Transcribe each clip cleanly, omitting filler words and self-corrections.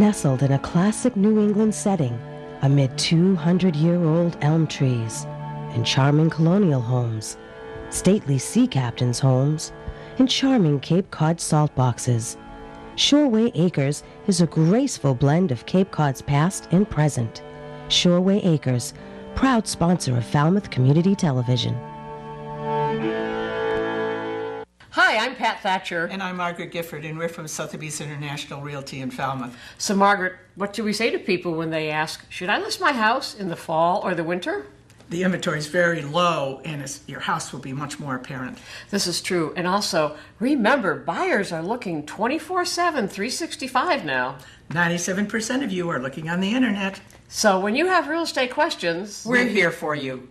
nestled in a classic New England setting amid 200-year-old elm trees and charming colonial homes, stately sea captains' homes, and charming Cape Cod salt boxes. Shoreway Acres is a graceful blend of Cape Cod's past and present. Shoreway Acres, proud sponsor of Falmouth Community Television. Hi, I'm Pat Thatcher. And I'm Margaret Gifford, and we're from Sotheby's International Realty in Falmouth. So, Margaret, what do we say to people when they ask, should I list my house in the fall or the winter? The inventory is very low, and your house will be much more apparent. This is true. And also, remember, buyers are looking 24/7, 365 now. 97% of you are looking on the internet. So when you have real estate questions, we're here for you.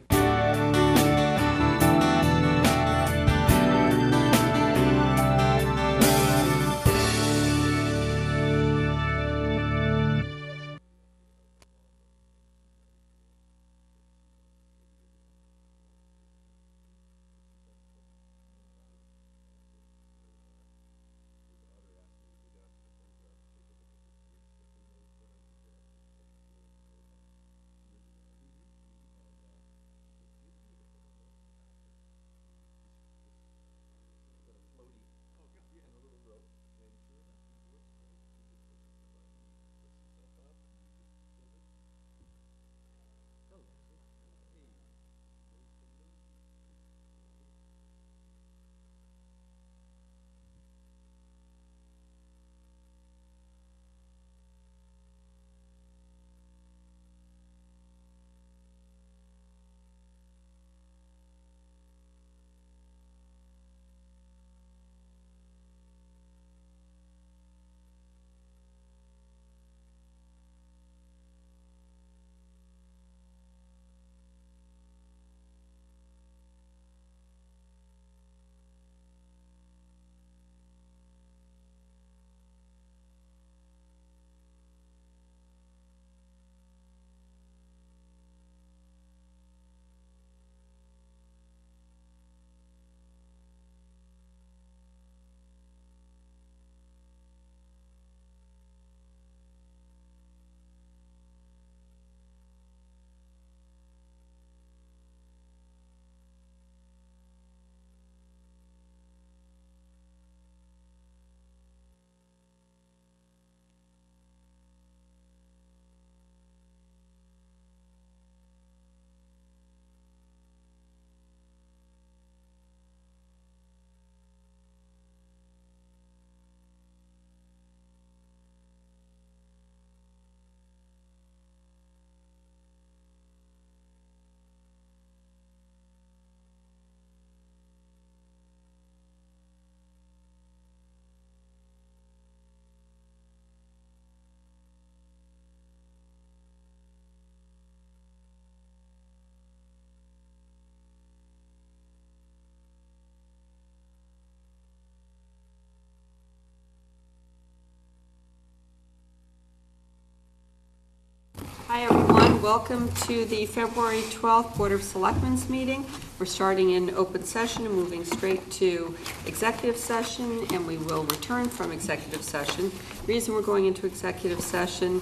Hi everyone, welcome to the February 12th Board of Selectmen's meeting. We're starting in open session and moving straight to executive session, and we will return from executive session. The reason we're going into executive session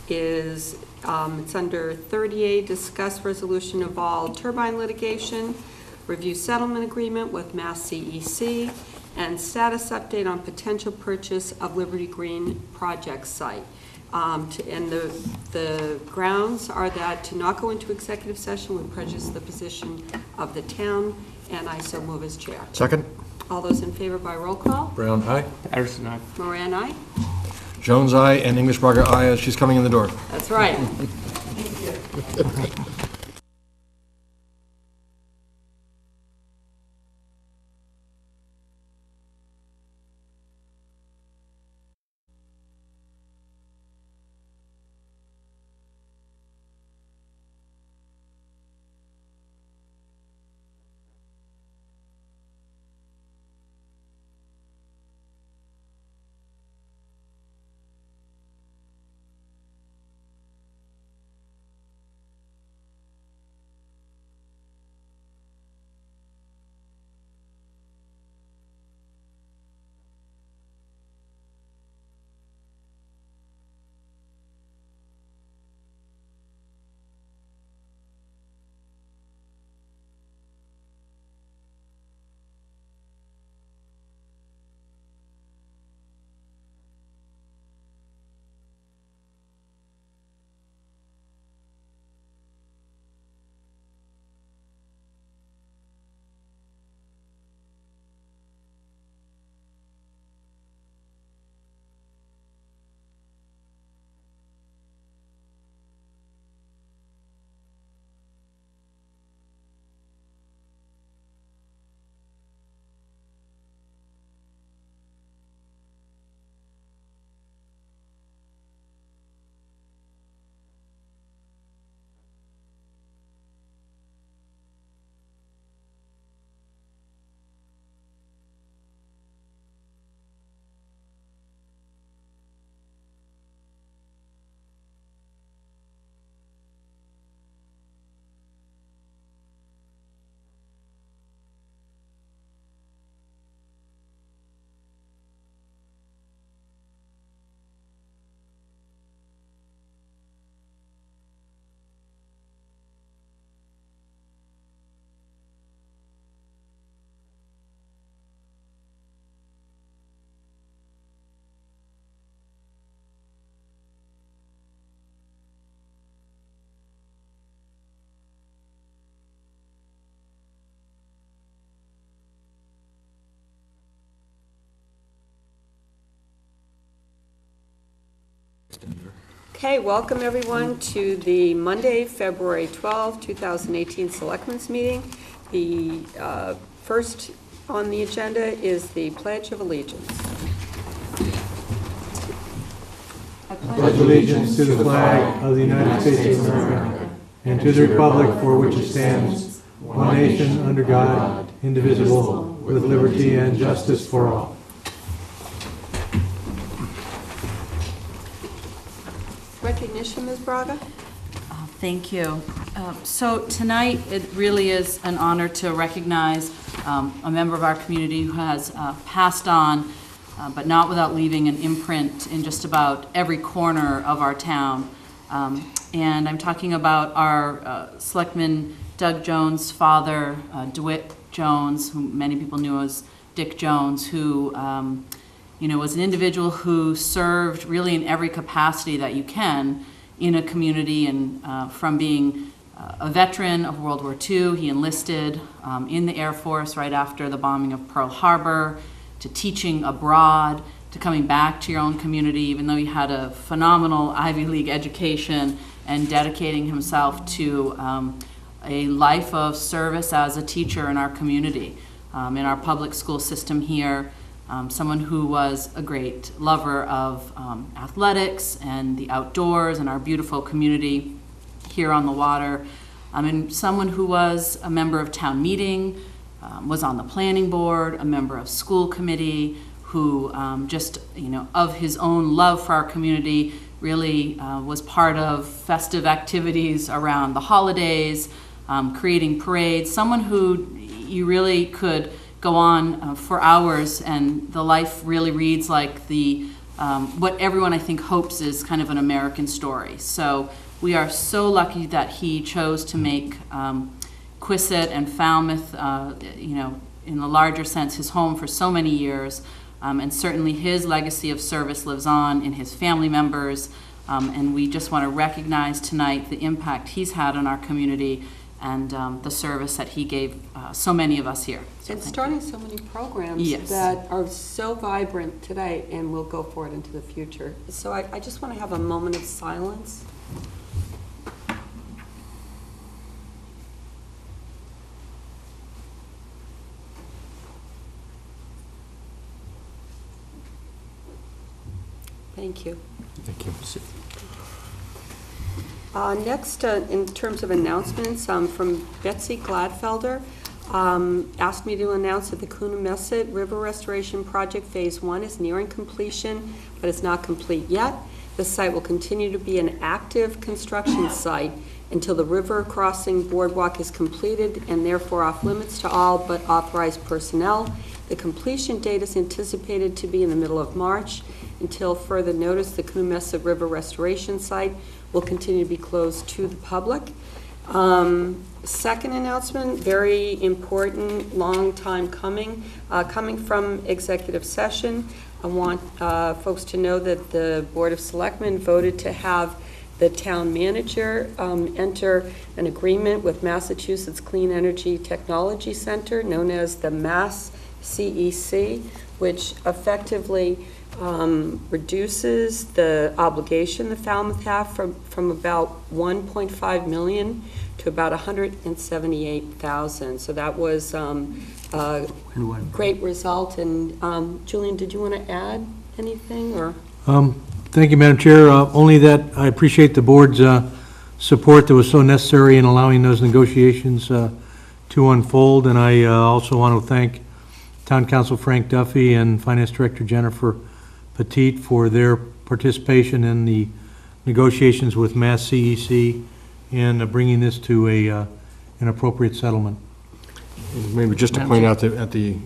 is it's under 30A, discuss resolution of all turbine litigation, review settlement agreement with Mass CEC, and status update on potential purchase of Liberty Green project site. And the grounds are that to not go into executive session would prejudice the position of the town, and I so move as chair. Second. All those in favor by roll call? Brown, aye. Patterson, aye. Moran, aye. Jones, aye, and English-Braga, aye, as she's coming in the door. That's right. Okay, welcome everyone to the Monday, February 12, 2018 Selectmen's meeting. The first on the agenda is the Pledge of Allegiance. I pledge allegiance to the flag of the United States of America and to the republic for which it stands, one nation under God, indivisible, with liberty and justice for all. Recognition, Ms. Braga? Thank you. So tonight, it really is an honor to recognize a member of our community who has passed on, but not without leaving an imprint in just about every corner of our town. And I'm talking about our Selectman Doug Jones' father, DeWitt Jones, who many people knew as Dick Jones, who was an individual who served really in every capacity that you can in a community, and from being a veteran of World War II, he enlisted in the Air Force right after the bombing of Pearl Harbor, to teaching abroad, to coming back to your own community, even though he had a phenomenal Ivy League education, and dedicating himself to a life of service as a teacher in our community, in our public school system here. Someone who was a great lover of athletics and the outdoors and our beautiful community here on the water. And someone who was a member of town meeting, was on the planning board, a member of school committee, who of his own love for our community, really was part of festive activities around the holidays, creating parades. Someone who you really could go on for hours, and the life really reads like the what everyone I think hopes is kind of an American story. So we are so lucky that he chose to make Quissit and Falmouth, in the larger sense, his home for so many years. And certainly his legacy of service lives on in his family members. And we just want to recognize tonight the impact he's had on our community, and the service that he gave so many of us here. So And starting so many programs Yes. that are so vibrant today and will go forward into the future. So I just want to have a moment of silence. Thank you. Thank you. Next, in terms of announcements, from Betsy Gladfelder, asked me to announce that the Coonamessett River Restoration Project Phase 1 is nearing completion, but it's not complete yet. The site will continue to be an active construction site until the river crossing boardwalk is completed, and therefore off limits to all but authorized personnel. The completion date is anticipated to be in the middle of March. Until further notice, the Coonamessett River Restoration Site will continue to be closed to the public. Second announcement, very important, long time coming, coming from executive session. I want folks to know that the Board of Selectmen voted to have the town manager enter an agreement with Massachusetts Clean Energy Technology Center, known as the Mass CEC, which effectively reduces the obligation the Falmouth have from about $1.5 million to about $178,000. So that was a great result. And Julian, did you want to add anything, or? Thank you, Madam Chair. Only that I appreciate the board's support that was so necessary in allowing those negotiations to unfold. And I also want to thank Town Council Frank Duffy and Finance Director Jennifer Petit for their participation in the negotiations with Mass CEC and bringing this to an appropriate settlement. Maybe just to point out that at the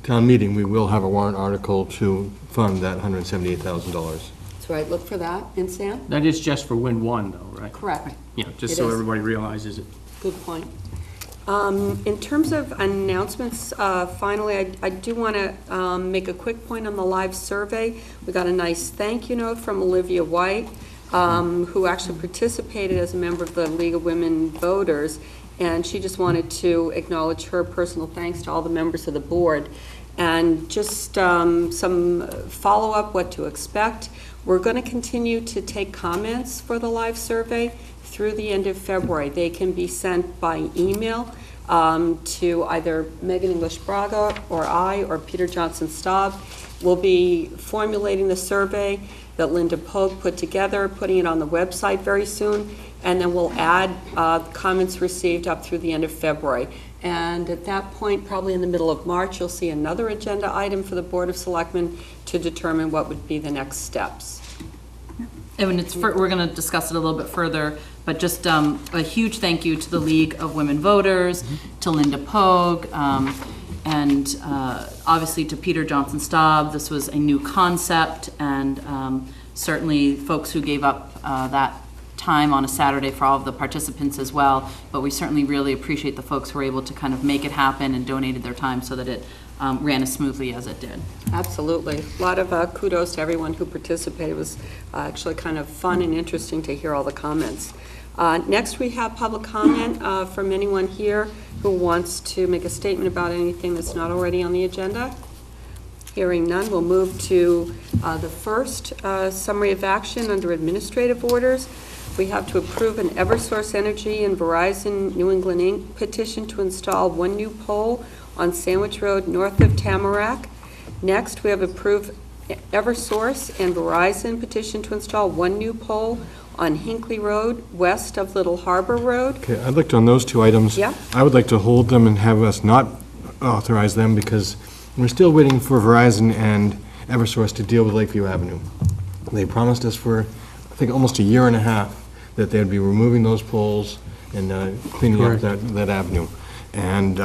town meeting, we will have a warrant article to fund that $178,000. That's right, look for that. And Sam? That is just for Win 1, though, right? Correct. Yeah, just It so is. everybody realizes it. Good point. In terms of announcements, finally, I do want to make a quick point on the live survey. We got a nice thank you note from Olivia White, who actually participated as a member of the League of Women Voters, and she just wanted to acknowledge her personal thanks to all the members of the board. And just some follow-up, what to expect. We're going to continue to take comments for the live survey through the end of February. They can be sent by email to either Megan English Braga or I or Peter Johnson Staub. We'll be formulating the survey that Linda Pogue put together, putting it on the website very soon, and then we'll add comments received up through the end of February. And at that point, probably in the middle of March, you'll see another agenda item for the Board of Selectmen to determine what would be the next steps. And we're going to discuss it a little bit further, but just a huge thank you to the League of Women Voters, to Linda Pogue, and obviously to Peter Johnson Staub. This was a new concept, and certainly folks who gave up that time on a Saturday for all of the participants as well, but we certainly really appreciate the folks who were able to kind of make it happen and donated their time so that it ran as smoothly as it did. Absolutely. A lot of kudos to everyone who participated. It was actually kind of fun and interesting to hear all the comments. Next, we have public comment from anyone here who wants to make a statement about anything that's not already on the agenda. Hearing none, we'll move to the first summary of action under administrative orders. We have to approve an Eversource Energy and Verizon New England Inc. petition to install one new pole on Sandwich Road north of Tamarack. Next, we have approved Eversource and Verizon petition to install one new pole on Hinckley Road west of Little Harbor Road. Okay, I'd like to, on those two items, Yeah. I would like to hold them and have us not authorize them because we're still waiting for Verizon and Eversource to deal with Lakeview Avenue. They promised us for, I think, almost a year and a half that they'd be removing those poles and cleaning up that avenue. And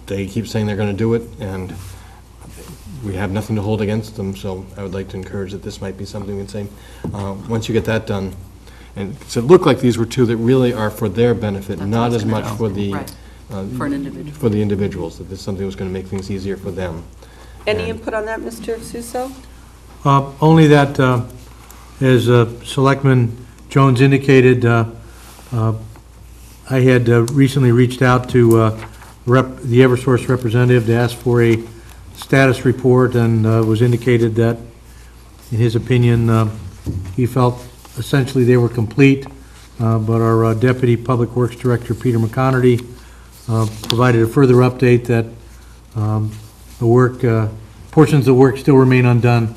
they keep saying they're going to do it, and we have nothing to hold against them, so I would like to encourage that this might be something we'd say, once you get that done. And so it looked like these were two that really are for their benefit, That's not what I was as much gonna for know. the Right. For an individual. for the individuals, that this is something that was going to make things easier for them. Any input on that, Mr. Suso? Only that, as Selectman Jones indicated, I had recently reached out to the Eversource representative to ask for a status report, and was indicated that, in his opinion, he felt essentially they were complete, but our Deputy Public Works Director, Peter McConerty, provided a further update that the work, portions of the work still remain undone,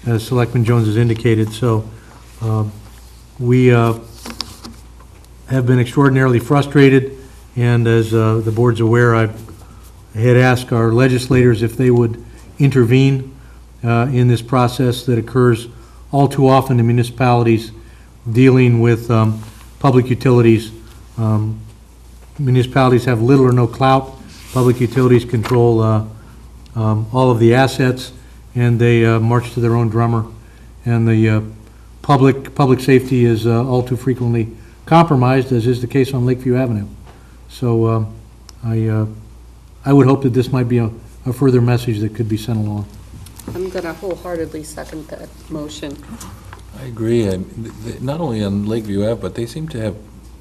as Selectman Jones has indicated. So we have been extraordinarily frustrated, and as the board's aware, I had asked our legislators if they would intervene in this process that occurs all too often in municipalities dealing with public utilities. Municipalities have little or no clout. Public utilities control all of the assets, and they march to their own drummer. And the public safety is all too frequently compromised, as is the case on Lakeview Avenue. So I would hope that this might be a further message that could be sent along. I'm going to wholeheartedly second that motion. I agree. Not only on Lakeview Ave, but they seem to have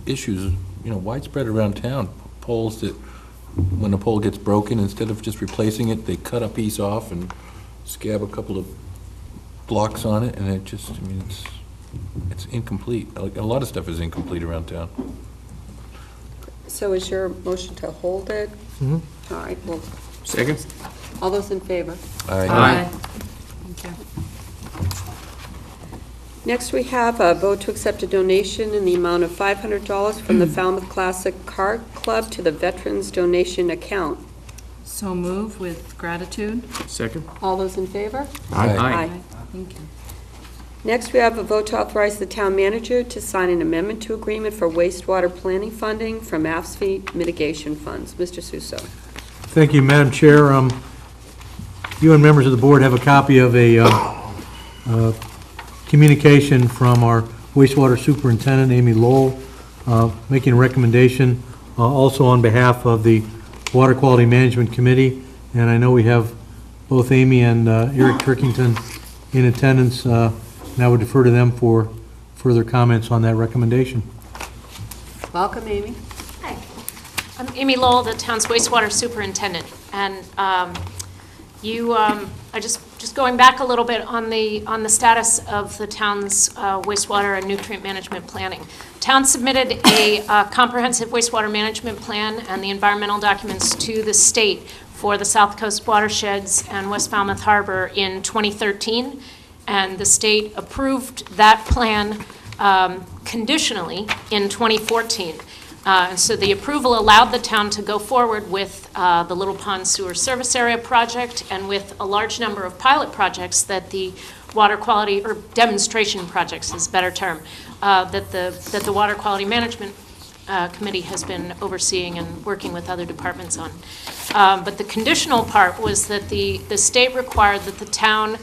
issues, widespread around town. Poles that, when a pole gets broken, instead of just replacing it, they cut a piece off and scab a couple of blocks on it, and it just, it's incomplete. A lot of stuff is incomplete around town. So is your motion to hold it? Mhm. All right, well, Second? all those in favor? Aye. Thank you. Next, we have a vote to accept a donation in the amount of $500 from the Falmouth Classic Car Club to the Veterans Donation Account. So move with gratitude. Second? All those in favor? Aye. Thank you. Next, we have a vote to authorize the town manager to sign an amendment to agreement for wastewater planning funding from AFSCME mitigation funds. Mr. Suso. Thank you, Madam Chair. You and members of the board have a copy of a communication from our wastewater superintendent, Amy Lowell, making a recommendation also on behalf of the Water Quality Management Committee. And I know we have both Amy and Eric Turkington in attendance, and I would defer to them for further comments on that recommendation. Welcome, Amy. Hi. I'm Amy Lowell, the town's wastewater superintendent, and Just going back a little bit on the status of the town's wastewater and nutrient management planning. Town submitted a comprehensive wastewater management plan and the environmental documents to the state for the South Coast watersheds and West Falmouth Harbor in 2013, and the state approved that plan conditionally in 2014. And so the approval allowed the town to go forward with the Little Pond Sewer Service Area project and with a large number of pilot projects that the water quality, or demonstration projects is a better term, that the Water Quality Management Committee has been overseeing and working with other departments on. But the conditional part was that the state required that the town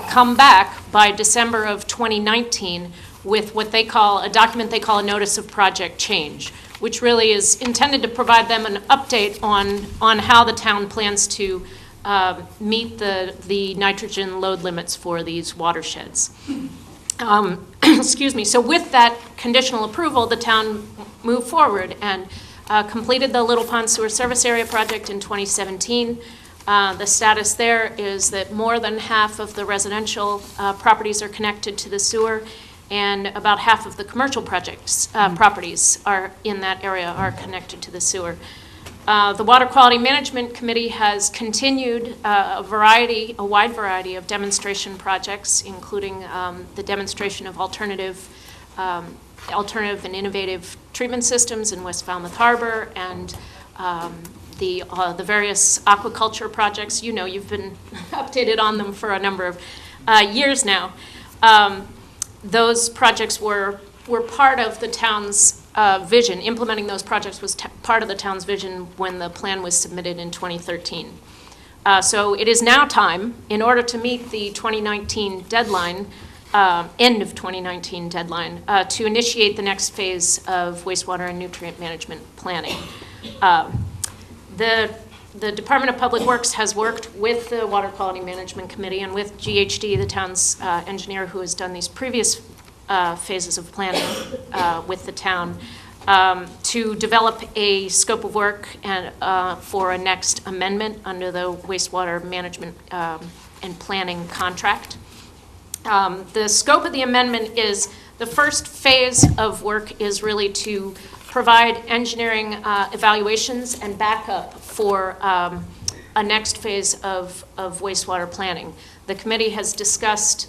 come back by December of 2019 with what they call, a document they call a notice of project change, which really is intended to provide them an update on how the town plans to meet the nitrogen load limits for these watersheds. Excuse me. So with that conditional approval, the town moved forward and completed the Little Pond Sewer Service Area project in 2017. The status there is that more than half of the residential properties are connected to the sewer, and about half of the commercial projects properties are in that area are connected to the sewer. The Water Quality Management Committee has continued a wide variety of demonstration projects, including the demonstration of alternative and innovative treatment systems in West Falmouth Harbor, and the various aquaculture projects. You know, you've been updated on them for a number of years now. Those projects were part of the town's vision. Implementing those projects was part of the town's vision when the plan was submitted in 2013. So it is now time, in order to meet the 2019 deadline, end of 2019 deadline, to initiate the next phase of wastewater and nutrient management planning. The Department of Public Works has worked with the Water Quality Management Committee and with GHD, the town's engineer who has done these previous phases of planning with the town, to develop a scope of work and for a next amendment under the wastewater management and planning contract. The scope of the amendment is, the first phase of work is really to provide engineering evaluations and backup for a next phase of wastewater planning. The committee has discussed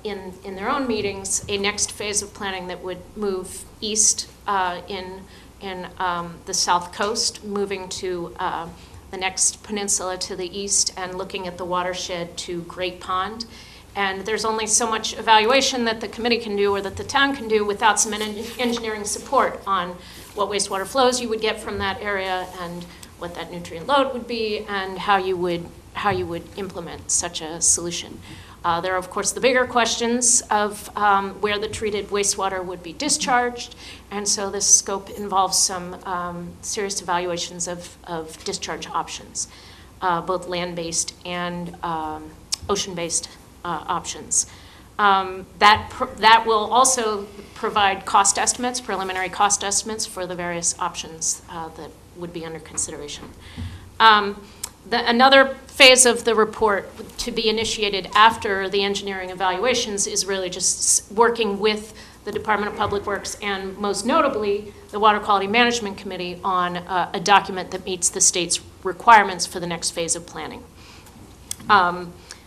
in their own meetings a next phase of planning that would move east in the South Coast, moving to the next peninsula to the east and looking at the watershed to Great Pond. And there's only so much evaluation that the committee can do or that the town can do without some engineering support on what wastewater flows you would get from that area and what that nutrient load would be and how you would implement such a solution. There are, of course, the bigger questions of where the treated wastewater would be discharged, and so this scope involves some serious evaluations of discharge options, both land-based and ocean-based options. That will also provide cost estimates, preliminary cost estimates for the various options that would be under consideration. Another phase of the report to be initiated after the engineering evaluations is really just working with the Department of Public Works and most notably the Water Quality Management Committee on a document that meets the state's requirements for the next phase of planning.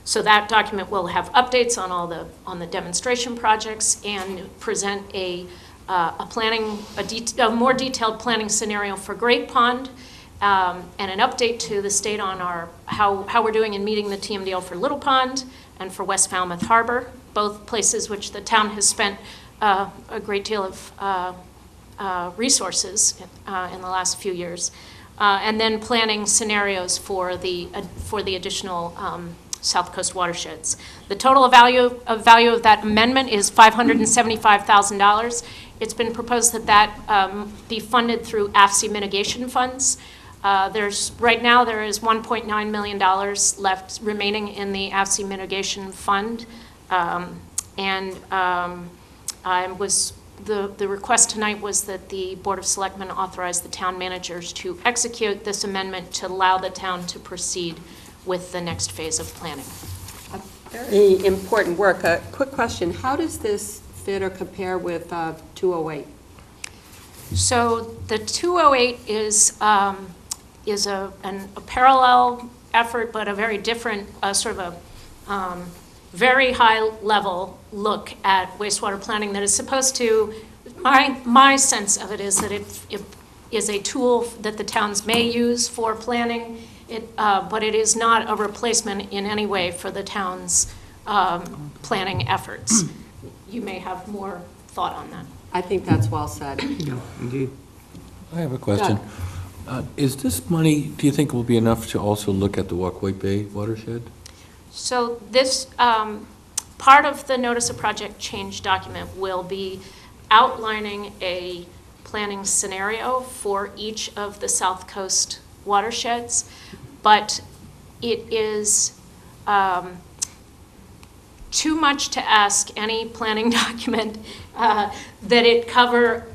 So that document will have updates on the demonstration projects and present a more detailed planning scenario for Great Pond, and an update to the state on how we're doing in meeting the TMDL for Little Pond and for West Falmouth Harbor, both places which the town has spent a great deal of resources in the last few years, and then planning scenarios for the additional South Coast watersheds. The total value of that amendment is $575,000. It's been proposed that be funded through AFSI mitigation funds. Right now there is $1.9 million left remaining in the AFSI mitigation fund, the request tonight was that the Board of Selectmen authorize the town managers to execute this amendment to allow the town to proceed with the next phase of planning. Very important work. A quick question, how does this fit or compare with 208? So the 208 is a parallel effort, but a very different, sort of a very high-level look at wastewater planning that is supposed to, my sense of it is that it is a tool that the towns may use for planning, but it is not a replacement in any way for the town's planning efforts. You may have more thought on that. I think that's well said. Yeah, indeed. I have a question. Is this money, do you think will be enough to also look at the Walkway Bay watershed? So this, part of the notice of project change document will be outlining a planning scenario for each of the South Coast watersheds, but it is too much to ask any planning document that it cover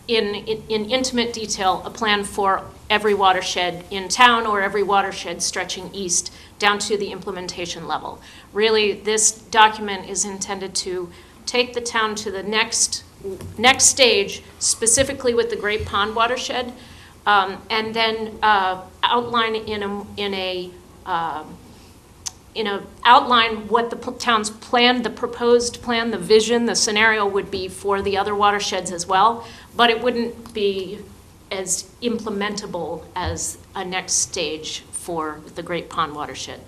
in intimate detail a plan for every watershed in town or every watershed stretching east down to the implementation level. Really, this document is intended to take the town to the next stage, specifically with the Great Pond watershed, and then outline outline what the town's plan, the proposed plan, the vision, the scenario would be for the other watersheds as well, but it wouldn't be as implementable as a next stage for the Great Pond watershed.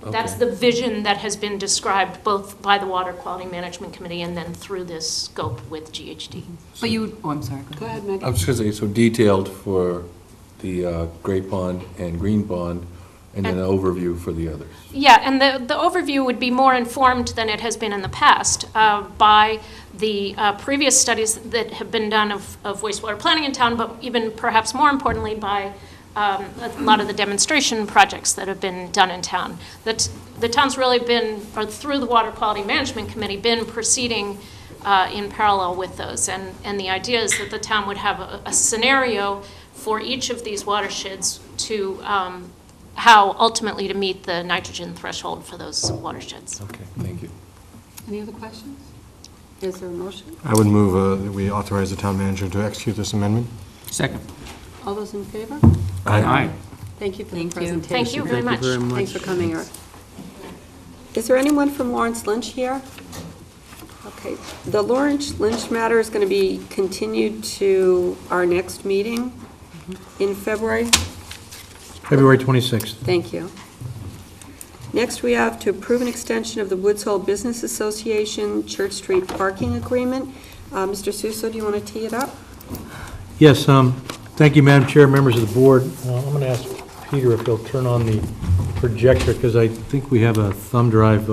Okay. That's the vision that has been described both by the Water Quality Management Committee and then through this scope with GHD. But you, I'm sorry. Go ahead, Megan. I was just going to say, so detailed for the Great Pond and Green Pond, and then an overview for the others. Yeah, and the overview would be more informed than it has been in the past by the previous studies that have been done of wastewater planning in town, but even perhaps more importantly by a lot of the demonstration projects that have been done in town. The town's really been, or through the Water Quality Management Committee, been proceeding in parallel with those. And the idea is that the town would have a scenario for each of these watersheds to how ultimately to meet the nitrogen threshold for those watersheds. Okay, thank you. Any other questions? Is there a motion? I would move that we authorize the town manager to execute this amendment. Second. All those in favor? Aye. Thank you for the Thank you. presentation. Thank you very much. Thanks for coming, Eric. Is there anyone from Lawrence Lynch here? Okay, the Lawrence Lynch matter is going to be continued to our next meeting in February. February 26th. Thank you. Next, we have to approve an extension of the Woods Hole Business Association Church Street parking agreement. Mr. Suso, do you want to tee it up? Yes, thank you, Madam Chair, members of the board. I'm going to ask Peter if he'll turn on the projector, because I think we have a thumb drive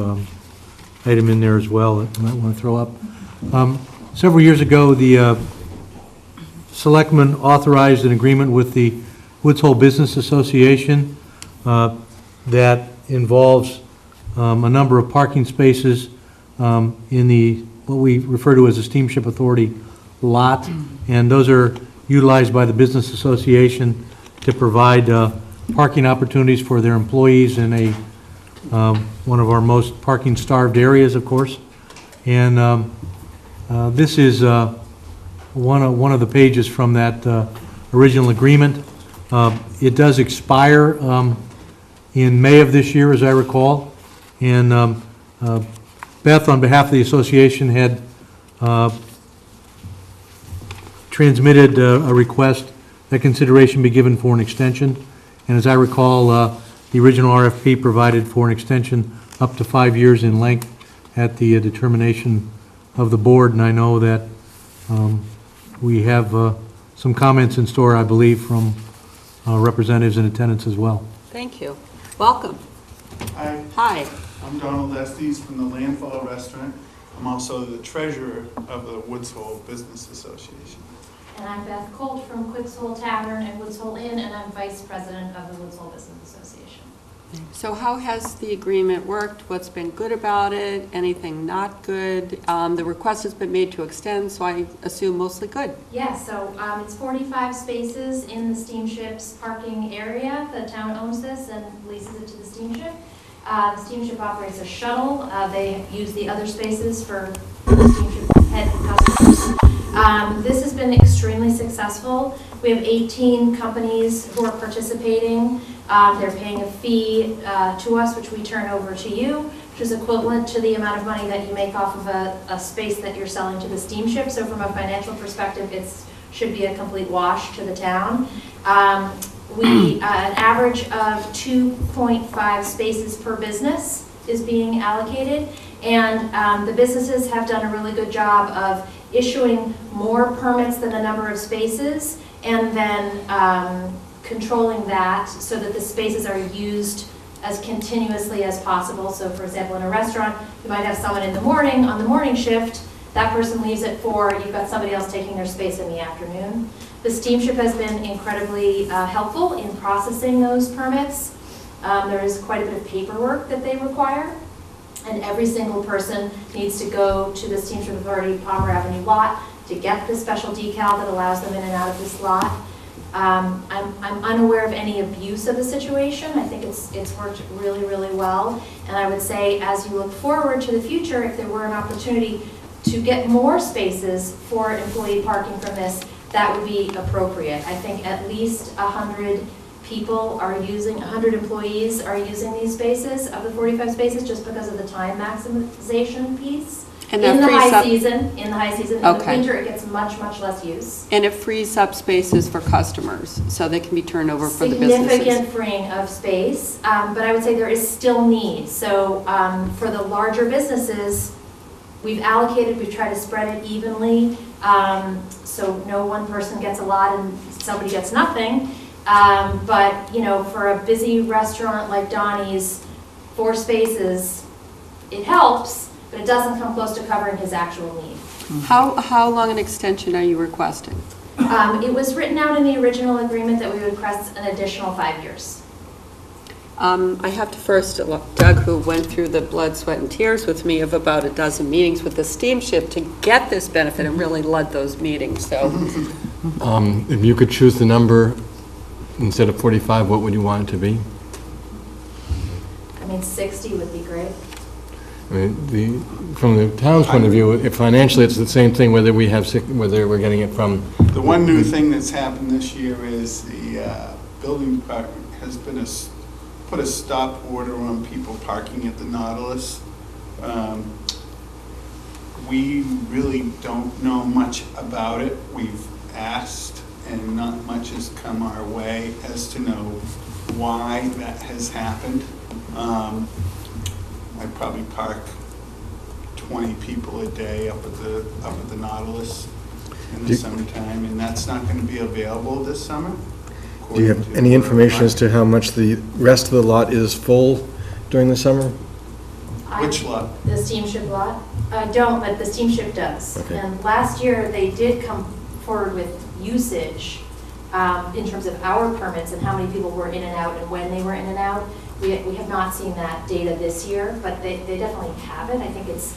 item in there as well that you might want to throw up. Several years ago, the Selectmen authorized an agreement with the Woods Hole Business Association that involves a number of parking spaces in the, what we refer to as the Steamship Authority lot, and those are utilized by the Business Association to provide parking opportunities for their employees in a one of our most parking-starved areas, of course. And this is one of the pages from that original agreement. It does expire in May of this year, as I recall. And Beth, on behalf of the association, had transmitted a request that consideration be given for an extension. And as I recall, the original RFP provided for an extension up to 5 years in length at the determination of the board. And I know that we have some comments in store, I believe, from representatives in attendance as well. Thank you. Welcome. Hi, Hi. I'm Donald Estes from the Landfall Restaurant. I'm also the treasurer of the Woods Hole Business Association. And I'm Beth Colt from Quicks Hole Tavern and Woods Hole Inn, and I'm vice president of the Woods Hole Business Association. So how has the agreement worked? What's been good about it? Anything not good? The request has been made to extend, so I assume mostly good. Yeah, so it's 45 spaces in the steamship's parking area. The town owns this and leases it to the steamship. The steamship operates a shuttle. They use the other spaces for the steamship head customers. This has been extremely successful. We have 18 companies who are participating. They're paying a fee to us, which we turn over to you, which is equivalent to the amount of money that you make off of a space that you're selling to the steamship. So from a financial perspective, it should be a complete wash to the town. An average of 2.5 spaces per business is being allocated, and the businesses have done a really good job of issuing more permits than the number of spaces, and then controlling that so that the spaces are used as continuously as possible. So for example, in a restaurant, you might have someone in the morning on the morning shift, that person leaves at 4, you've got somebody else taking their space in the afternoon. The steamship has been incredibly helpful in processing those permits. There is quite a bit of paperwork that they require, and every single person needs to go to the Steamship Authority Palmer Avenue lot to get the special decal that allows them in and out of this lot. I'm unaware of any abuse of the situation. I think it's worked really, really well. And I would say, as you look forward to the future, if there were an opportunity to get more spaces for employee parking from this, that would be appropriate. I think at least 100 people are using, 100 employees are using these spaces of the 45 spaces just because of the time maximization piece. And in that the high frees up- season, in the high season, in the Okay. winter, it gets much, much less use. And it frees up spaces for customers, so they can be turned over for the businesses. Significant freeing of space, but I would say there is still need. So for the larger businesses, we've allocated, we've tried to spread it evenly, so no one person gets a lot and somebody gets nothing. But you know, for a busy restaurant like Donnie's, 4 spaces, it helps, but it doesn't come close to covering his actual need. How long an extension are you requesting? It was written out in the original agreement that we would request an additional 5 years. I have to first look, Doug, who went through the blood, sweat, and tears with me of about a dozen meetings with the steamship to get this benefit and really led those meetings, so. If you could choose the number instead of 45, what would you want it to be? I mean, 60 would be great. I mean, from the town's point of view, if financially it's the same thing, whether whether we're getting it from. The one new thing that's happened this year is the building department has put a stop order on people parking at the Nautilus. We really don't know much about it. We've asked, and not much has come our way as to know why that has happened. I probably park 20 people a day up at the Nautilus in the summertime, and that's not going to be available this summer. Do you have any information as to how much the rest of the lot is full during the summer? Which lot? The steamship lot? I don't, but the steamship does. Okay. And last year, they did come forward with usage in terms of our permits and how many people were in and out and when they were in and out. We have not seen that data this year, but they definitely have it. I think it's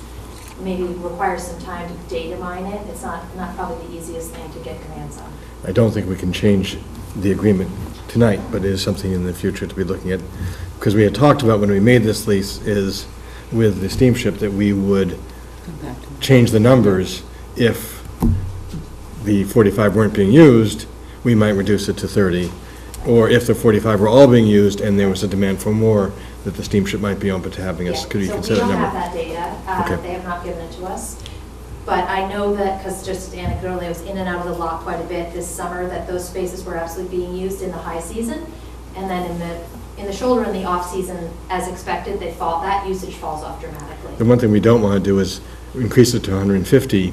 maybe requires some time to data mine it. It's not probably the easiest thing to get grants on. I don't think we can change the agreement tonight, but it is something in the future to be looking at. Because we had talked about when we made this lease is with the steamship that we would change the numbers. If the 45 weren't being used, we might reduce it to 30. Or if the 45 were all being used and there was a demand for more, that the steamship might be open to having us. Could you consider that number? So we don't have that data. Okay. They have not given it to us. But I know that, because just anecdotally, I was in and out of the lot quite a bit this summer, that those spaces were absolutely being used in the high season. And then in the shoulder and the off season, as expected, that usage falls off dramatically. The one thing we don't want to do is increase it to 150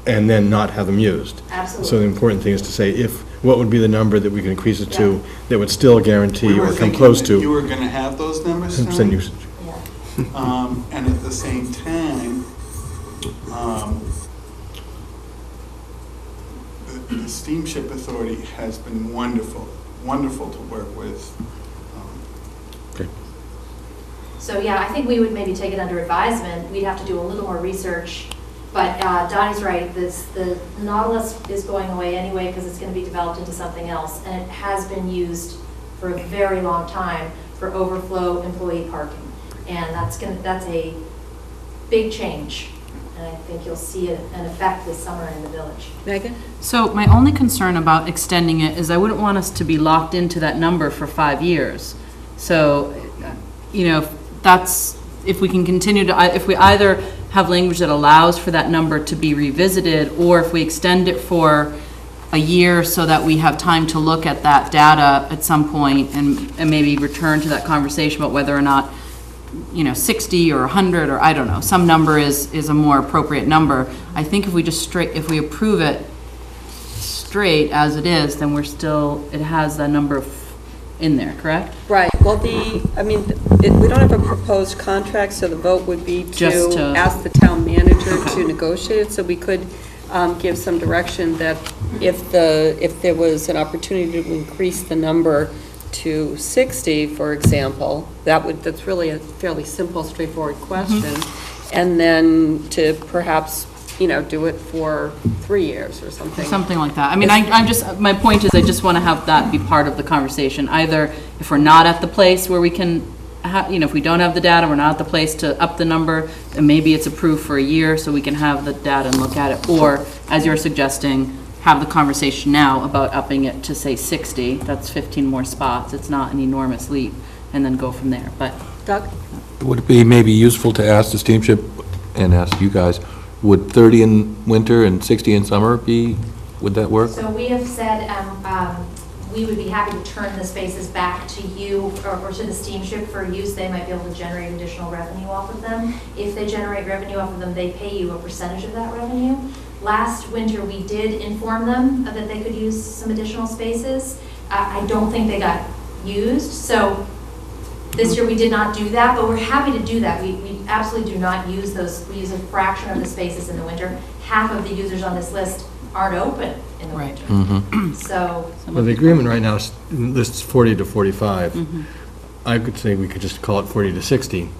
and then not have them used. Absolutely. So the important thing is to say what would be the number that we can increase it to that would still guarantee We were or come thinking close that to you were going to have those numbers, 100% Tony? usage. Yeah. And at the same time, the Steamship Authority has been wonderful to work with. Okay. So yeah, I think we would maybe take it under advisement. We'd have to do a little more research. But Donnie's right, the Nautilus is going away anyway because it's going to be developed into something else. And it has been used for a very long time for overflow employee parking. And that's a big change. And I think you'll see an effect this summer in the village. Megan? So my only concern about extending it is I wouldn't want us to be locked into that number for 5 years. So, if we can continue to, if we either have language that allows for that number to be revisited, or if we extend it for a year so that we have time to look at that data at some point and maybe return to that conversation about whether or not 60 or 100 or I don't know, some number is a more appropriate number. I think if we approve it straight as it is, then it has that number in there, correct? Right, well, we don't have a proposed contract, so the vote would be Just to ask the town manager to negotiate it, so we could give some direction that if there was an opportunity to increase the number to 60, for example, that's really a fairly simple, straightforward question, and then to perhaps, do it for 3 years or something. Something like that. I mean, my point is I just want to have that be part of the conversation. Either if we're not at the place where we can, if we don't have the data, we're not at the place to up the number, then maybe it's approved for a year so we can have the data and look at it. Or, as you're suggesting, have the conversation now about upping it to, say, 60. That's 15 more spots. It's not an enormous leap. And then go from there. But Doug? Would it be maybe useful to ask the steamship and ask you guys, would 30 in winter and 60 in summer would that work? So we have said we would be happy to turn the spaces back to you or to the steamship for use. They might be able to generate additional revenue off of them. If they generate revenue off of them, they pay you a percentage of that revenue. Last winter, we did inform them that they could use some additional spaces. I don't think they got used, so this year we did not do that, but we're happy to do that. We absolutely do not use those. We use a fraction of the spaces in the winter. Half of the users on this list aren't open in the winter. So. Well, the agreement right now lists 40 to 45. I could say we could just call it 40 to 60,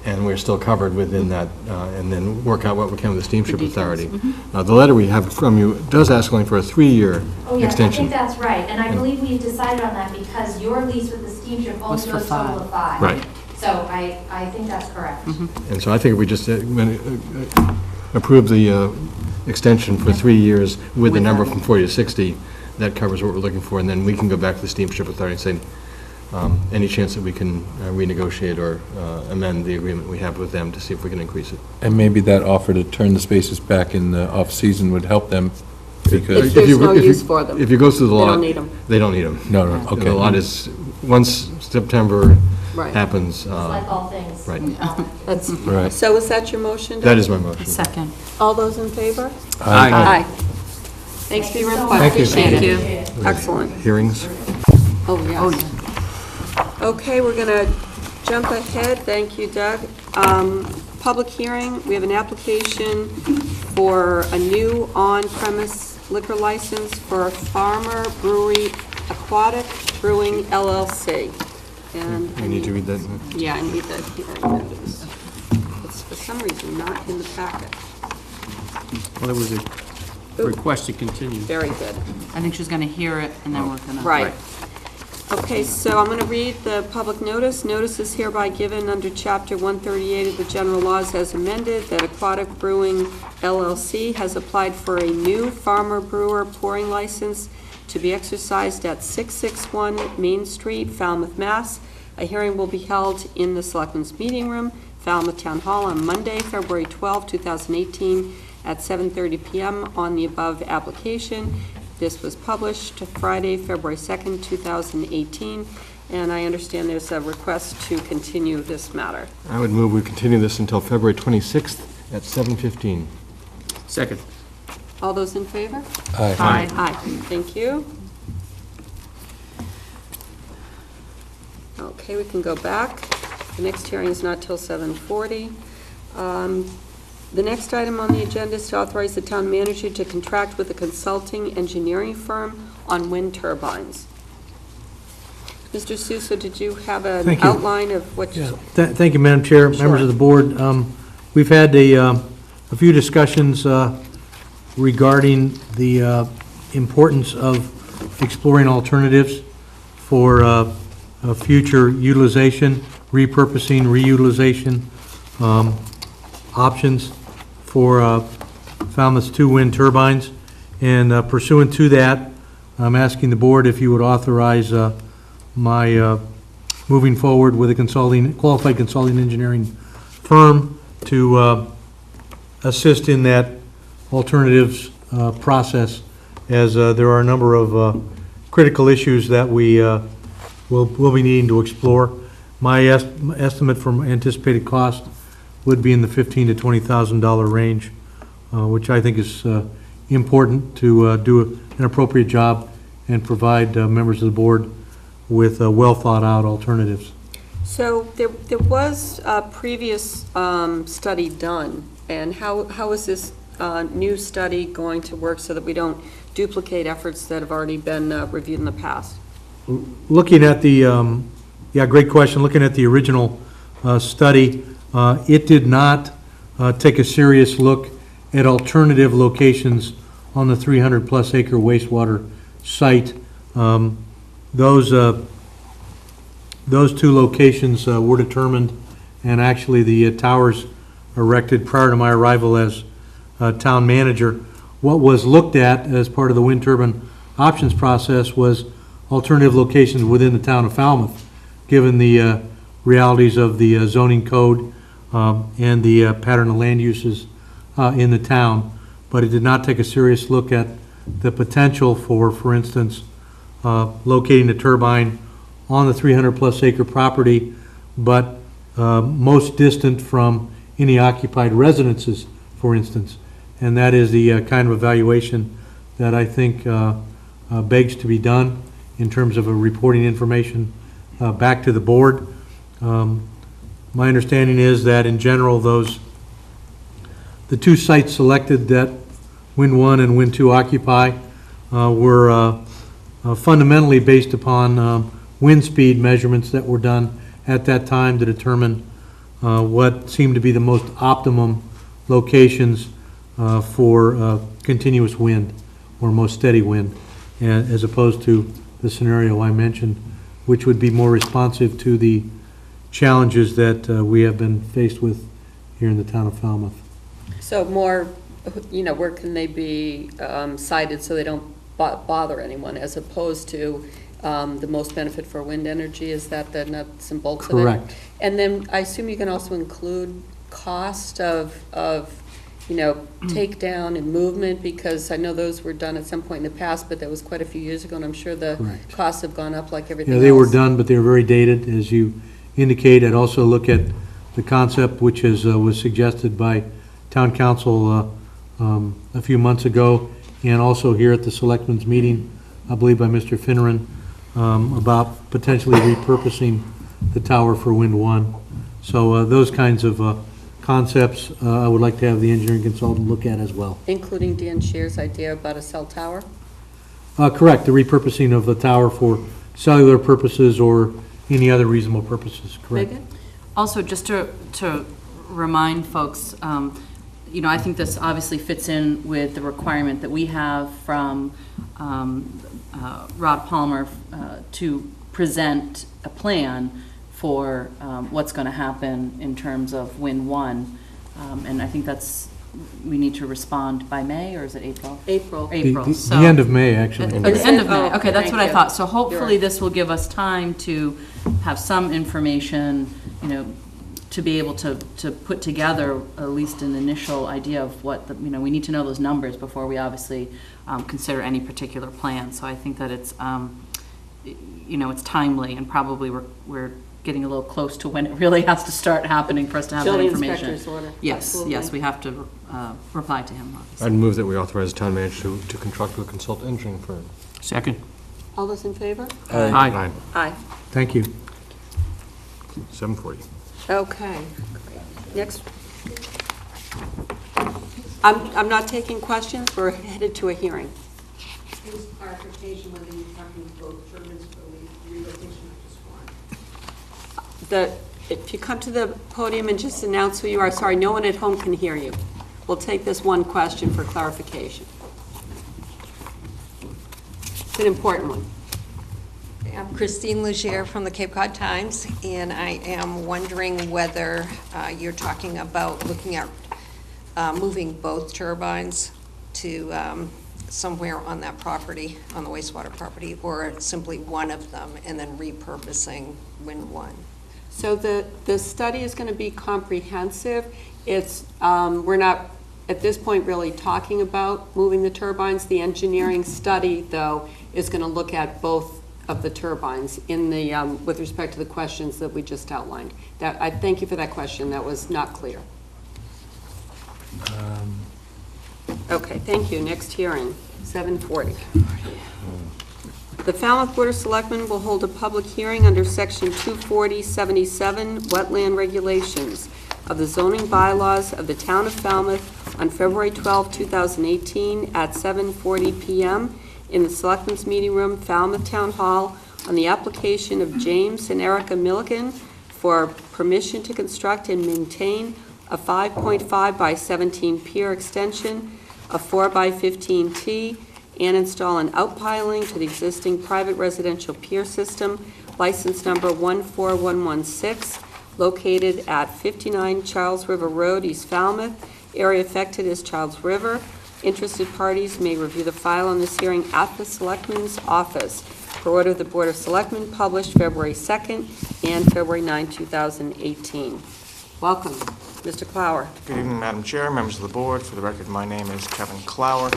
and we're still covered within that, and then work out what we can with the Steamship Authority. Now, the letter we have from you does ask only for a 3-year Oh, yes, extension. I think that's right. And I believe we've decided on that because your lease with the steamship only goes total of 5. Right. So I think that's correct. And so I think if we just approve the extension for 3 years with the number from 40 to 60, that covers what we're looking for, and then we can go back to the Steamship Authority and say, any chance that we can renegotiate or amend the agreement we have with them to see if we can increase it. And maybe that offer to turn the spaces back in the off-season would help them, because... If there's no use for them. If you go through the lot... They don't need them. They don't need them. No, okay. The lot is, once September Right. happens... It's like all things. Right. That's, Right. So is that your motion, Doug? That is my motion. second. All those in favor? Aye. Thanks for your so input. much. Appreciate Thank it. you. Excellent. Hearings? Oh, yes. Okay, we're going to jump ahead. Thank you, Doug. Public hearing, we have an application for a new on-premise liquor license for Farmer Brewery Aquatic Brewing LLC. And You need to read that? Yeah, I need that hearing notice. It's for some reason not in the packet. Well, there was a request to continue. Very good. I think she's going to hear it, and then we're going to... Right. Okay, so I'm going to read the public notice. Notice is hereby given under Chapter 138 of the General Laws as amended that Aquatic Brewing LLC has applied for a new farmer brewer pouring license to be exercised at 661 Main Street, Falmouth, Mass. A hearing will be held in the Selectmen's Meeting Room, Falmouth Town Hall, on Monday, February 12, 2018, at 7:30 p.m. on the above application. This was published Friday, February 2nd, 2018, and I understand there's a request to continue this matter. I would move we continue this until February 26th at 7:15. Second. All those in favor? Aye. Aye. Aye. Thank you. Okay, we can go back. The next hearing is not till 7:40. The next item on the agenda is to authorize the town manager to contract with a consulting engineering firm on wind turbines. Mr. Suso, did you have an Thank you. outline of what you... Thank you, Madam Chair, members of the board. We've had a few discussions regarding the importance of exploring alternatives for future utilization, repurposing, reutilization options for Falmouth's 2 wind turbines. And pursuant to that, I'm asking the board if you would authorize my moving forward with a qualified consulting engineering firm to assist in that alternatives process, as there are a number of critical issues that we will be needing to explore. My estimate from anticipated cost would be in the $15,000 to $20,000 range, which I think is important to do an appropriate job and provide members of the board with well-thought-out alternatives. So there was a previous study done, and how is this new study going to work so that we don't duplicate efforts that have already been reviewed in the past? Looking at the, great question. Looking at the original study, it did not take a serious look at alternative locations on the 300-plus acre wastewater site. Those 2 locations were determined, and actually the towers erected prior to my arrival as town manager. What was looked at as part of the wind turbine options process was alternative locations within the town of Falmouth, given the realities of the zoning code and the pattern of land uses in the town. But it did not take a serious look at the potential for instance, locating a turbine on the 300-plus acre property, but most distant from any occupied residences, for instance. And that is the kind of evaluation that I think begs to be done in terms of reporting information back to the board. My understanding is that in general, the 2 sites selected that Wind 1 and Wind 2 occupy were fundamentally based upon wind speed measurements that were done at that time to determine what seemed to be the most optimum locations for continuous wind or most steady wind, as opposed to the scenario I mentioned, which would be more responsive to the challenges that we have been faced with here in the town of Falmouth. So more, where can they be sited so they don't bother anyone, as opposed to the most benefit for wind energy? Is that the nuts and bolts of it? Correct. And then I assume you can also include cost of takedown and movement, because I know those were done at some point in the past, but that was quite a few years ago, and I'm sure the Correct. costs have gone up like everything else. Yeah, they were done, but they were very dated, as you indicate. I'd also look at the concept which was suggested by town council a few months ago, and also here at the Selectmen's meeting, I believe by Mr. Finneran, about potentially repurposing the tower for Wind 1. So those kinds of concepts I would like to have the engineering consultant look at as well. Including Dan Shear's idea about a cell tower? Correct, the repurposing of the tower for cellular purposes or any other reasonable purposes, correct. Megan? Also, just to remind folks, I think this obviously fits in with the requirement that we have from Rob Palmer to present a plan for what's going to happen in terms of Wind 1. And I think we need to respond by May, or is it April? April. April. The end of May, actually. At the end of May, okay, that's thank what I you. thought. So hopefully You're right. this will give us time to have some information, to be able to put together at least an initial idea of what we need to know those numbers before we obviously consider any particular plan. So I think that it's, it's timely, and probably we're getting a little close to when it really has to start happening for us to have that Building information. inspector's order. Yes, Absolutely. yes, we have to reply to him, obviously. I'd move that we authorize the town manager to contract with a consultant engineering firm. Second. All those in favor? Aye. Aye. Thank you. 7:40. Okay. Next. I'm not taking questions. We're headed to a hearing. Just clarification whether you're talking both turbines for relocation or just one. If you come to the podium and just announce who you are, sorry, no one at home can hear you. We'll take this one question for clarification. It's an important one. I'm Christine Legere from the Cape Cod Times, and I am wondering whether you're talking about looking at moving both turbines to somewhere on that property, on the wastewater property, or simply one of them and then repurposing Wind 1. So the study is going to be comprehensive. It's, we're not at this point really talking about moving the turbines. The engineering study, though, is going to look at both of the turbines in the, with respect to the questions that we just outlined. I thank you for that question. That was not clear. Okay, thank you. Next hearing, 7:40. The Falmouth Board of Selectmen will hold a public hearing under Section 240-77 Wetland Regulations of the zoning bylaws of the Town of Falmouth on February 12, 2018 at 7:40 p.m. in the Selectmen's Meeting Room, Falmouth Town Hall, on the application of James and Erica Milligan for permission to construct and maintain a 5.5 by 17 pier extension, a 4 by 15 T, and install an outpiling to the existing private residential pier system, license number 14116, located at 59 Charles River Road, East Falmouth. Area affected is Charles River. Interested parties may review the file on this hearing at the Selectmen's office. Per order of the Board of Selectmen, published February 2nd and February 9, 2018. Welcome, Mr. Clower. Good evening, Madam Chair, members of the board. For the record, my name is Kevin Clower,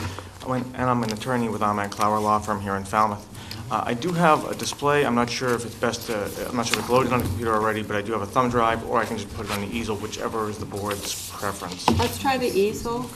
and I'm an attorney with Ahmed Clower Law Firm here in Falmouth. I do have a display. I'm not sure if it's best to, I'm not sure if it's loaded on the computer already, but I do have a thumb drive, or I can just put it on the easel, whichever is the board's preference. Let's try the easel.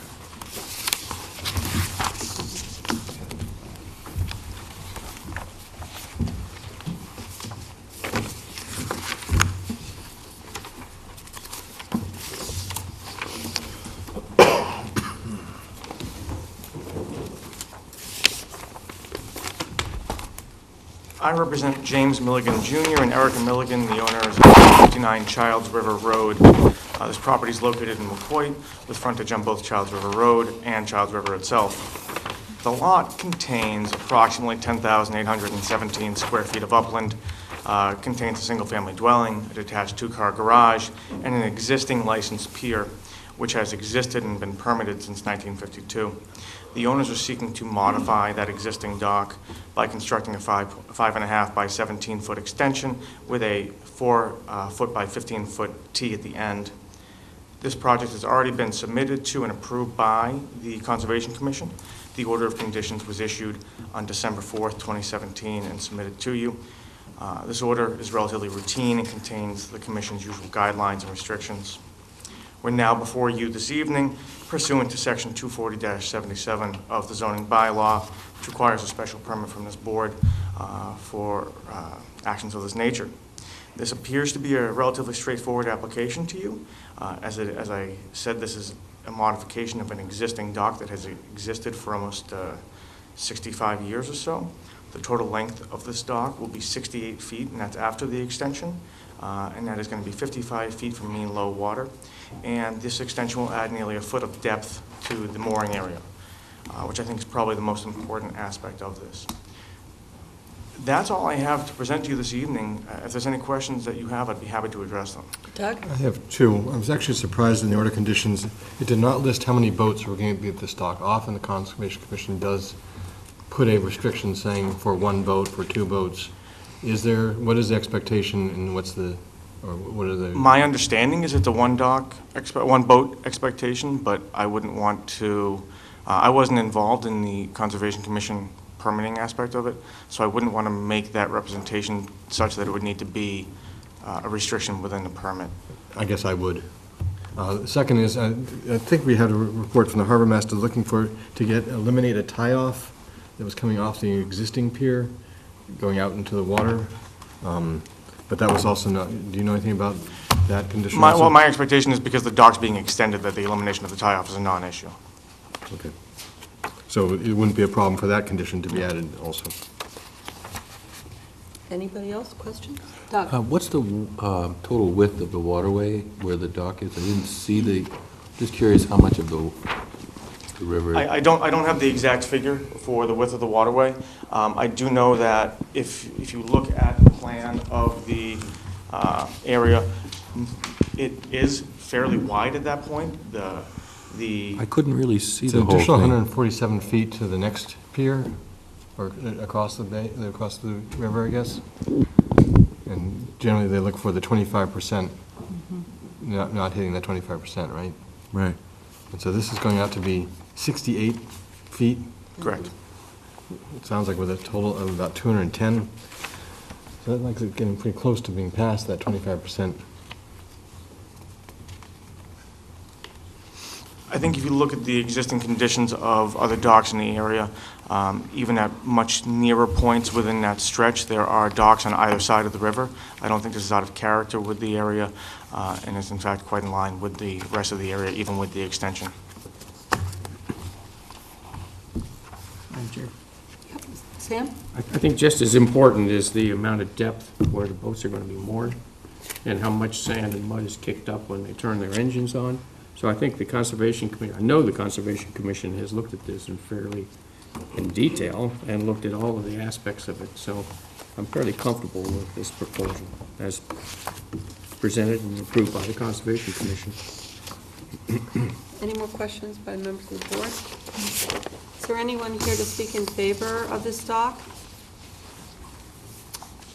I represent James Milligan Jr. and Erica Milligan, the owners of 59 Childs River Road. This property is located in McCoy with frontage on both Childs River Road and Childs River itself. The lot contains approximately 10,817 square feet of upland, contains a single-family dwelling, a detached two-car garage, and an existing licensed pier, which has existed and been permitted since 1952. The owners are seeking to modify that existing dock by constructing a 5.5 by 17 foot extension with a 4 foot by 15 foot T at the end. This project has already been submitted to and approved by the Conservation Commission. The order of conditions was issued on December 4th, 2017 and submitted to you. This order is relatively routine and contains the Commission's usual guidelines and restrictions. We're now before you this evening pursuant to Section 240-77 of the zoning bylaw, which requires a special permit from this board for actions of this nature. This appears to be a relatively straightforward application to you. As I said, this is a modification of an existing dock that has existed for almost 65 years or so. The total length of this dock will be 68 feet, and that's after the extension. And that is going to be 55 feet from mean low water. And this extension will add nearly a foot of depth to the mooring area, which I think is probably the most important aspect of this. That's all I have to present to you this evening. If there's any questions that you have, I'd be happy to address them. Doug? I have two. I was actually surprised in the order conditions. It did not list how many boats were going to be at this dock. Often the Conservation Commission does put a restriction saying for one boat, for two boats. What is the expectation and what are the... My understanding is it's a one boat expectation, but I wouldn't want to, I wasn't involved in the Conservation Commission permitting aspect of it, so I wouldn't want to make that representation such that it would need to be a restriction within the permit. I guess I would. The second is, I think we had a report from the harbor master looking to eliminate a tie-off that was coming off the existing pier, going out into the water. But that was also not, do you know anything about that condition? Well, my expectation is because the dock's being extended that the elimination of the tie-off is a non-issue. Okay. So it wouldn't be a problem for that condition to be added also. Anybody else, questions? Doug? What's the total width of the waterway where the dock is? I didn't see just curious how much of the river. I don't have the exact figure for the width of the waterway. I do know that if you look at the plan of the area, it is fairly wide at that point. I couldn't really see It's the an whole additional thing. 147 feet to the next pier, or across the bay, across the river, I guess. And generally, they look for the 25%, not hitting that 25%, right? Right. And so this is going out to be 68 feet. Correct. It sounds like with a total of about 210. So that makes it getting pretty close to being past that 25%. I think if you look at the existing conditions of other docks in the area, even at much nearer points within that stretch, there are docks on either side of the river. I don't think this is out of character with the area, and is in fact quite in line with the rest of the area, even with the extension. Madam Chair. Sam? I think just as important is the amount of depth where the boats are going to be moored and how much sand and mud is kicked up when they turn their engines on. So I think the Conservation Commission, I know the Conservation Commission has looked at this in detail and looked at all of the aspects of it. So I'm fairly comfortable with this proposal as presented and approved by the Conservation Commission. Any more questions by members of the board? Is there anyone here to speak in favor of this dock?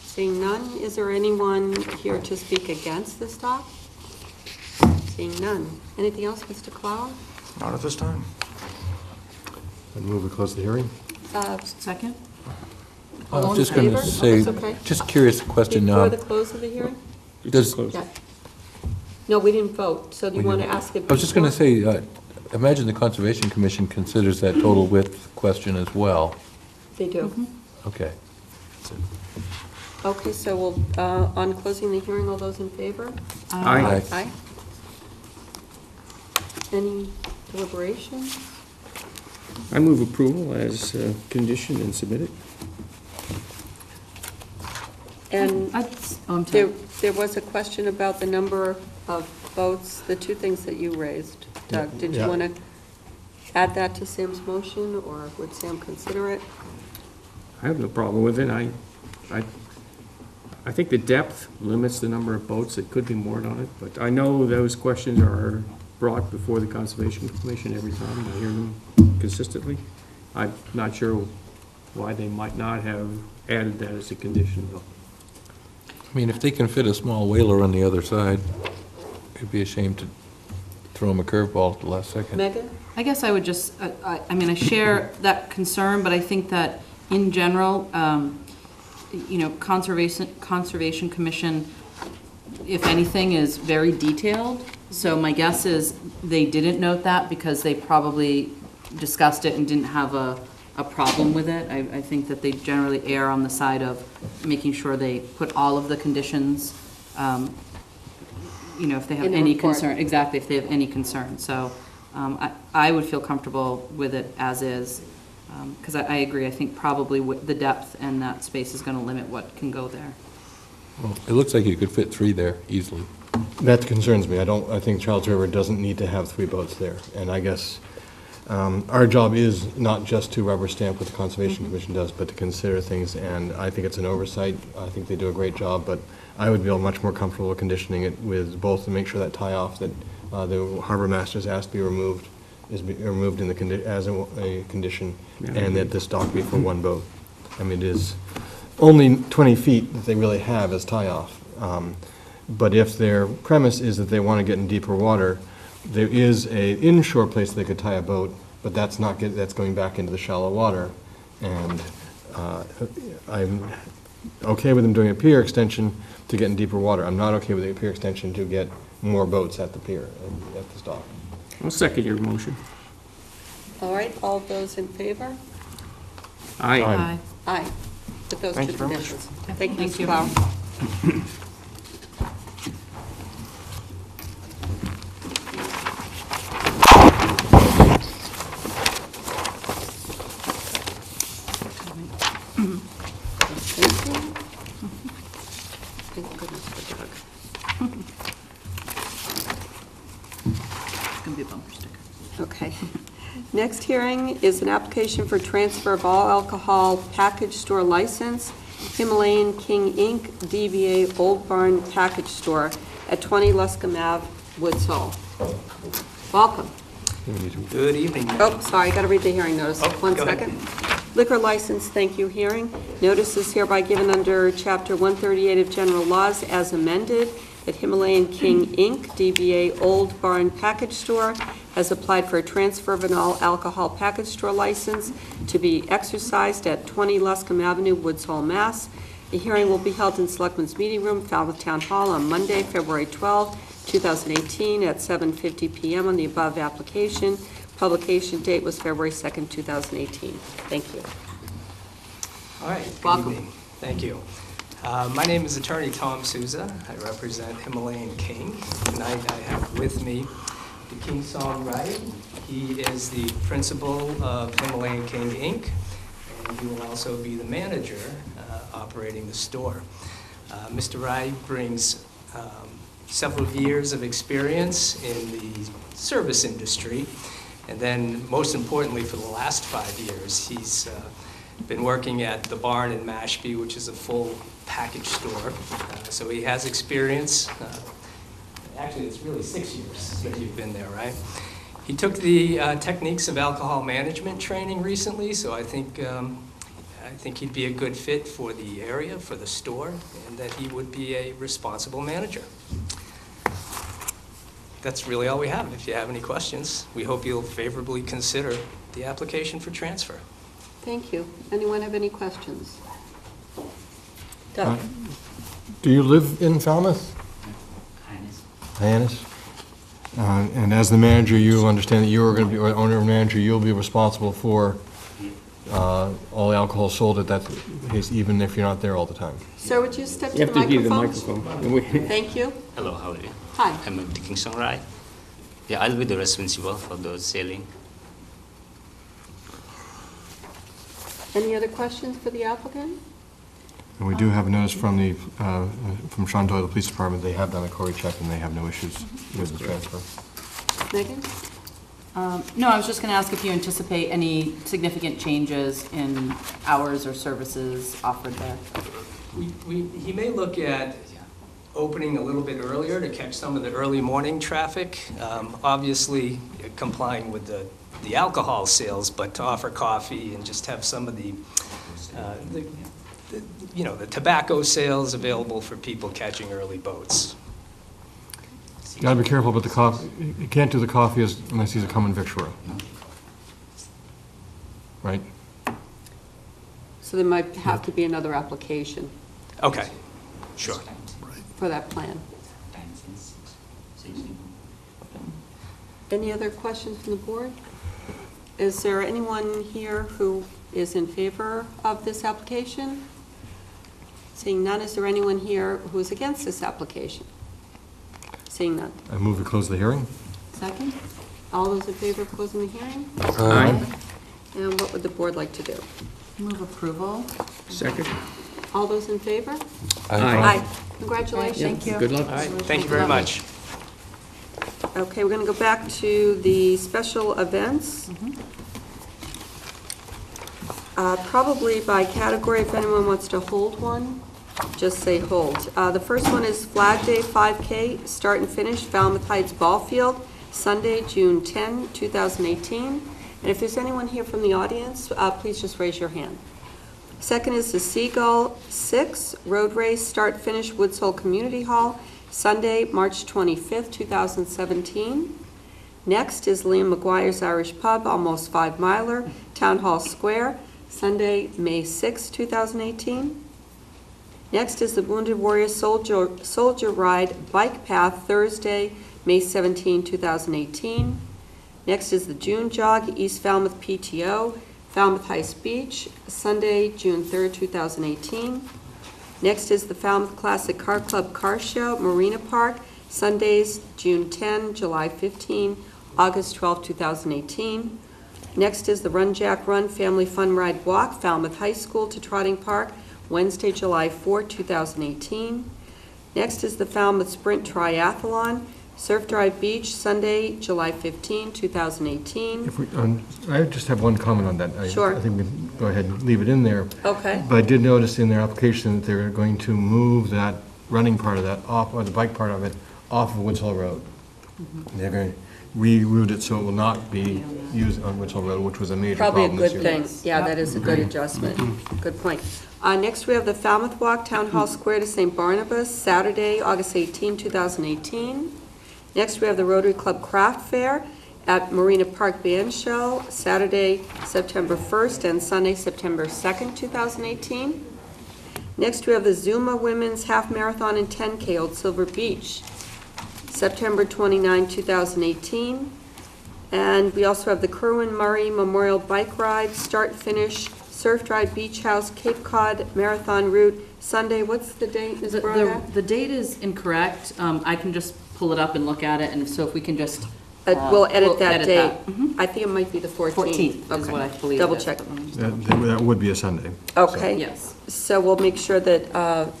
Seeing none, is there anyone here to speak against this dock? Seeing none. Anything else, Mr. Clower? Not at this time. I'd move to close the hearing. Second? I All was in just going to favor? say, That's okay. just curious question. Before the close of the hearing? Does, Yeah. No, we didn't vote, so do you want to ask it? I was just going to before? say, imagine the Conservation Commission considers that total width question as well. They do. Okay. Okay, so we'll, on closing the hearing, all those in favor? Aye. Aye. Any deliberations? I move approval as conditioned and submitted. And I'm sorry. there was a question about the number of votes, the two things that you raised. Doug, did you Yeah. want to add that to Sam's motion, or would Sam consider it? I have no problem with it. I think the depth limits the number of boats that could be moored on it, but I know those questions are brought before the Conservation Commission every time. I hear them consistently. I'm not sure why they might not have added that as a condition, though. I mean, if they can fit a small whaler on the other side, it'd be a shame to throw them a curveball at the last second. Megan? I guess I would just, I mean, I share that concern, but I think that in general, Conservation Commission, if anything, is very detailed. So my guess is they didn't note that because they probably discussed it and didn't have a problem with it. I think that they generally err on the side of making sure they put all of the conditions, if they have In the any report. concern, exactly, if they have any concern. So I would feel comfortable with it as is, because I agree, I think probably the depth and that space is going to limit what can go there. Well, it looks like you could fit 3 there easily. That concerns me. I think Charles River doesn't need to have 3 boats there. And I guess our job is not just to rubber stamp what the Conservation Commission does, but to consider things. And I think it's an oversight. I think they do a great job, but I would feel much more comfortable conditioning it with both to make sure that tie-off that the harbor master's asked be removed is removed in the as a condition, and that this dock be for 1 boat. I mean, it is only 20 feet that they really have as tie-off. But if their premise is that they want to get in deeper water, there is a inshore place they could tie a boat, but that's going back into the shallow water. And I'm okay with them doing a pier extension to get in deeper water. I'm not okay with a pier extension to get more boats at the pier, at the dock. I'll second your motion. All right, all those in favor? Aye. Aye. Aye. With those Thank two you very much. conditions. Thank you, Thank Mr. you. Clower. Next hearing is an application for transfer of all alcohol package store license, Himalayan King Inc., DBA Old Barn Package Store at 20 Luscombe Ave, Woods Hole. Welcome. Good evening. Oh, sorry, I got to read the hearing notice. One go ahead. second. Liquor license, thank you, hearing. Notice is hereby given under Chapter 138 of General Laws as amended that Himalayan King Inc., DBA Old Barn Package Store, has applied for a transfer of an all-alcohol package store license to be exercised at 20 Luscombe Avenue, Woods Hole, Mass. The hearing will be held in Selectmen's Meeting Room, Falmouth Town Hall, on Monday, February 12, 2018, at 7:50 p.m. on the above application. Publication date was February 2nd, 2018. Thank you. All right. Good Welcome. evening. Thank you. My name is Attorney Tom Souza. I represent Himalayan King. Tonight I have with me the King Song Rai. He is the principal of Himalayan King Inc., and he will also be the manager operating the store. Mr. Rai brings several years of experience in the service industry, and then most importantly for the last 5 years, he's been working at the Barn in Mashpee, which is a full package store. So he has experience. Actually, it's really 6 years that you've been there, right? He took the techniques of alcohol management training recently, so I think he'd be a good fit for the area, for the store, and that he would be a responsible manager. That's really all we have. If you have any questions, we hope you'll favorably consider the application for transfer. Thank you. Anyone have any questions? Doug? Do you live in Falmouth? Hyannis. And as the manager, you understand that you are going to be, or owner and manager, you'll be responsible for all alcohol sold at that place, even if you're not there all the time. Sir, would you step You to have the to give the microphone? microphone. Thank you. Hello, how are you? Hi. I'm King Song Rai. Yeah, I'll be the responsible for the selling. Any other questions for the applicant? And we do have a notice from the, from Sean Doyle, the police department. They have done a Cory check and they have no issues with the transfer. Megan? No, I was just going to ask if you anticipate any significant changes in hours or services offered there. He may look at opening a little bit earlier to catch some of the early morning traffic, obviously complying with the alcohol sales, but to offer coffee and just have some of the tobacco sales available for people catching early boats. You gotta be careful about the coffee. You can't do the coffee unless he's a common victualler. Right? So there might have to be another application Okay, sure. for that plan. Any other questions from the board? Is there anyone here who is in favor of this application? Seeing none, is there anyone here who is against this application? Seeing none. I move to close the hearing. Second? All those in favor of closing the hearing? Aye. And what would the board like to do? Move approval. Second. All those in favor? Aye. Congratulations. Thank you. Good luck. All right, thank you very much. Okay, we're going to go back to the special events. Probably by category, if anyone wants to hold one, just say hold. The first one is Flag Day 5K, start and finish, Falmouth Heights Ball Field, Sunday, June 10, 2018. And if there's anyone here from the audience, please just raise your hand. Second is the Seagull 6 Road Race, start, finish, Woods Hole Community Hall, Sunday, March 25th, 2017. Next is Liam McGuire's Irish Pub, Almost 5 Miler, Town Hall Square, Sunday, May 6, 2018. Next is the Wounded Warrior Soldier Ride Bike Path, Thursday, May 17, 2018. Next is the June Jog, East Falmouth PTO, Falmouth Heights Beach, Sunday, June 3, 2018. Next is the Falmouth Classic Car Club Car Show, Marina Park, Sundays, June 10, July 15, August 12, 2018. Next is the Run Jack Run Family Fun Ride Walk, Falmouth High School to Trotting Park, Wednesday, July 4, 2018. Next is the Falmouth Sprint Triathlon, Surf Drive Beach, Sunday, July 15, 2018. If we, I just have one comment on that. Sure. I think we can go ahead and leave it in there. Okay. But I did notice in their application that they're going to move that running part of that off, or the bike part of it, off of Woods Hole Road. They're going to reroute it so it will not be used on Woods Hole Road, which was a major Probably a problem this good year. thing. Yeah, that is a good adjustment. Good point. Next, we have the Falmouth Walk, Town Hall Square to St. Barnabas, Saturday, August 18, 2018. Next, we have the Rotary Club Craft Fair at Marina Park Band Shell, Saturday, September 1st, and Sunday, September 2nd, 2018. Next, we have the Zuma Women's Half Marathon and 10K, Old Silver Beach, September 29, 2018. And we also have the Kerwin Murray Memorial Bike Ride, Start Finish, Surf Drive Beach House, Cape Cod Marathon Route, Sunday. What's the date, Ms. Braga? The date is incorrect. I can just pull it up and look at it, and so if we can just... We'll edit that date. that. I think it might be the 14th. 14th is Okay. what I believe. Double it is. check. That would be a Sunday. Okay. Yes. So we'll make sure that,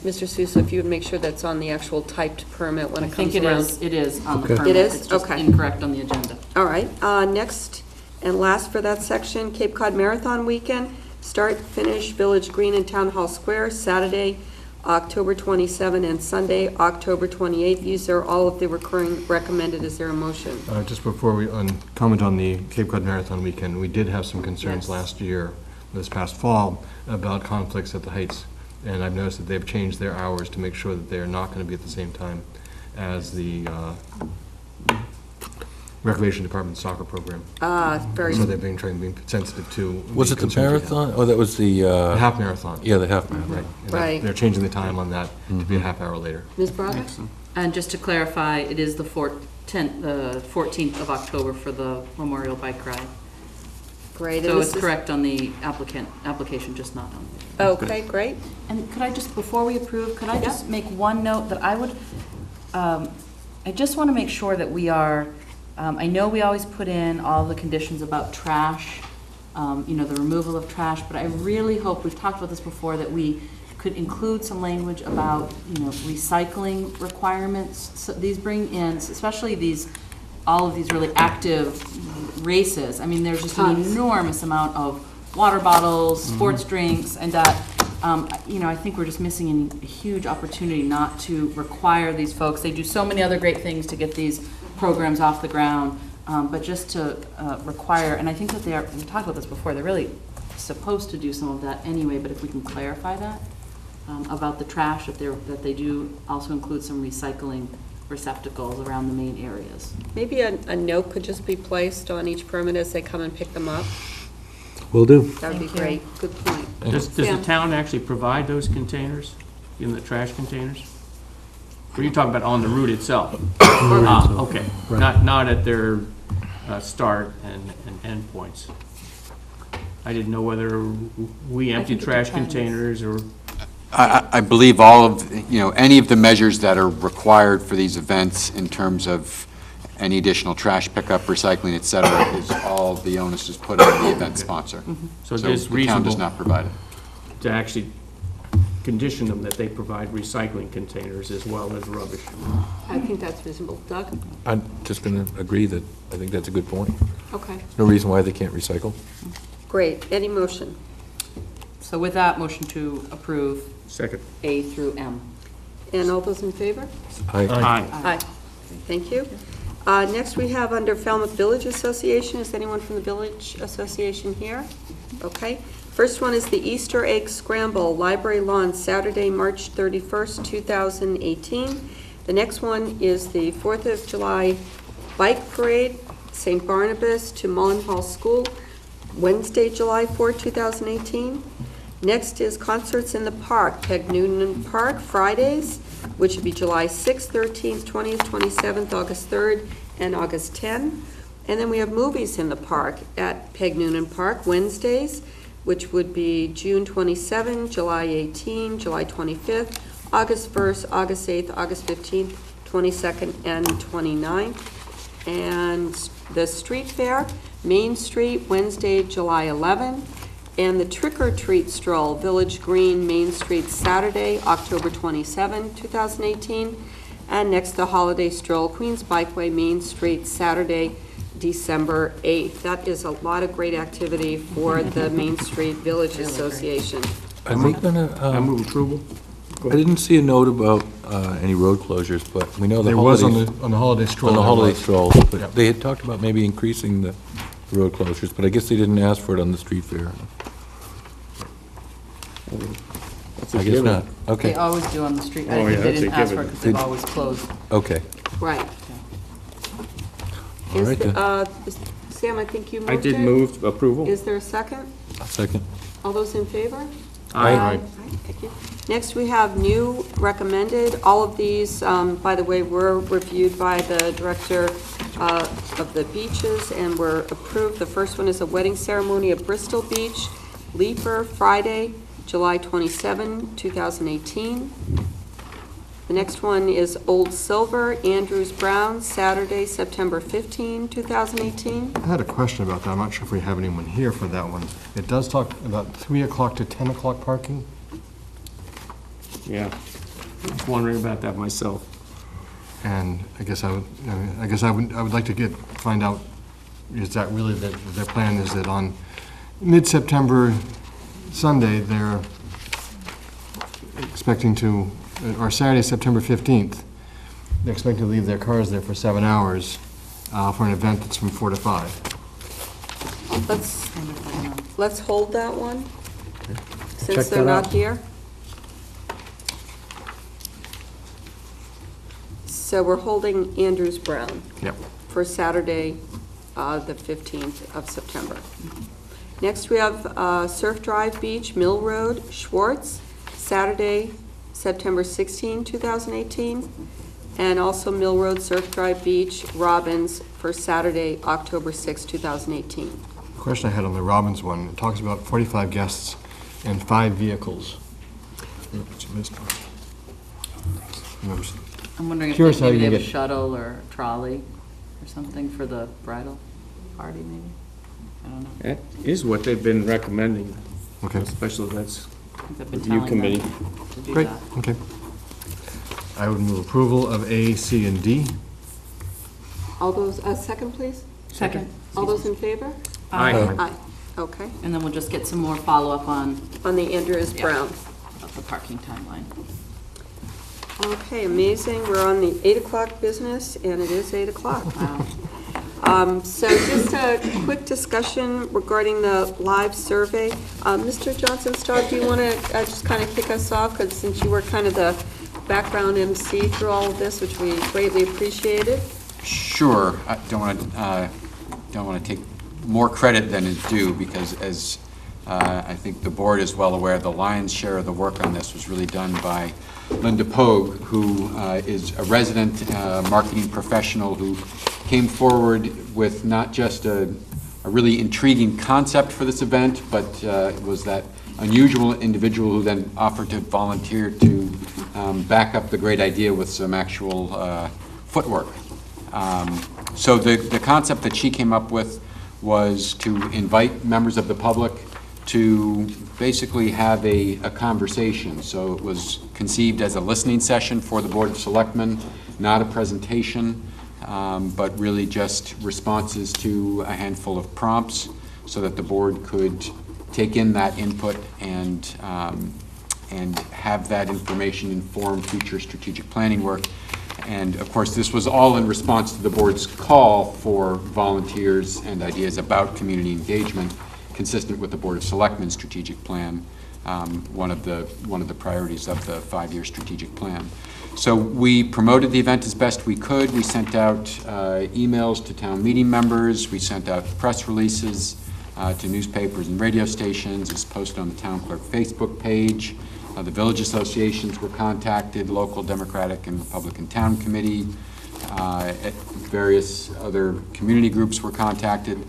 Mr. Sousa, if you would make sure that's on the actual typed permit when I it comes think around. it is on the Okay. permit. It is? It's just Okay. incorrect on the agenda. All right, next and last for that section, Cape Cod Marathon Weekend, start, finish, Village Green and Town Hall Square, Saturday, October 27, and Sunday, October 28. These are all of the recurring recommended. Is there a motion? Just before we comment on the Cape Cod Marathon Weekend, we did have some concerns Yes. last year, this past fall, about conflicts at the Heights. And I've noticed that they've changed their hours to make sure that they're not going to be at the same time as the Recreation Department soccer program. Very So they're being trying to be sensitive to. Was it the marathon? Oh, that was the... The half marathon. Yeah, the half marathon. Right. And that- Right. They're changing the time on that to be a half hour later. Ms. Braga? And just to clarify, it is the 14th of October for the Memorial Bike Ride. Great. So and it's this is- correct on the application, just not on the... Okay, great. And could I just, before we approve, could I just make one note that I would, I just want to make sure that we are, I know we always put in all the conditions about trash, the removal of trash, but I really hope, we've talked about this before, that we could include some language about, recycling requirements. So these bring in, especially all of these really active races. I mean, there's just an enormous amount of water bottles, sports drinks, and that, I think we're just missing a huge opportunity not to require these folks. They do so many other great things to get these programs off the ground, but just to require, and I think that we talked about this before, they're really supposed to do some of that anyway, but if we can clarify that about the trash, that they do also include some recycling receptacles around the main areas. Maybe a note could just be placed on each permit as they come and pick them up. Will do. That would be great. Good point. Does the Sam? town actually provide those containers, in the trash containers? Or are you talking about on the route itself? Okay, not at their start and end points. I didn't know whether we empty trash containers or... I believe all of, any of the measures that are required for these events in terms of any additional trash pickup, recycling, et cetera, is all the onus is put on the event sponsor. So it is the town does reasonable not provide it. to actually condition them that they provide recycling containers as well as rubbish. I think that's reasonable. Doug? I'm just going to agree that I think that's a good point. Okay. No reason why they can't recycle. Great. Any motion? So with that, motion to approve Second. A through M. And all those in favor? Aye. Aye. Thank you. Next, we have under Falmouth Village Association. Is anyone from the Village Association here? Okay. First one is the Easter Egg Scramble, Library Lawn, Saturday, March 31st, 2018. The next one is the 4th of July Bike Parade, St. Barnabas to Mullen Hall School, Wednesday, July 4, 2018. Next is Concerts in the Park, Peg Noonan Park, Fridays, which would be July 6th, 13th, 20th, 27th, August 3rd, and August 10. And then we have Movies in the Park at Peg Noonan Park, Wednesdays, which would be June 27, July 18, July 25th, August 1st, August 8th, August 15th, 22nd, and 29th. And the Street Fair, Main Street, Wednesday, July 11. And the Trick or Treat Stroll, Village Green, Main Street, Saturday, October 27, 2018. And next, the Holiday Stroll, Queens Bikeway, Main Street, Saturday, December 8th. That is a lot of great activity for the Main Street Village Association. Are they gonna, I move approval. I didn't see a note about any road closures, but we know the There was holidays... on the holiday stroll. On the there holiday was. stroll, Yeah. but they had talked about maybe increasing the road closures, but I guess they didn't ask for it on the street fair. That's a I guess given. not. They Okay, always do on the street. Oh, I yeah, think they that's a didn't ask for it given. because they've always closed. okay. Right. All right, then. Sam, I think you moved I it. did move approval. Is there a second? Second. All those in favor? Aye. Aye, thank you. Next, we have new recommended. All of these, by the way, were reviewed by the director of the beaches and were approved. The first one is a wedding ceremony at Bristol Beach, Leaper, Friday, July 27, 2018. The next one is Old Silver, Andrews Brown, Saturday, September 15, 2018. I had a question about that. I'm not sure if we have anyone here for that one. It does talk about 3 o'clock to 10 o'clock parking. Yeah. I was wondering about that myself. And I guess I would like to find out, is that really their plan is that on mid-September Sunday, they're expecting to, or Saturday, September 15th, they're expecting to leave their cars there for 7 hours for an event that's from 4 to 5. Let's hold that one, since Check they're that not out. here. So we're holding Andrews Brown Yep. for Saturday, the 15th of September. Next, we have Surf Drive Beach, Mill Road, Schwartz, Saturday, September 16, 2018. And also Mill Road, Surf Drive Beach, Robbins, for Saturday, October 6, 2018. The question I had on the Robbins one, it talks about 45 guests and 5 vehicles. I'm wondering if Curious how maybe you they have a get- shuttle or a trolley or something for the bridal party, maybe? I don't know. That is what they've been recommending. Okay. Special events I think they've been review telling them committee. to do Great, that. okay. I would move approval of A, C, and D. All those, second, please? Second. All those in favor? Aye. Aye, okay. And then we'll just get some more follow-up on On the Andrews Yeah. Brown. of the parking timeline. Okay, amazing. We're on the 8 o'clock business, and it is 8 o'clock. Wow. So just a quick discussion regarding the live survey. Mr. Johnson-Staub, do you want to just kind of kick us off? Because since you were kind of the background MC through all of this, which we greatly appreciated. Sure. I don't want to take more credit than is due, because as I think the board is well aware, the lion's share of the work on this was really done by Linda Pogue, who is a resident marketing professional who came forward with not just a really intriguing concept for this event, but was that unusual individual who then offered to volunteer to back up the great idea with some actual footwork. So the concept that she came up with was to invite members of the public to basically have a conversation. So it was conceived as a listening session for the Board of Selectmen, not a presentation, but really just responses to a handful of prompts so that the board could take in that input and have that information inform future strategic planning work. And of course, this was all in response to the board's call for volunteers and ideas about community engagement, consistent with the Board of Selectmen's strategic plan, one of the priorities of the 5-year strategic plan. So we promoted the event as best we could. We sent out emails to town meeting members. We sent out press releases to newspapers and radio stations. It's posted on the town clerk Facebook page. The village associations were contacted, local Democratic and Republican town committee, various other community groups were contacted.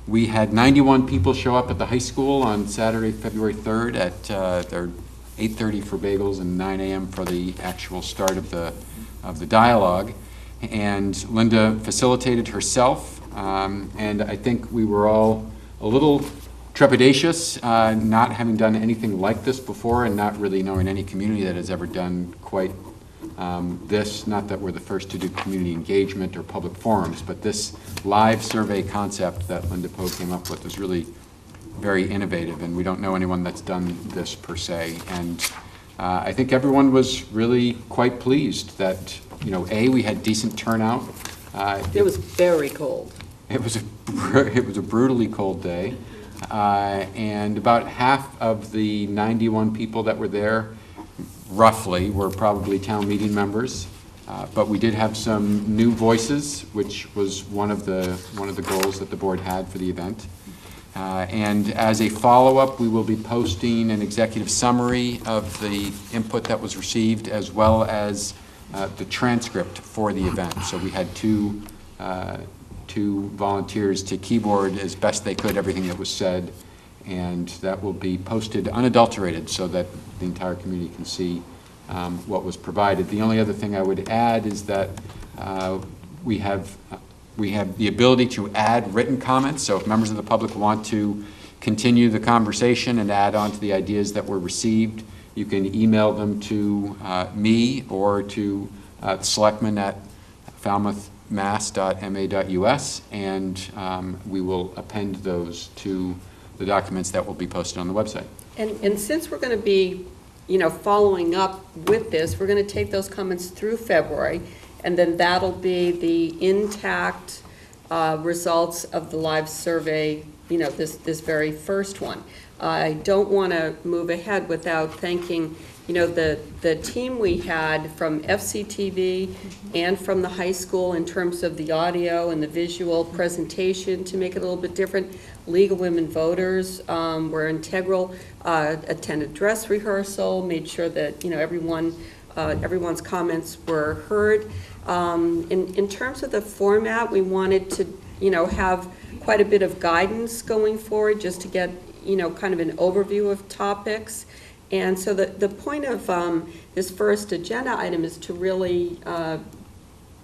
We had 91 people show up at the high school on Saturday, February 3rd at their 8:30 for bagels and 9 a.m. for the actual start of the dialogue. And Linda facilitated herself, and I think we were all a little trepidatious, not having done anything like this before and not really knowing any community that has ever done quite This, not that we're the first to do community engagement or public forums, but this live survey concept that Linda Poe came up with is really very innovative, and we don't know anyone that's done this per se. And I think everyone was really quite pleased that, we had decent turnout. It was very cold. It was a brutally cold day, and about half of the 91 people that were there, roughly, were probably town meeting members. But we did have some new voices, which was one of the goals that the board had for the event. And as a follow-up, we will be posting an executive summary of the input that was received, as well as the transcript for the event. So we had two volunteers to keyboard as best they could everything that was said, and that will be posted unadulterated so that the entire community can see what was provided. The only other thing I would add is that we have the ability to add written comments, so if members of the public want to continue the conversation and add on to the ideas that were received, you can email them to me or to the Selectmen at falmouthmass.ma.us, and we will append those to the documents that will be posted on the website. And since we're going to be, following up with this, we're going to take those comments through February, and then that'll be the intact results of the live survey, this very first one. I don't want to move ahead without thanking, the team we had from FCTV and from the high school in terms of the audio and the visual presentation to make it a little bit different. League of Women Voters were integral, attended dress rehearsal, made sure that, everyone's comments were heard. In terms of the format, we wanted to, have quite a bit of guidance going forward just to get, kind of an overview of topics. And so the point of this first agenda item is to really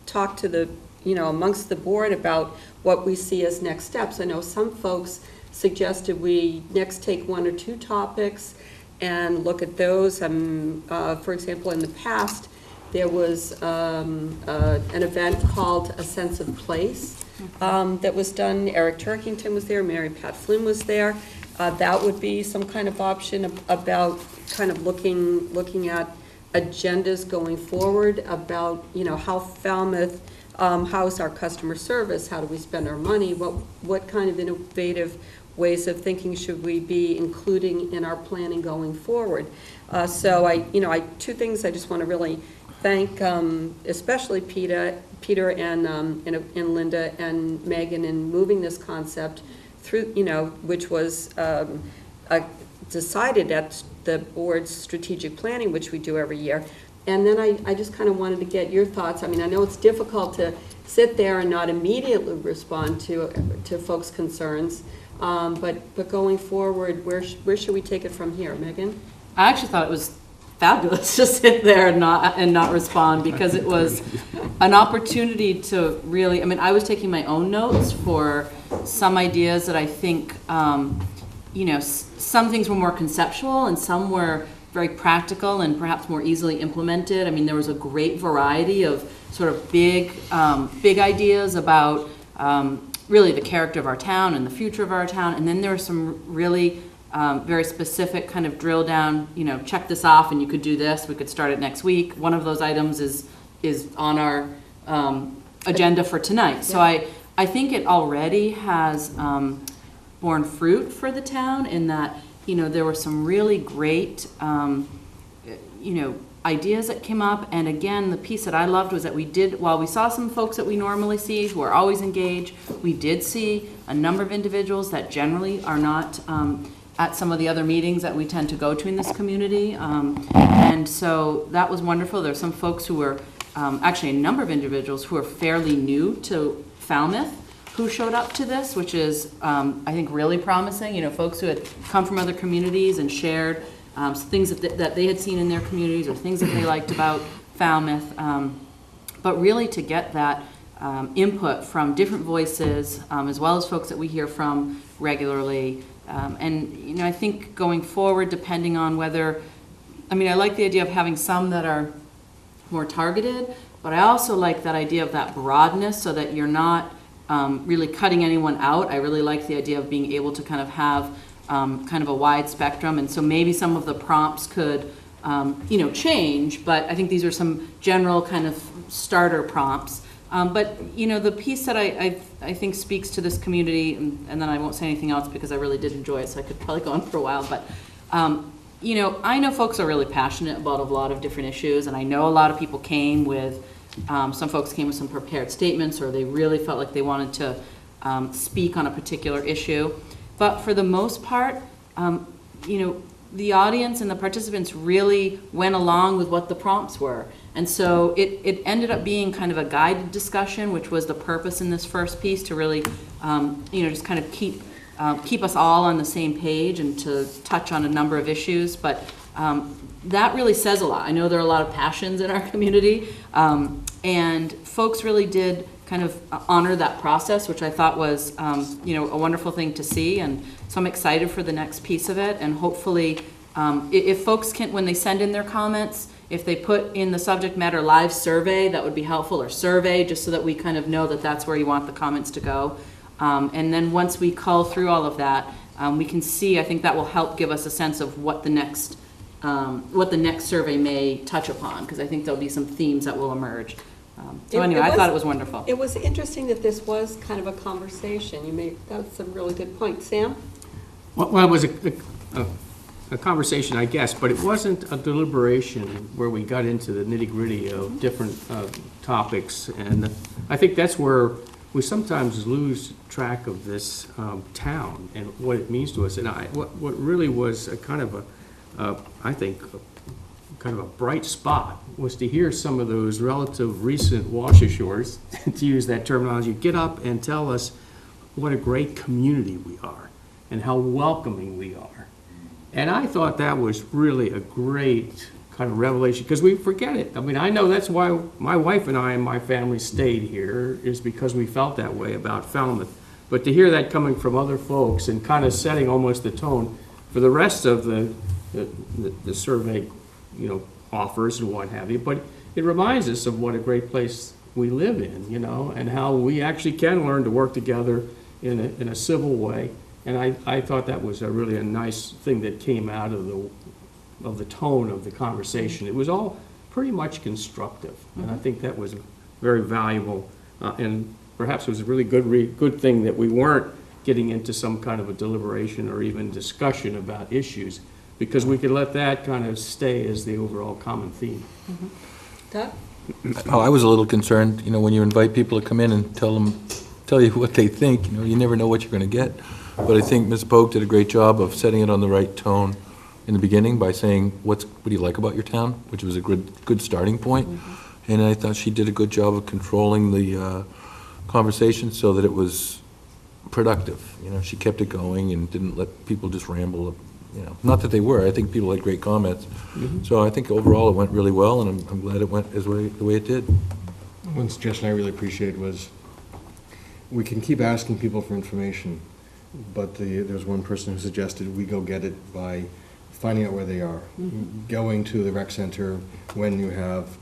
talk to the, amongst the board about what we see as next steps. I know some folks suggested we next take one or two topics and look at those. For example, in the past, there was an event called A Sense of Place that was done. Eric Turkington was there, Mary Pat Flynn was there. That would be some kind of option about kind of looking at agendas going forward about, how Falmouth, how's our customer service, how do we spend our money, what kind of innovative ways of thinking should we be including in our planning going forward. So two things I just want to really thank, especially Peter and Linda and Megan in moving this concept through, which was decided at the board's strategic planning, which we do every year. And then I just kind of wanted to get your thoughts. I mean, I know it's difficult to sit there and not immediately respond to folks' concerns, but going forward, where should we take it from here, Megan? I actually thought it was fabulous to sit there and not respond, because it was an opportunity to really, I was taking my own notes for some ideas that I think, some things were more conceptual and some were very practical and perhaps more easily implemented. There was a great variety of sort of big ideas about really the character of our town and the future of our town, and then there were some really very specific kind of drill down, check this off and you could do this, we could start it next week. One of those items is on our agenda for tonight. So I think it already has borne fruit for the town in that, there were some really great, ideas that came up. And again, the piece that I loved was that while we saw some folks that we normally see who are always engaged, we did see a number of individuals that generally are not at some of the other meetings that we tend to go to in this community. And so that was wonderful. There are some folks who were, actually a number of individuals who are fairly new to Falmouth who showed up to this, which is, I think, really promising. Folks who had come from other communities and shared things that they had seen in their communities or things that they liked about Falmouth. But really to get that input from different voices, as well as folks that we hear from regularly. And I think going forward, depending on whether, I like the idea of having some that are more targeted, but I also like that idea of that broadness so that you're not really cutting anyone out. I really like the idea of being able to kind of have kind of a wide spectrum, and so maybe some of the prompts could change, but I think these are some general kind of starter prompts. But the piece that I think speaks to this community, and then I won't say anything else because I really did enjoy it, so I could probably go on for a while, but I know folks are really passionate about a lot of different issues, and I know a lot of people came with, some folks came with some prepared statements, or they really felt like they wanted to speak on a particular issue. But for the most part, the audience and the participants really went along with what the prompts were. And so it ended up being kind of a guided discussion, which was the purpose in this first piece, to really, just kind of keep us all on the same page and to touch on a number of issues. But that really says a lot. I know there are a lot of passions in our community, and folks really did kind of honor that process, which I thought was, a wonderful thing to see. And so I'm excited for the next piece of it. And hopefully, if folks can, when they send in their comments, if they put in the subject matter live survey, that would be helpful, or survey, just so that we kind of know that that's where you want the comments to go. And then once we cull through all of that, we can see, I think that will help give us a sense of what the next survey may touch upon, because I think there'll be some themes that will emerge. So anyway, I thought it was wonderful. It was interesting that this was kind of a conversation. That's a really good point. Sam? Well, it was a conversation, I guess, but it wasn't a deliberation where we got into the nitty-gritty of different topics. And I think that's where we sometimes lose track of this town and what it means to us. And what really was a kind of I think, kind of a bright spot was to hear some of those relative recent wash ashores, to use that terminology, get up and tell us what a great community we are and how welcoming we are. And I thought that was really a great kind of revelation, because we forget it. I mean, I know that's why my wife and I and my family stayed here, is because we felt that way about Falmouth. But to hear that coming from other folks and kind of setting almost the tone for the rest of the survey, offers and what have you, but it reminds us of what a great place we live in, and how we actually can learn to work together in a civil way. And I thought that was really a nice thing that came out of the tone of the conversation. It was all pretty much constructive, and I think that was very valuable. And perhaps it was a really good thing that we weren't getting into some kind of a deliberation or even discussion about issues, because we could let that kind of stay as the overall common theme. Doug? Oh, I was a little concerned, when you invite people to come in and tell you what they think, you never know what you're going to get. But I think Ms. Pogue did a great job of setting it on the right tone in the beginning by saying, what do you like about your town, which was a good starting point. And I thought she did a good job of controlling the conversation so that it was productive. She kept it going and didn't let people just ramble. Not that they were. I think people had great comments. So I think overall it went really well, and I'm glad it went the way it did. One suggestion I really appreciate was, we can keep asking people for information, but there's one person who suggested we go get it by finding out where they are, going to the rec center when you have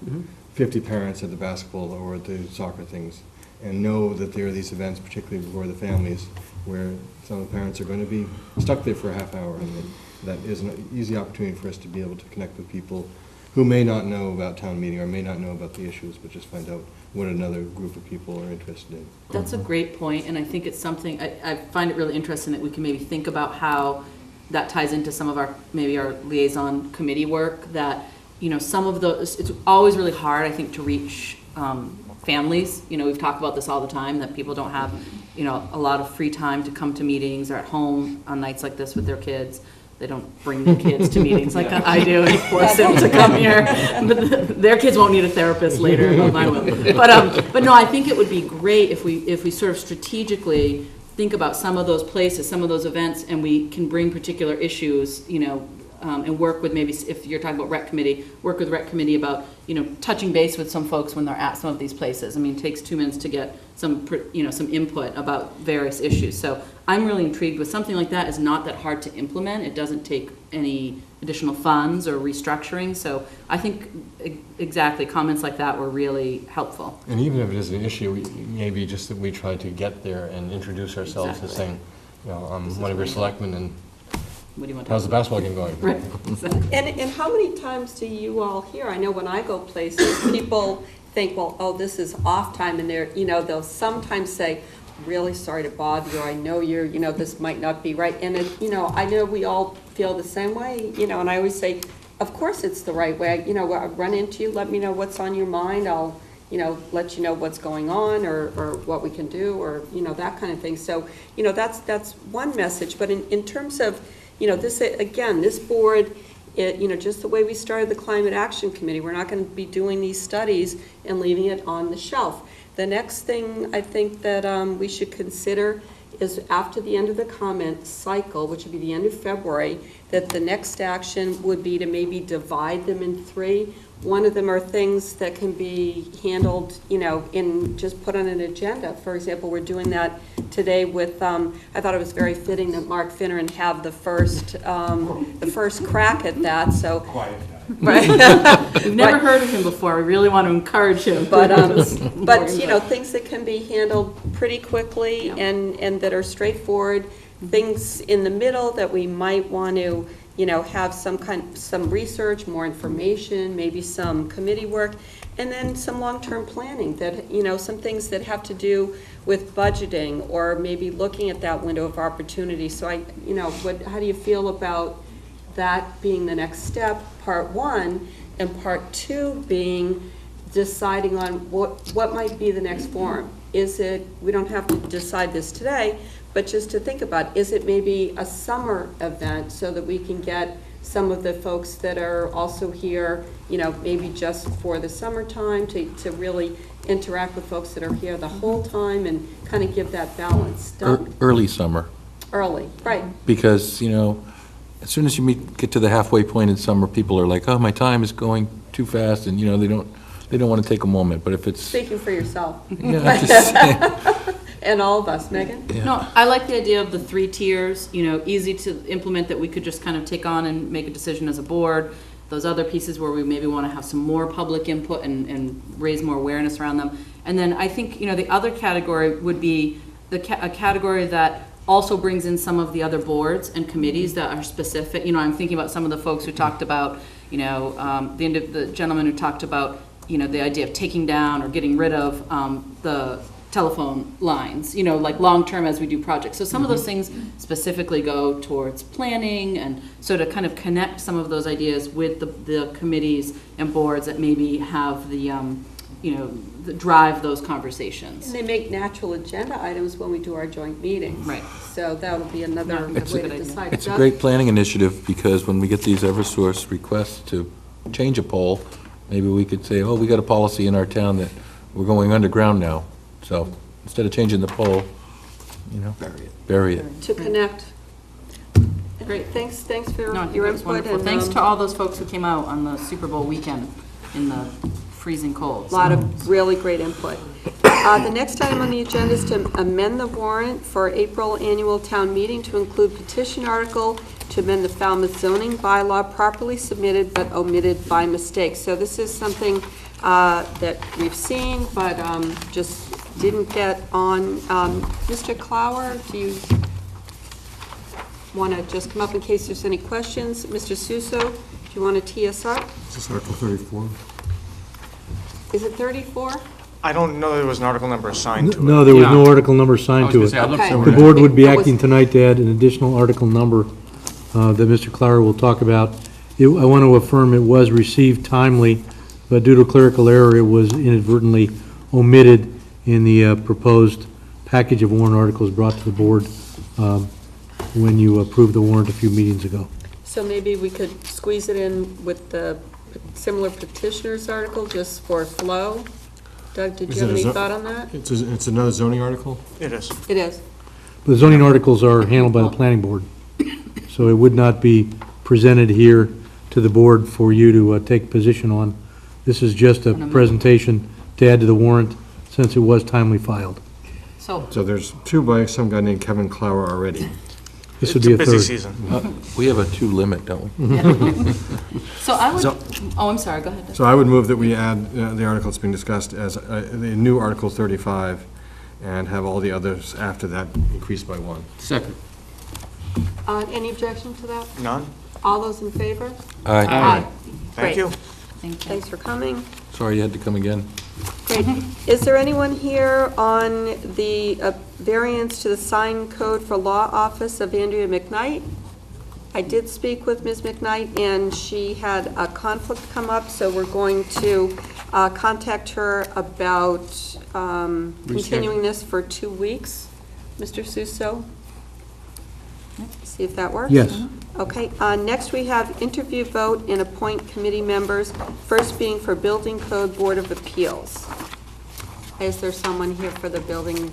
50 parents at the basketball or at the soccer things, and know that there are these events, particularly for the families, where some of the parents are going to be stuck there for a half hour, and that is an easy opportunity for us to be able to connect with people who may not know about town meeting or may not know about the issues, but just find out what another group of people are interested in. That's a great point, and I think it's something, I find it really interesting that we can maybe think about how that ties into some of our liaison committee work, that, some of those, it's always really hard, I think, to reach families. We've talked about this all the time, that people don't have, a lot of free time to come to meetings, or at home on nights like this with their kids. They don't bring their kids to meetings like I do and force them to come here. But their kids won't need a therapist later, but mine will. But no, I think it would be great if we sort of strategically think about some of those places, some of those events, and we can bring particular issues, and work with, maybe if you're talking about rec committee, work with rec committee about, touching base with some folks when they're at some of these places. I mean, it takes 2 minutes to get some input about various issues. So I'm really intrigued with something like that. Is not that hard to implement. It doesn't take any additional funds or restructuring. So I think exactly comments like that were really helpful. And even if it is an issue, maybe just that we try to get there and introduce ourselves as Exactly. saying, you know, I'm one of your selectmen, and What do you want to how's the basketball game going? Right, exactly. And how many times do you all hear, I know when I go places, people think, well, oh, this is off time, and they're, they'll sometimes say, really sorry to bother you, I know you're, this might not be right, and it, I know we all feel the same way, and I always say, of course it's the right way, I run into you, let me know what's on your mind, I'll, let you know what's going on, or what we can do, or, that kind of thing. So, that's one message, but in terms of, this, again, this board, just the way we started the Climate Action Committee, we're not going to be doing these studies and leaving it on the shelf. The next thing I think that we should consider is after the end of the comment cycle, which would be the end of February, that the next action would be to maybe divide them in 3. One of them are things that can be handled, just put on an agenda. For example, we're doing that today with, I thought it was very fitting that Mark Finneran have the first crack at that, so. Quiet. Right. We've never heard of him before. We really want to encourage him. But things that can be handled pretty quickly and that are straightforward, things in the middle that we might want to, have some research, more information, maybe some committee work, and then some long-term planning that, some things that have to do with budgeting or maybe looking at that window of opportunity. So how do you feel about that being the next step, part 1, and part 2 being deciding on what might be the next forum? Is it, we don't have to decide this today, but just to think about, is it maybe a summer event so that we can get some of the folks that are also here, maybe just for the summertime to really interact with folks that are here the whole time and kind of give that balance. Early summer. Early, right. Because, as soon as you get to the halfway point in summer, people are like, oh, my time is going too fast, and, they don't want to take a moment, but if it's... Speaking for yourself. Yeah, I'm just saying. And all of us, Megan? Yeah. No, I like the idea of the 3 tiers, easy to implement, that we could just kind of take on and make a decision as a board. Those other pieces where we maybe want to have some more public input and raise more awareness around them. And then I think, the other category would be a category that also brings in some of the other boards and committees that are specific. I'm thinking about some of the folks who talked about, the gentleman who talked about, the idea of taking down or getting rid of the telephone lines, like long-term as we do projects. So some of those things specifically go towards planning, and so to kind of connect some of those ideas with the committees and boards that maybe have the, that drive those conversations. And they make natural agenda items when we do our joint meetings. Right. So that'll be another way to decide. It's a great planning initiative, because when we get these Eversource requests to change a pole, maybe we could say, oh, we got a policy in our town that we're going underground now. So instead of changing the pole, bury it. To connect. Great, thanks for No, I think your that was input. wonderful. And Thanks to all those folks who came out on the Super Bowl weekend in the freezing cold. a lot of really great input. The next item on the agenda is to amend the warrant for April annual town meeting to include petition article to amend the Falmouth zoning bylaw properly submitted but omitted by mistake. So this is something that we've seen, but just didn't get on. Mr. Clower, do you want to just come up in case there's any questions? Mr. Suso, do you want to tee us up? Is this Article 34? Is it 34? I don't know there was an article number assigned to it. No, there was no article number assigned to it. Okay. The board would be acting tonight to add an additional article number that Mr. Clower will talk about. I want to affirm it was received timely, but due to clerical error, it was inadvertently omitted in the proposed package of warrant articles brought to the board when you approved the warrant a few meetings ago. So maybe we could squeeze it in with the similar petitioner's article just for flow? Doug, did you have any thought on that? It's another zoning article? It is. It is. The zoning articles are handled by the planning board, so it would not be presented here to the board for you to take position on. This is just a presentation to add to the warrant since it was timely filed. So there's 2 by some guy named Kevin Clower already. This would be a It's a busy third. season. We have a 2 limit, don't we? So I would, So- oh, I'm sorry, go ahead. So I would move that we add the article that's being discussed as the new Article 35, and have all the others after that increased by 1. Second. Any objection to that? None? All those in favor? Aye. Thank Great. you. Thank you. Thanks for coming. Sorry you had to come again. Great. Is there anyone here on the variance to the sign code for law office of Andrea McKnight? I did speak with Ms. McKnight, and she had a conflict come up, so we're going to contact her about continuing this for 2 weeks. Mr. Suso? See if that works? Yes. Okay, next we have interview vote and appoint committee members, first being for Building Code Board of Appeals. Is there someone here for the building?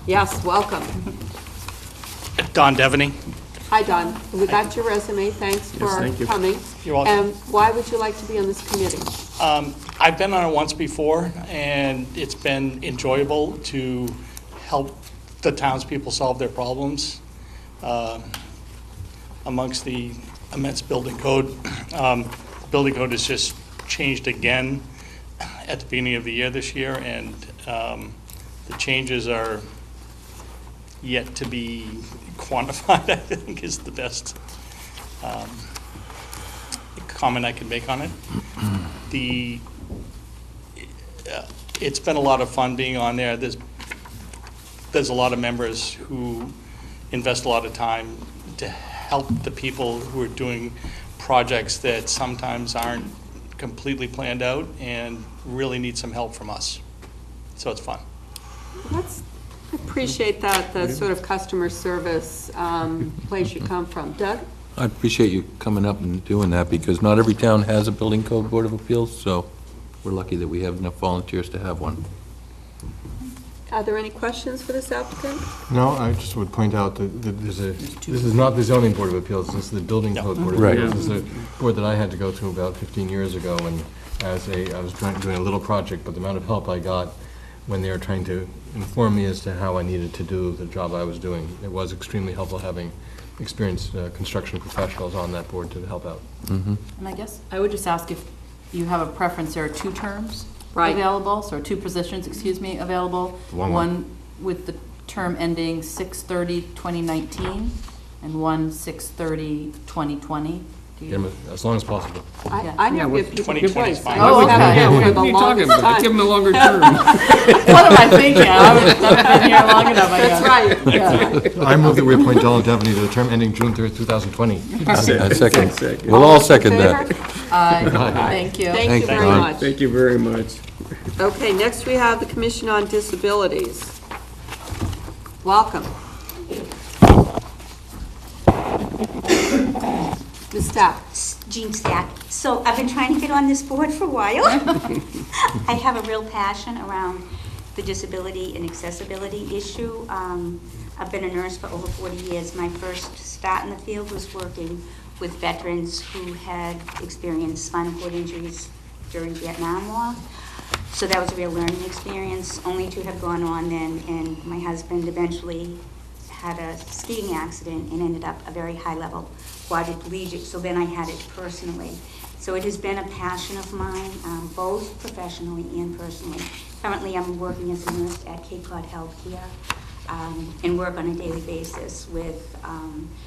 Yes, welcome. Don Devaney. Hi, Don. We got your resume. Thanks for thank you. coming. You're welcome. And why would you like to be on this committee? I've been on it once before, and it's been enjoyable to help the townspeople solve their problems amongst the immense building code. Building code has just changed again at the beginning of the year this year, and the changes are yet to be quantified, I think is the best comment I can make on it. It's been a lot of fun being on there. There's a lot of members who invest a lot of time to help the people who are doing projects that sometimes aren't completely planned out and really need some help from us. So it's fun. I appreciate that, the sort of customer service place you come from. Doug? I appreciate you coming up and doing that, because not every town has a building code board of appeals, so we're lucky that we have enough volunteers to have one. Are there any questions for this applicant? No, I just would point out that this is not the zoning board of appeals, this is the building code board of Right. appeals. This is a board that I had to go through about 15 years ago, and I was doing a little project, but the amount of help I got when they were trying to inform me as to how I needed to do the job I was doing, it was extremely helpful having experienced construction professionals on that board to help out. And I guess I would just ask if you have a preference. There are 2 terms Right. available, so 2 positions, excuse me, available. One with the term ending 6/30/2019 and one 6/30/2020. Do you- As long as possible. I never give people 2020 is choice. fine. I always have okay. them What for the are you talking longest about? time. Give them a longer term. What am I thinking? I haven't been here long enough, I guess. That's right, that's right. I move that we appoint Donald Devaney to the term ending June 3rd, 2020. I second. We'll all second that. Thank you. Thank you very Don. much. Thank you very much. Okay, next we have the Commission on Disabilities. Welcome. Ms. Stack. Jean Stack. So I've been trying to get on this board for a while. I have a real passion around the disability and accessibility issue. I've been a nurse for over 40 years. My first start in the field was working with veterans who had experienced spinal cord injuries during the Vietnam War. So that was a real learning experience, only to have gone on then, and my husband eventually had a skiing accident and ended up a very high-level quadriplegic, so then I had it personally. So it has been a passion of mine, both professionally and personally. Currently, I'm working as a nurse at Cape Cod Healthcare and work on a daily basis with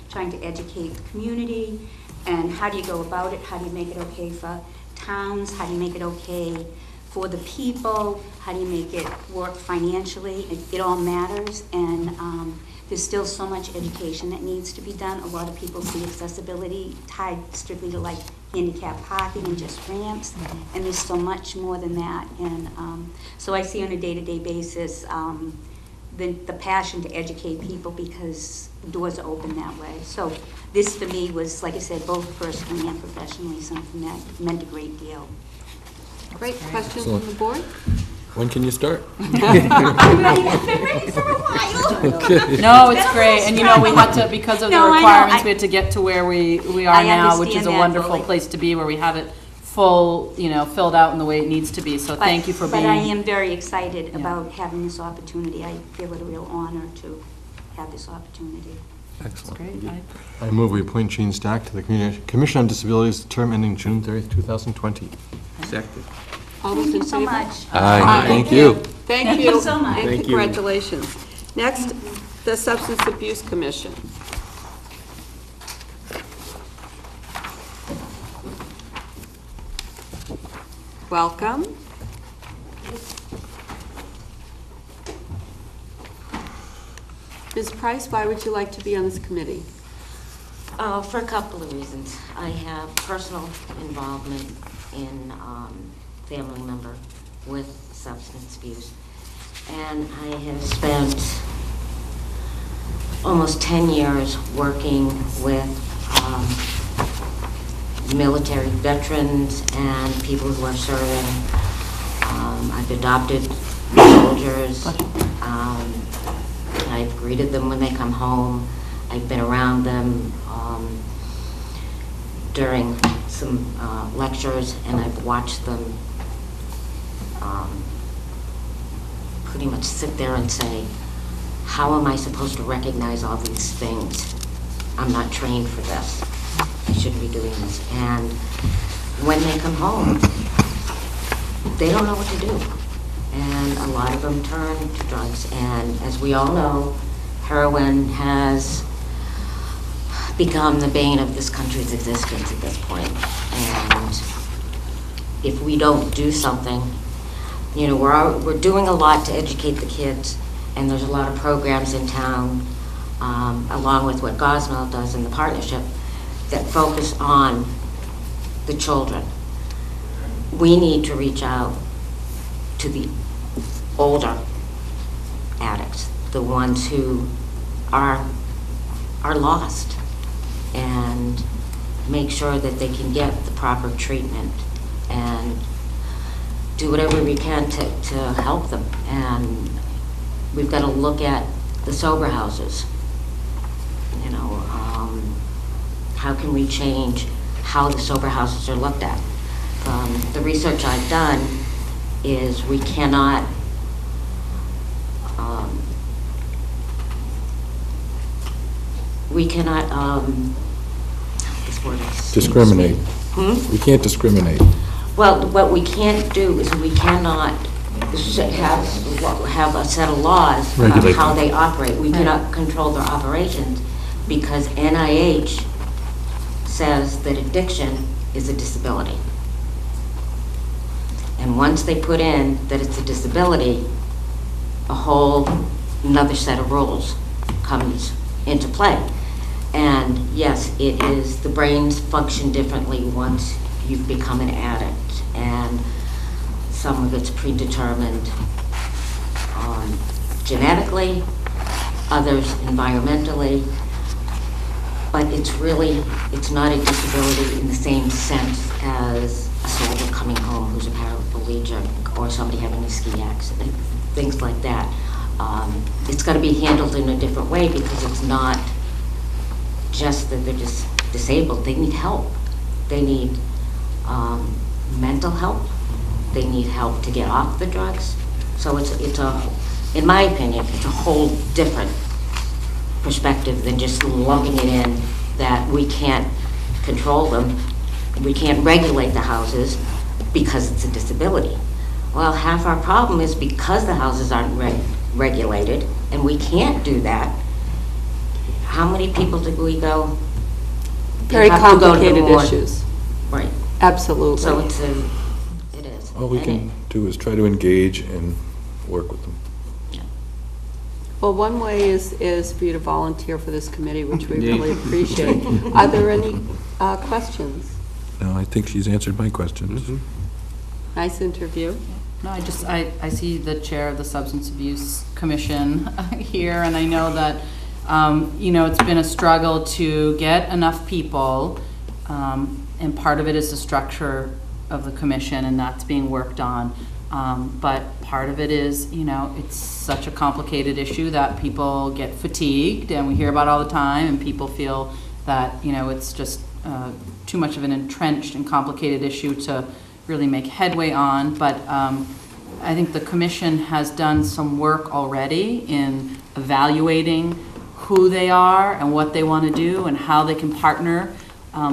trying to educate the community and how do you go about it, how do you make it okay for towns, how do you make it okay for the people, how do you make it work financially. It all matters, and there's still so much education that needs to be done. A lot of people see accessibility tied strictly to like handicap parking and just ramps, and there's so much more than that. And so I see on a day-to-day basis the passion to educate people because doors are open that way. So this for me was, like I said, both personally and professionally, something that meant a great deal. Great. Questions from the board? When can you start? No, it's great, and you know, we had to, because of the requirements, we had to get to where we are now, which is a wonderful place to be, where we have it full, you know, filled out in the way it needs to be, so thank you for being. But I am very excited about having this opportunity. I feel it a real honor to have this opportunity. Excellent. Great. I move we appoint Gene Stack to the Commission on Disabilities, term ending June 30th, 2020. Second. All those Thank in you so favor? much. Aye, thank you. Thank you. so much. And Thank you. congratulations. Next, the Substance Abuse Commission. Welcome. Ms. Price, why would you like to be on this committee? For a couple of reasons. I have personal involvement in family member with substance abuse. And I have spent almost 10 years working with military veterans and people who are serving. I've adopted soldiers. I've greeted them when they come home. I've been around them during some lectures, and I've watched them pretty much sit there and say, how am I supposed to recognize all these things? I'm not trained for this. I shouldn't be doing this. And when they come home, they don't know what to do. And a lot of them turn to drugs. And as we all know, heroin has become the bane of this country's existence at this point. And if we don't do something, you know, we're doing a lot to educate the kids, and there's a lot of programs in town, along with what Gosnell does in the partnership, that focus on the children. We need to reach out to the older addicts, the ones who are lost, and make sure that they can get the proper treatment and do whatever we can to help them. And we've got to look at the sober houses. You know, how can we change how the sober houses are looked at? The research I've done is we cannot this word is Discriminate. Hmm? We can't discriminate. Well, what we can't do is we cannot have a set of laws about Regulate how them. they operate. We cannot control their operations because NIH says that addiction is a disability. And once they put in that it's a disability, a whole another set of rules comes into play. And yes, it is, the brains function differently once you've become an addict, and some of it's predetermined genetically, others environmentally, but it's not a disability in the same sense as a soldier coming home who's a paraplegic or somebody having a ski accident, things like that. It's got to be handled in a different way because it's not just that they're just disabled. They need help. They need mental help. They need help to get off the drugs. So it's in my opinion, it's a whole different perspective than just lumping it in that we can't control them, we can't regulate the houses because it's a disability. Well, half our problem is because the houses aren't regulated, and we can't do that. How many people did we go? Very You have to go to the complicated ward. issues. Right. Absolutely. So it is. All we can do is try to engage and work with them. Well, one way is for you to volunteer for this committee, which we really appreciate. Are there any questions? No, I think she's answered my questions. Nice interview. No, I see the chair of the Substance Abuse Commission here, and I know that, you know, it's been a struggle to get enough people, and part of it is the structure of the commission, and that's being worked on. But part of it is, you know, it's such a complicated issue that people get fatigued, and we hear about all the time, and people feel that, you know, it's just too much of an entrenched and complicated issue to really make headway on. But I think the commission has done some work already in evaluating who they are and what they want to do and how they can partner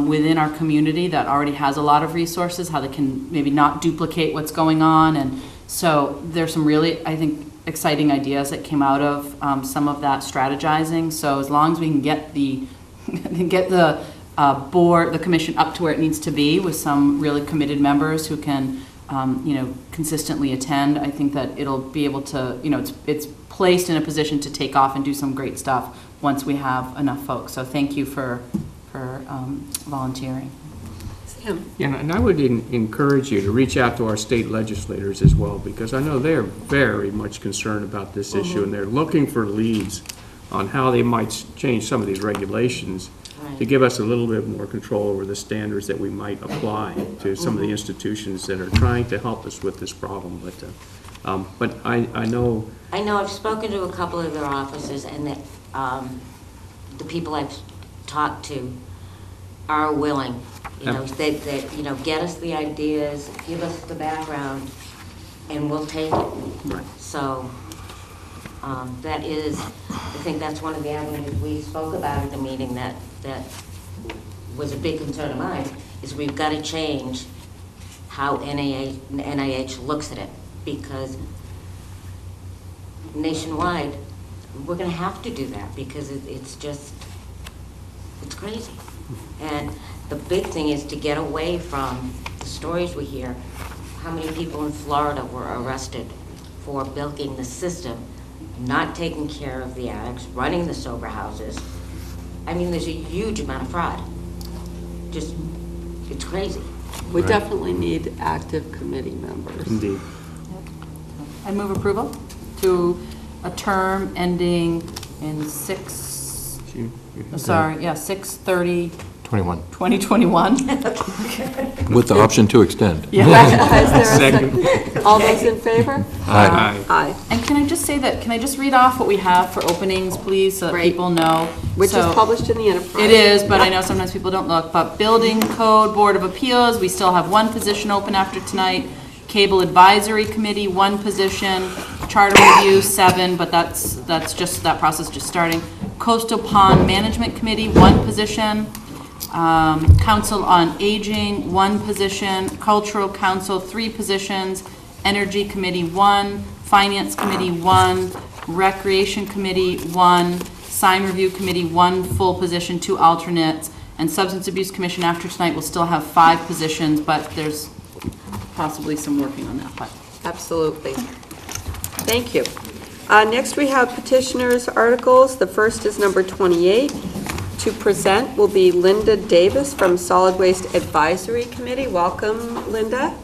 within our community that already has a lot of resources, how they can maybe not duplicate what's going on. And so there's some really, I think, exciting ideas that came out of some of that strategizing. So as long as we can get the board, the commission up to where it needs to be with some really committed members who can, consistently attend, I think that it'll be able to, it's placed in a position to take off and do some great stuff once we have enough folks. So thank you for volunteering. Sam? Yeah, and I would encourage you to reach out to our state legislators as well, because I know they're very much concerned about this issue, and they're looking for leads on how they might change some of these regulations to give us a little bit more control over the standards that we might apply to some of the institutions that are trying to help us with this problem. But I know... I know, I've spoken to a couple of their offices, and that the people I've talked to are willing. They get us the ideas, give us the background, and we'll take it. Right. So that is, I think that's one of the avenues we spoke about at the meeting that was a big concern of mine, is we've got to change how NIH looks at it, because nationwide, we're going to have to do that, because it's crazy. And the big thing is to get away from the stories we hear. How many people in Florida were arrested for bilking the system, not taking care of the addicts, running the sober houses? I mean, there's a huge amount of fraud. Just, it's crazy. We definitely need active committee members. Indeed. I move approval to a term ending in 6/30. 2021. With the option to extend. Yeah. Is there a second? All those in favor? Aye. Aye. And can I just read off what we have for openings, please, so that people know? Which So- is published in the Enterprise. It is, but I know sometimes people don't look. But Building Code Board of Appeals, we still have one position open after tonight. Cable Advisory Committee, one position. Charter Review, 7, but that's just, that process just starting. Coastal Pond Management Committee, one position. Council on Aging, one position. Cultural Council, 3 positions. Energy Committee, 1. Finance Committee, 1. Recreation Committee, 1. Sign Review Committee, 1 full position, 2 alternates. And Substance Abuse Commission after tonight will still have 5 positions, but there's possibly some working on that. But Absolutely. Thank you. Next, we have petitioners' articles. The first is number 28. To present will be Linda Davis from Solid Waste Advisory Committee. Welcome, Linda.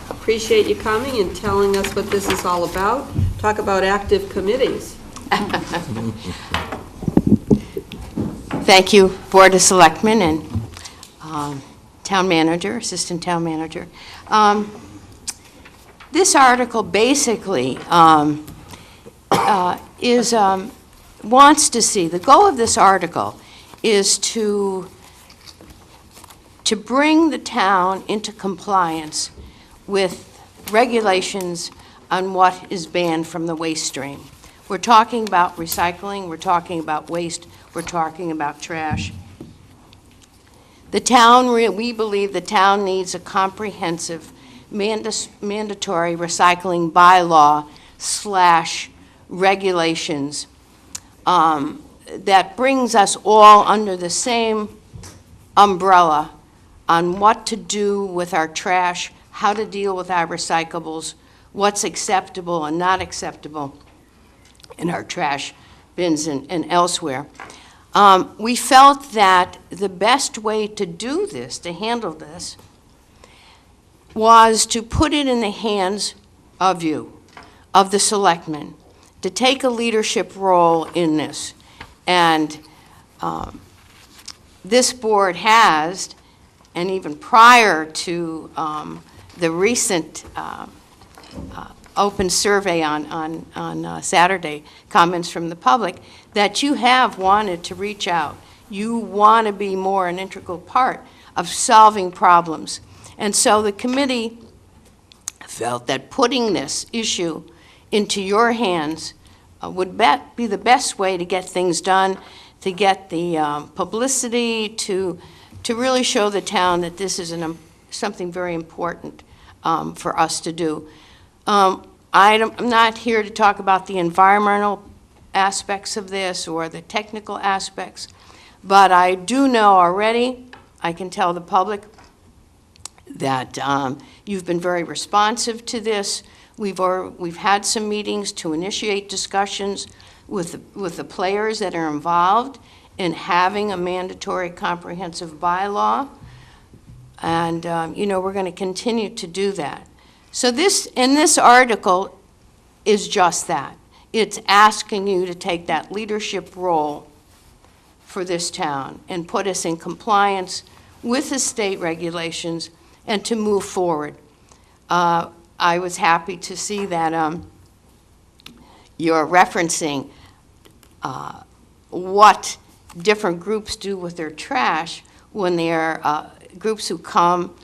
Appreciate you coming and telling us what this is all about. Talk about active committees. Thank you, Board of Selectmen and Town Manager, Assistant Town Manager. This article basically wants to see, the goal of this article is to bring the town into compliance with regulations on what is banned from the waste stream. We're talking about recycling, we're talking about waste, we're talking about trash. The town, we believe the town needs a comprehensive mandatory recycling bylaw / regulations that brings us all under the same umbrella on what to do with our trash, how to deal with our recyclables, what's acceptable and not acceptable in our trash bins and elsewhere. We felt that the best way to do this, to handle this, was to put it in the hands of you, of the selectmen, to take a leadership role in this. And this board has, and even prior to the recent open survey on Saturday, comments from the public, that you have wanted to reach out. You want to be more an integral part of solving problems. And so the committee felt that putting this issue into your hands would be the best way to get things done, to get the publicity, to really show the town that this is something very important for us to do. I'm not here to talk about the environmental aspects of this or the technical aspects, but I do know already, I can tell the public, that you've been very responsive to this. We've had some meetings to initiate discussions with the players that are involved in having a mandatory comprehensive bylaw. And, we're going to continue to do that. So this article is just that. It's asking you to take that leadership role for this town and put us in compliance with the state regulations and to move forward. I was happy to see that you're referencing what different groups do with their trash when they're groups who come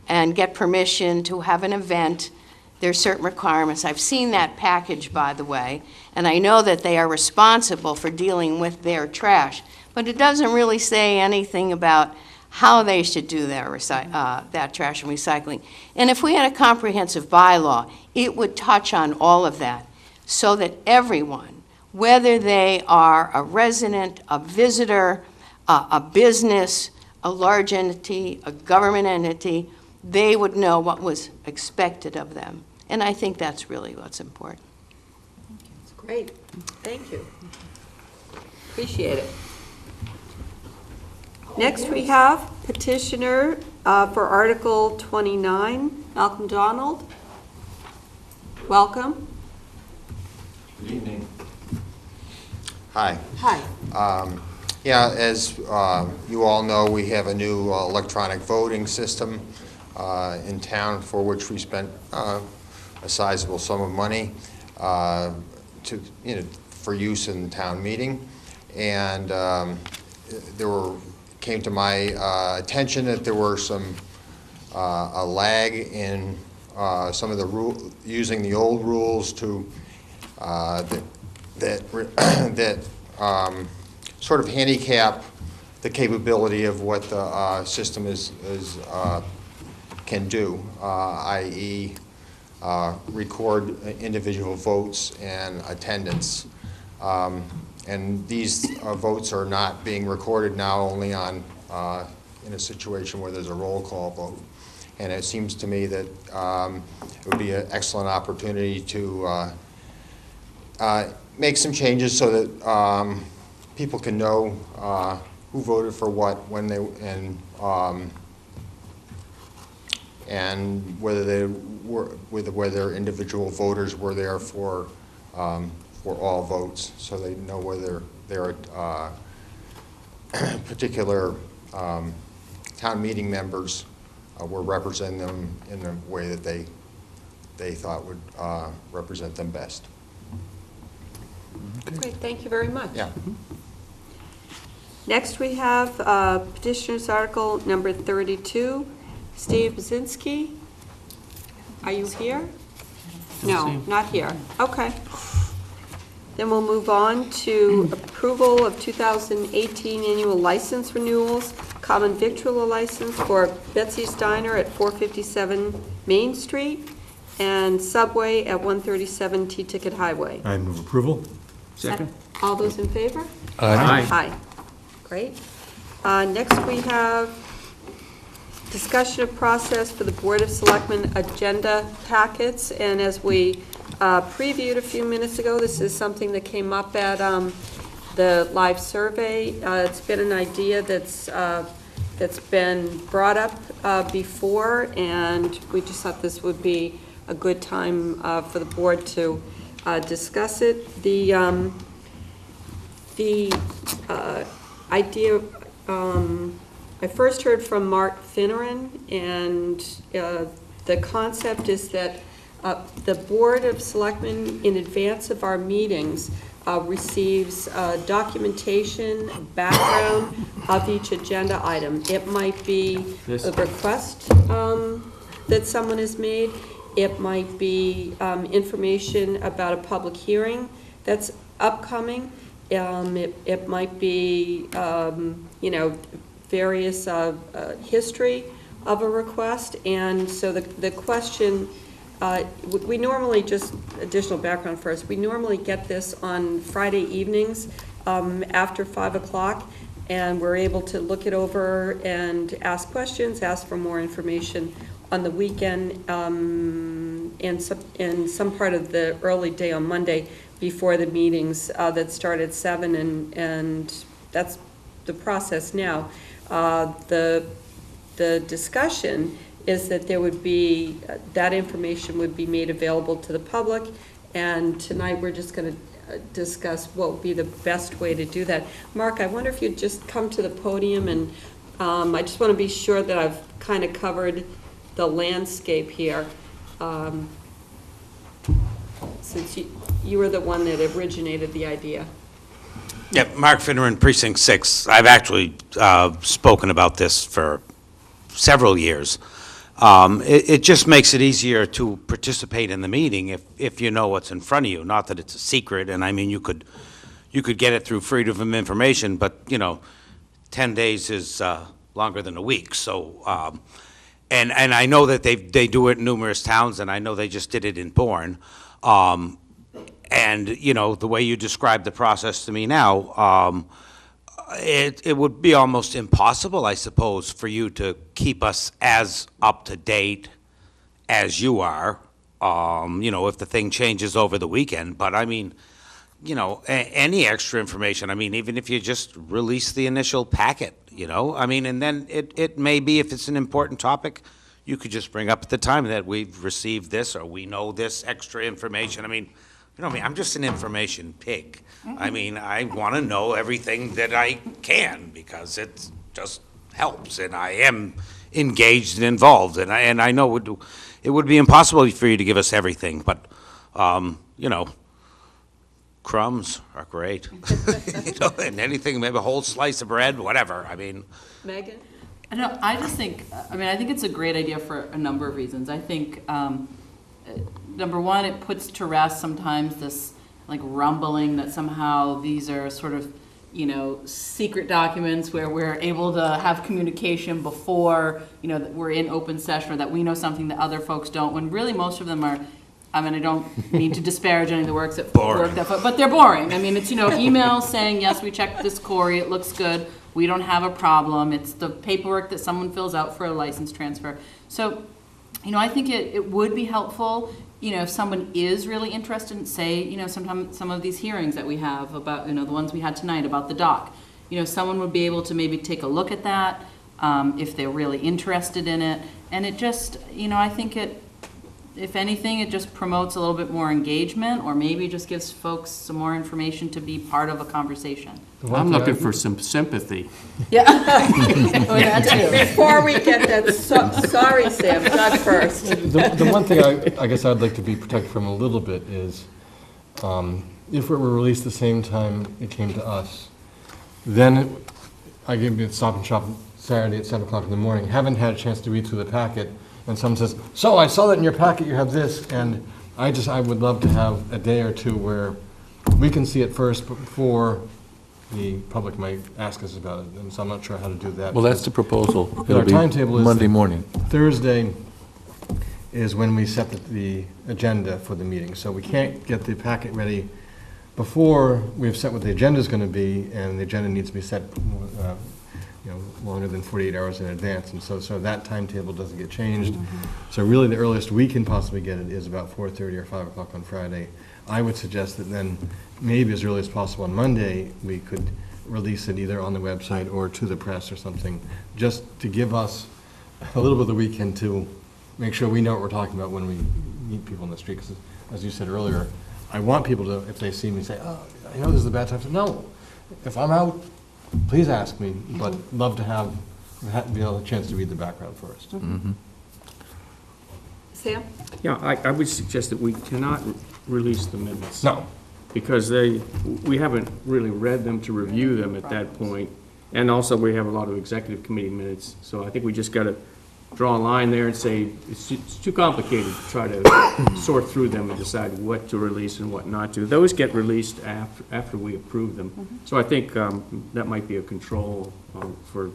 and get permission to have an event. There's certain requirements. I've seen that package, by the way, and I know that they are responsible for dealing with their trash, but it doesn't really say anything about how they should do that trash and recycling. And if we had a comprehensive bylaw, it would touch on all of that so that everyone, whether they are a resident, a visitor, a business, a large entity, a government entity, they would know what was expected of them. And I think that's really what's important. Great, thank you. Appreciate it. Next, we have petitioner for Article 29, Malcolm Donald. Welcome. Good evening. Hi. Hi. Yeah, as you all know, we have a new electronic voting system in town for which we spent a sizable sum of money for use in town meeting. And came to my attention that there were a lag in some of the using the old rules to that sort of handicap the capability of what the system can do, i.e. Record individual votes and attendance. And these votes are not being recorded now, only in a situation where there's a roll call vote. And it seems to me that it would be an excellent opportunity to make some changes so that people can know who voted for what, when they, and whether individual voters were there for all votes, so they know whether their particular town meeting members were representing them in the way that they thought would represent them best. Great, thank you very much. Yeah. Next, we have petitioner's article number 32, Steve Basinski. Are you here? No, not here. Okay. Then we'll move on to approval of 2018 annual license renewals, common victualler license for Betsy's Diner at 457 Main Street and Subway at 137 T-Ticket Highway. I move approval. Second. All those in favor? Aye. Aye. Great. Next, we have discussion of process for the Board of Selectmen agenda packets. And as we previewed a few minutes ago, this is something that came up at the live survey. It's been an idea that's been brought up before, and we just thought this would be a good time for the board to discuss it. The idea, I first heard from Mark Finneran, and the concept is that the Board of Selectmen, in advance of our meetings, receives documentation, background of each agenda item. It might be a request that someone has made. It might be information about a public hearing that's upcoming. It might be, various history of a request. And so the question, we normally, just additional background first, we normally get this on Friday evenings after 5 o'clock, and we're able to look it over and ask questions, ask for more information on the weekend, and some part of the early day on Monday before the meetings that start at 7, and that's the process now. The discussion is that there would be, that information would be made available to the public, and tonight we're just going to discuss what would be the best way to do that. Mark, I wonder if you'd just come to the podium, and I just want to be sure that I've kind of covered the landscape here, since you were the one that originated the idea. Yeah, Mark Finneran, Precinct 6. I've actually spoken about this for several years. It just makes it easier to participate in the meeting if you know what's in front of you. Not that it's a secret, and I mean, you could get it through freedom of information, but, 10 days is longer than a week. So, and I know that they do it in numerous towns, and I know they just did it in Bourne. And, the way you describe the process to me now, it would be almost impossible, I suppose, for you to keep us as up-to-date as you are, if the thing changes over the weekend. But, I mean, any extra information, I mean, even if you just release the initial packet, I mean, and then it may be, if it's an important topic, you could just bring up at the time that we've received this, or we know this extra information. I mean, I'm just an information pig. I mean, I want to know everything that I can, because it just helps, and I am engaged and involved, and I know it would be impossible for you to give us everything, but, crumbs are great. And anything, maybe a whole slice of bread, whatever, I mean. Megan? I just think, I think it's a great idea for a number of reasons. I think, number one, it puts to rest sometimes this like rumbling that somehow these are sort of, secret documents where we're able to have communication before, that we're in open session, or that we know something that other folks don't, when really most of them are, I mean, I don't mean to disparage any of the work that, but they're boring. I mean, it's, emails saying, yes, we checked this quarry, it looks good, we don't have a problem. It's the paperwork that someone fills out for a license transfer. So, I think it would be helpful, if someone is really interested in, say, sometimes some of these hearings that we have about, the ones we had tonight about the dock, someone would be able to maybe take a look at that, if they're really interested in it. And it just, I think if anything, it just promotes a little bit more engagement, or maybe just gives folks some more information to be part of a conversation. I'm looking for some sympathy. Yeah. That too. Before we get that, sorry, Sam, not first. The one thing I guess I'd like to be protected from a little bit is, if it were released the same time it came to us, then I gave you a Stop and Shop Saturday at 7 o'clock in the morning, haven't had a chance to read through the packet, and someone says, so I saw that in your packet you have this, and I would love to have a day or two where we can see it first before the public might ask us about it, and so I'm not sure how to do that. Well, that's the proposal. Our It'll be timetable is Monday morning. Thursday is when we set the agenda for the meeting, so we can't get the packet ready before we've set what the agenda is going to be, and the agenda needs to be set longer than 48 hours in advance, and so that timetable doesn't get changed. So really the earliest we can possibly get it is about 4:30 or 5 o'clock on Friday. I would suggest that then maybe as early as possible on Monday we could release it either on the website or to the press or something, just to give us a little bit of the weekend to make sure we know what we're talking about when we meet people in the street. Because as you said earlier, I want people to, if they see me, say, oh, I know this is a bad time. So no, if I'm out, please ask me, but love to have a chance to read the background first. Sam? Yeah, I would suggest that we cannot release the minutes. No. Because we haven't really read them to review them at that point. And also, we have a lot of executive committee minutes, so I think we just got to draw a line there and say, it's too complicated to try to sort through them and decide what to release and what not to. Those get released after we approve them. So I think that might be a control for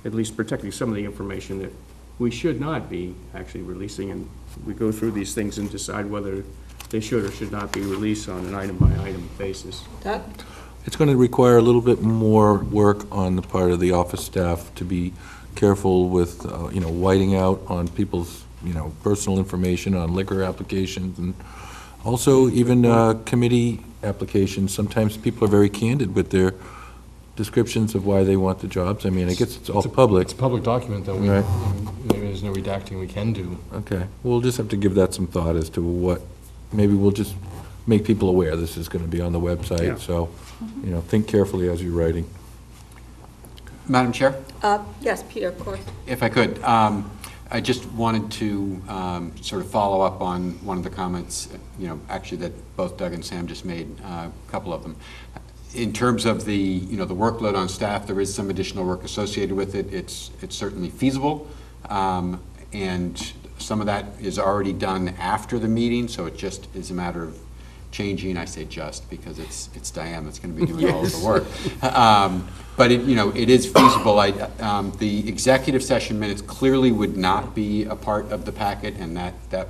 at least protecting some of the information that we should not be actually releasing, and we go through these things and decide whether they should or should not be released on an item-by-item basis. Doug? It's going to require a little bit more work on the part of the office staff to be careful with, whiting out on people's, personal information on liquor applications, and also even committee applications. Sometimes people are very candid with their descriptions of why they want the jobs. I mean, I guess it's all public. It's a public document, though. Right. Maybe there's no redacting we can do. Okay, we'll just have to give that some thought as to what, maybe we'll just make people aware this is going to be on the website, Yeah. so, think carefully as you're writing. Madam Chair, Yes, Peter, of course. if I could, I just wanted to sort of follow up on one of the comments, actually that both Doug and Sam just made, a couple of them. In terms of the, the workload on staff, there is some additional work associated with it. It's certainly feasible, and some of that is already done after the meeting, so it just is a matter of changing. I say just because it's Diane that's going to be doing all of the work. But it is feasible. The executive session minutes clearly would not be a part of the packet, and that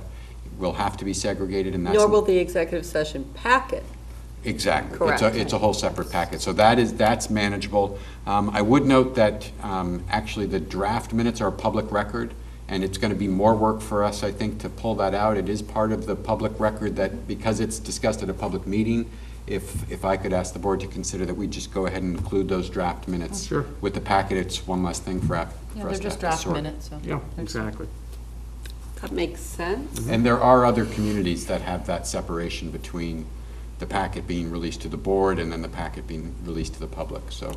will have to be segregated. And that's Nor will the executive session packet. Exactly. Correct. It's a whole separate packet, so that's manageable. I would note that actually the draft minutes are a public record, and it's going to be more work for us, I think, to pull that out. It is part of the public record that, because it's discussed at a public meeting, if I could ask the board to consider that we just go ahead and include those draft minutes Sure. with the packet, it's one less thing for us Yeah, to they're just have to draft sort. minutes, so. Yeah, exactly. That makes sense. And there are other communities that have that separation between the packet being released to the board and then the packet being released to the public. So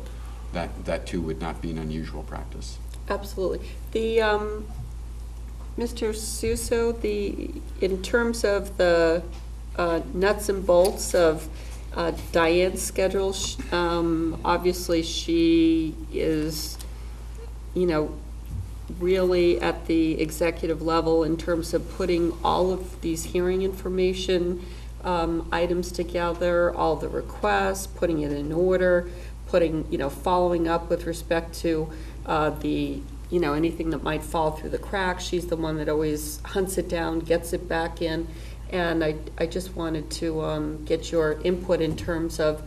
that too would not be an unusual practice. Absolutely. The, Mr. Suso, in terms of the nuts and bolts of Diane's schedule, obviously she is, really at the executive level in terms of putting all of these hearing information items together, all the requests, putting it in order, following up with respect to anything that might fall through the cracks. She's the one that always hunts it down, gets it back in. And I just wanted to get your input in terms of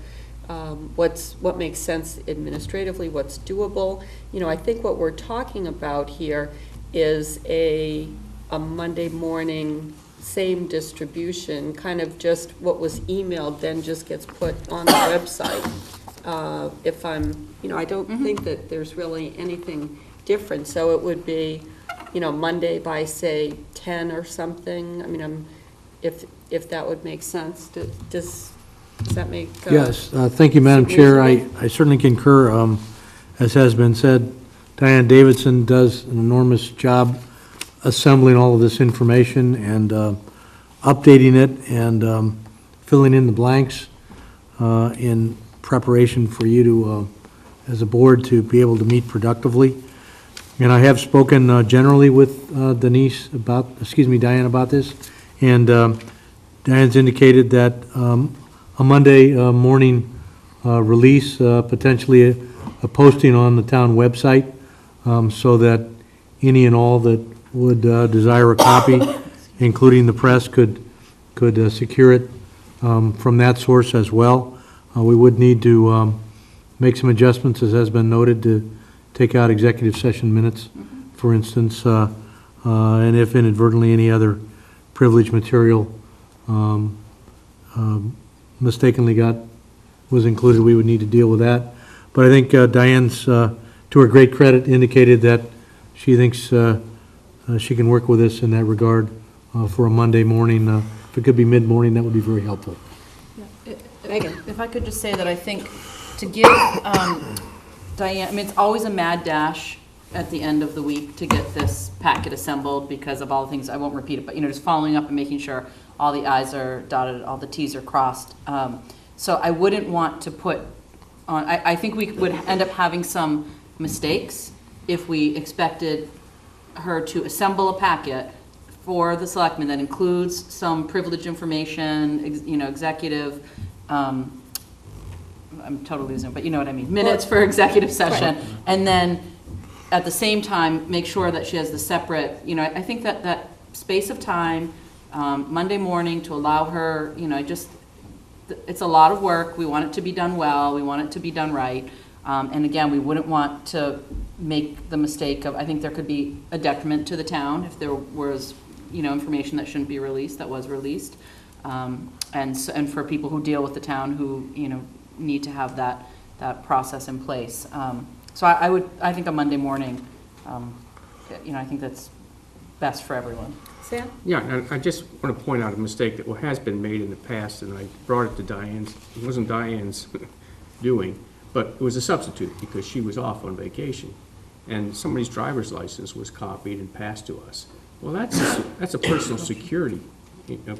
what makes sense administratively, what's doable. I think what we're talking about here is a Monday morning same distribution, kind of just what was emailed then just gets put on the website. I don't think that there's really anything different, so it would be, Monday by, say, 10 or something. I mean, if that would make sense. Does that make? Yes, thank you, Madam Chair. I certainly concur. As has been said, Diane Davidson does an enormous job assembling all of this information and updating it and filling in the blanks in preparation for you to, as a board, to be able to meet productively. And I have spoken generally with Diane about this, and Diane's indicated that a Monday morning release, potentially a posting on the town website, so that any and all that would desire a copy, including the press, could secure it from that source as well. We would need to make some adjustments, as has been noted, to take out executive session minutes, for instance, and if inadvertently any other privileged material mistakenly was included, we would need to deal with that. But I think Diane's, to her great credit, indicated that she thinks she can work with us in that regard for a Monday morning. If it could be mid-morning, that would be very helpful. Megan. If I could just say that I think to give Diane, I mean, it's always a mad dash at the end of the week to get this packet assembled because of all the things, I won't repeat it, but, just following up and making sure all the I's are dotted, all the T's are crossed. So I wouldn't want to put on, I think we would end up having some mistakes if we expected her to assemble a packet for the selectmen that includes some privileged information, executive, I'm totally losing it, but you know what I mean, minutes for executive session, and then at the same time, make sure that she has the separate, I think that space of time, Monday morning, to allow her, it's a lot of work, we want it to be done well, we want it to be done right, and again, we wouldn't want to make the mistake of, I think there could be a detriment to the town if there was, information that shouldn't be released, that was released, and for people who deal with the town who, need to have that process in place. So I think a Monday morning, I think that's best for everyone. Sam? Yeah, and I just want to point out a mistake that has been made in the past, and I brought it to Diane's, it wasn't Diane's doing, but it was a substitute because she was off on vacation. And somebody's driver's license was copied and passed to us. Well, that's a personal security,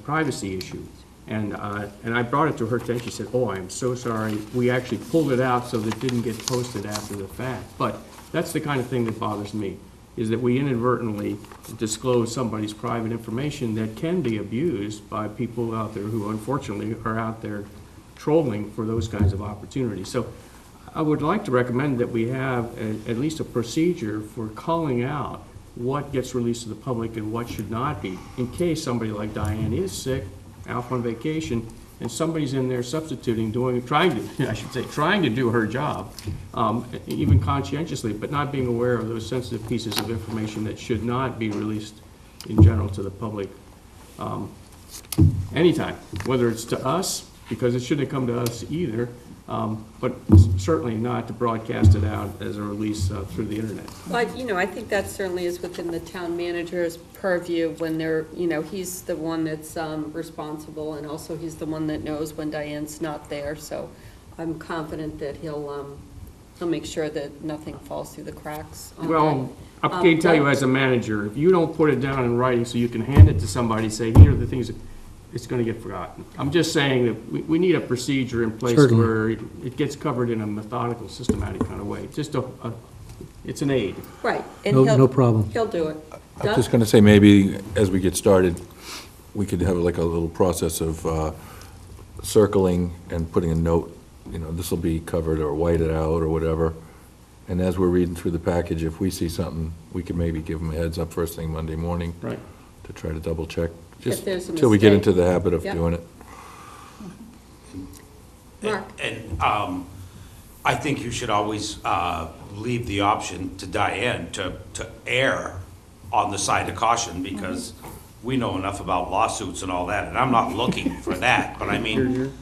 privacy issue. And I brought it to her attention. She said, "Oh, I am so sorry. We actually pulled it out so that it didn't get posted after the fact." But that's the kind of thing that bothers me, is that we inadvertently disclose somebody's private information that can be abused by people out there who unfortunately are out there trolling for those kinds of opportunities. So I would like to recommend that we have at least a procedure for calling out what gets released to the public and what should not be, in case somebody like Diane is sick, out on vacation, and somebody's in there substituting, trying to do her job, even conscientiously, but not being aware of those sensitive pieces of information that should not be released in general to the public anytime, whether it's to us, because it shouldn't come to us either, but certainly not to broadcast it out as a release through the internet. Well, I think that certainly is within the town manager's purview when they're, he's the one that's responsible, and also he's the one that knows when Diane's not there, so I'm confident that he'll make sure that nothing falls through the cracks. Well, I can tell you as a manager, if you don't put it down in writing so you can hand it to somebody, say, here are the things that it's going to get forgotten. I'm just saying that we need a procedure in place Certainly. where it gets covered in a methodical, systematic kind of way. Just it's an aid. Right. And No problem. He'll do it. I was just going to say, maybe as we get started, we could have like a little process of circling and putting a note, this will be covered or whited out or whatever. And as we're reading through the package, if we see something, we could maybe give them a heads up first thing Monday morning. Right. To try to double check, just there's a until we get mistake. into the habit of Yep. doing it. Mark? And I think you should always leave the option to Diane to err on the side of caution, because we know enough about lawsuits and all that, and I'm not looking for that, but I mean,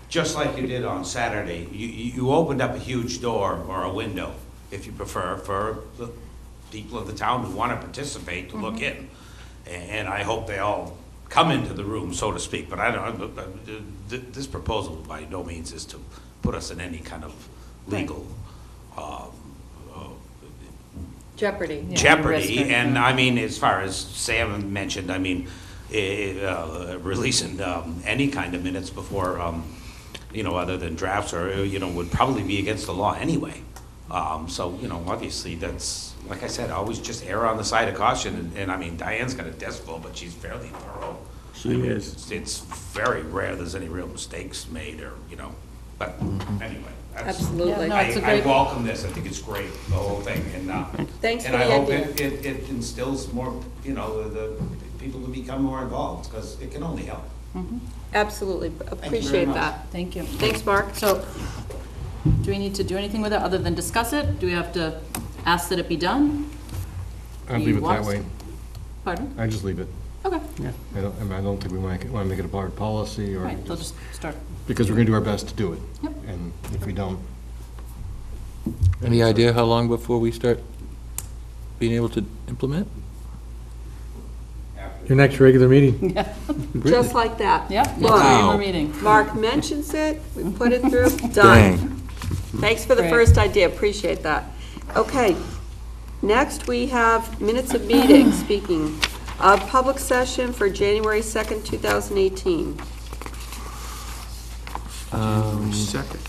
just like you did on Saturday, you opened up a huge door or a window, if you prefer, for the people of the town who want to participate to look in. And I hope they all come into the room, so to speak, but I don't, this proposal by no means is to put us in any kind of legal Jeopardy. jeopardy, and I mean, as far as Sam mentioned, I mean, releasing any kind of minutes before, other than drafts, or, would probably be against the law anyway. So, obviously, that's, like I said, always just err on the side of caution, and I mean, Diane's got a desk full, but she's fairly thorough. She is. It's very rare there's any real mistakes made, or, but anyway. Absolutely. Yeah, no, it's a I great- welcome this, I think it's great, the whole thing, and, Thanks for and the I hope idea. it instills more, the people to become more involved, because it can only help. Absolutely. very Appreciate much. that. Thank you. Thanks, Mark. So, do we need to do anything with it other than discuss it? Do we have to ask that it be done? I'd You leave it want that us- way. Pardon? I just leave it. Okay. I don't think we want to make it a part of policy, or, Right, they'll just start. because we're going to do our best to do it. Yep. And if we don't. Any idea how long before we start being able to implement? Your next regular meeting. Just like that. Yep, next Look, regular meeting. Mark mentions it, we put it through, done. Dang. Thanks for the Great. first idea, appreciate that. Okay, next we have minutes of meetings, speaking of public session for January 2nd, 2018. Second.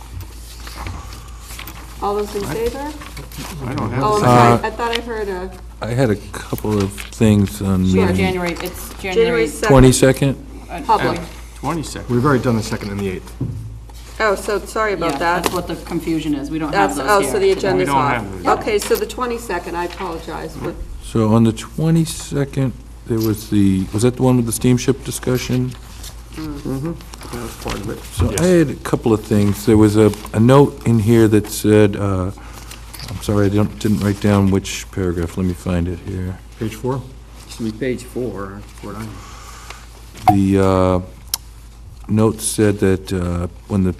All those in favor? I don't have. Oh, I'm sorry, I thought I heard a, I had a couple of things on Sure. the January, it's January January. 2nd. 22nd. Public. 22nd. We've already done the 2nd and the 8th. Oh, so sorry Yeah, about that. that's what the confusion is. We don't have That's, those here. oh, so the agenda's We don't off. have those. Okay, so the 22nd, I apologize. So on the 22nd, there was was that the one with the steamship discussion? Mm-hmm. That was part of it. So I had a couple of things. There was a note in here that said, I'm sorry, I didn't write down which paragraph. Let me find it here. Page 4? It should be page 4, what I. The note said that when the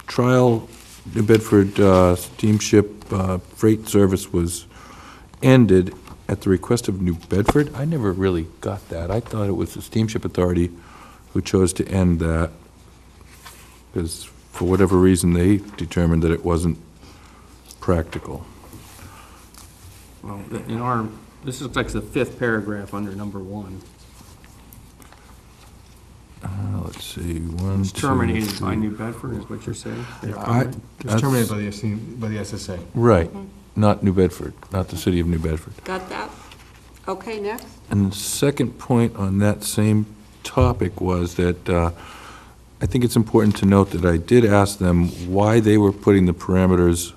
trial New Bedford steamship freight service was ended at the request of New Bedford, I never really got that. I thought it was the Steamship Authority who chose to end that, because for whatever reason, they determined that it wasn't practical. Well, in our, this is like the 5th paragraph under number 1. Let's see, one, It's two, terminated by three. New Bedford, is what you're saying? It was terminated by the SSA. Right, not New Bedford, not the city of New Bedford. Got that? Okay, next. And the second point on that same topic was that I think it's important to note that I did ask them why they were putting the parameters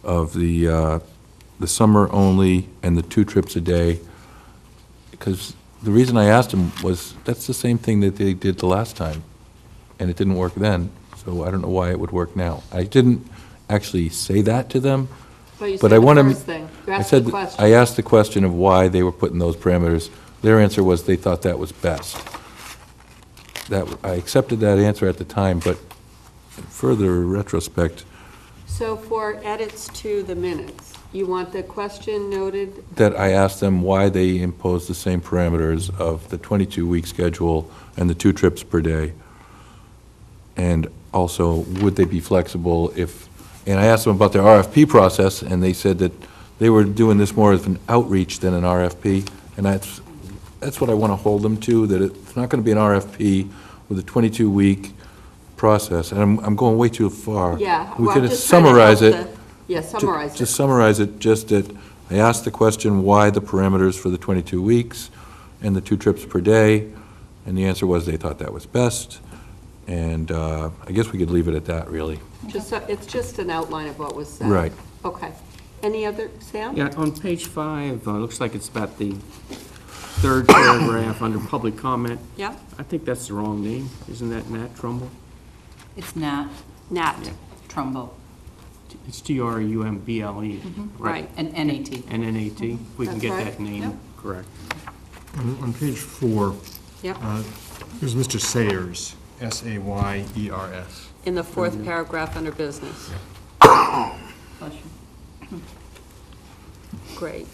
of the summer only and the 2 trips a day, because the reason I asked them was, that's the same thing that they did the last time, and it didn't work then, so I don't know why it would work now. I didn't actually say that to them, But you but said I the want to... first thing. You asked the question. I asked the question of why they were putting those parameters. Their answer was they thought that was best. I accepted that answer at the time, but in further retrospect, So for edits to the minutes, you want the question noted? that I asked them why they imposed the same parameters of the 22-week schedule and the 2 trips per day. And also, would they be flexible if, and I asked them about their RFP process, and they said that they were doing this more as an outreach than an RFP, and that's what I want to hold them to, that it's not going to be an RFP with a 22-week process, and I'm going way too far. Yeah. We well, could I'm just trying to summarize help it. Yeah, summarize it. Just summarize it, just that I asked the question, why the parameters for the 22 weeks and the 2 trips per day, and the answer was they thought that was best, and I guess we could leave it at that, really. It's just an outline of what was said. Right. Okay. Any other, Sam? Yeah, on page 5, looks like it's about the 3rd paragraph under public comment. Yeah. I think that's the wrong name. Isn't that Nat Trumbull? It's Nat. Nat. Trumbo. It's Trumble, Right. And NAT. and N-A-T. If we can That's get right. that name Yep. correct. On page 4, Yep. there's Mr. Sayers, S-A-Y-E-R-S. In the 4th paragraph under business. Bless you. Great.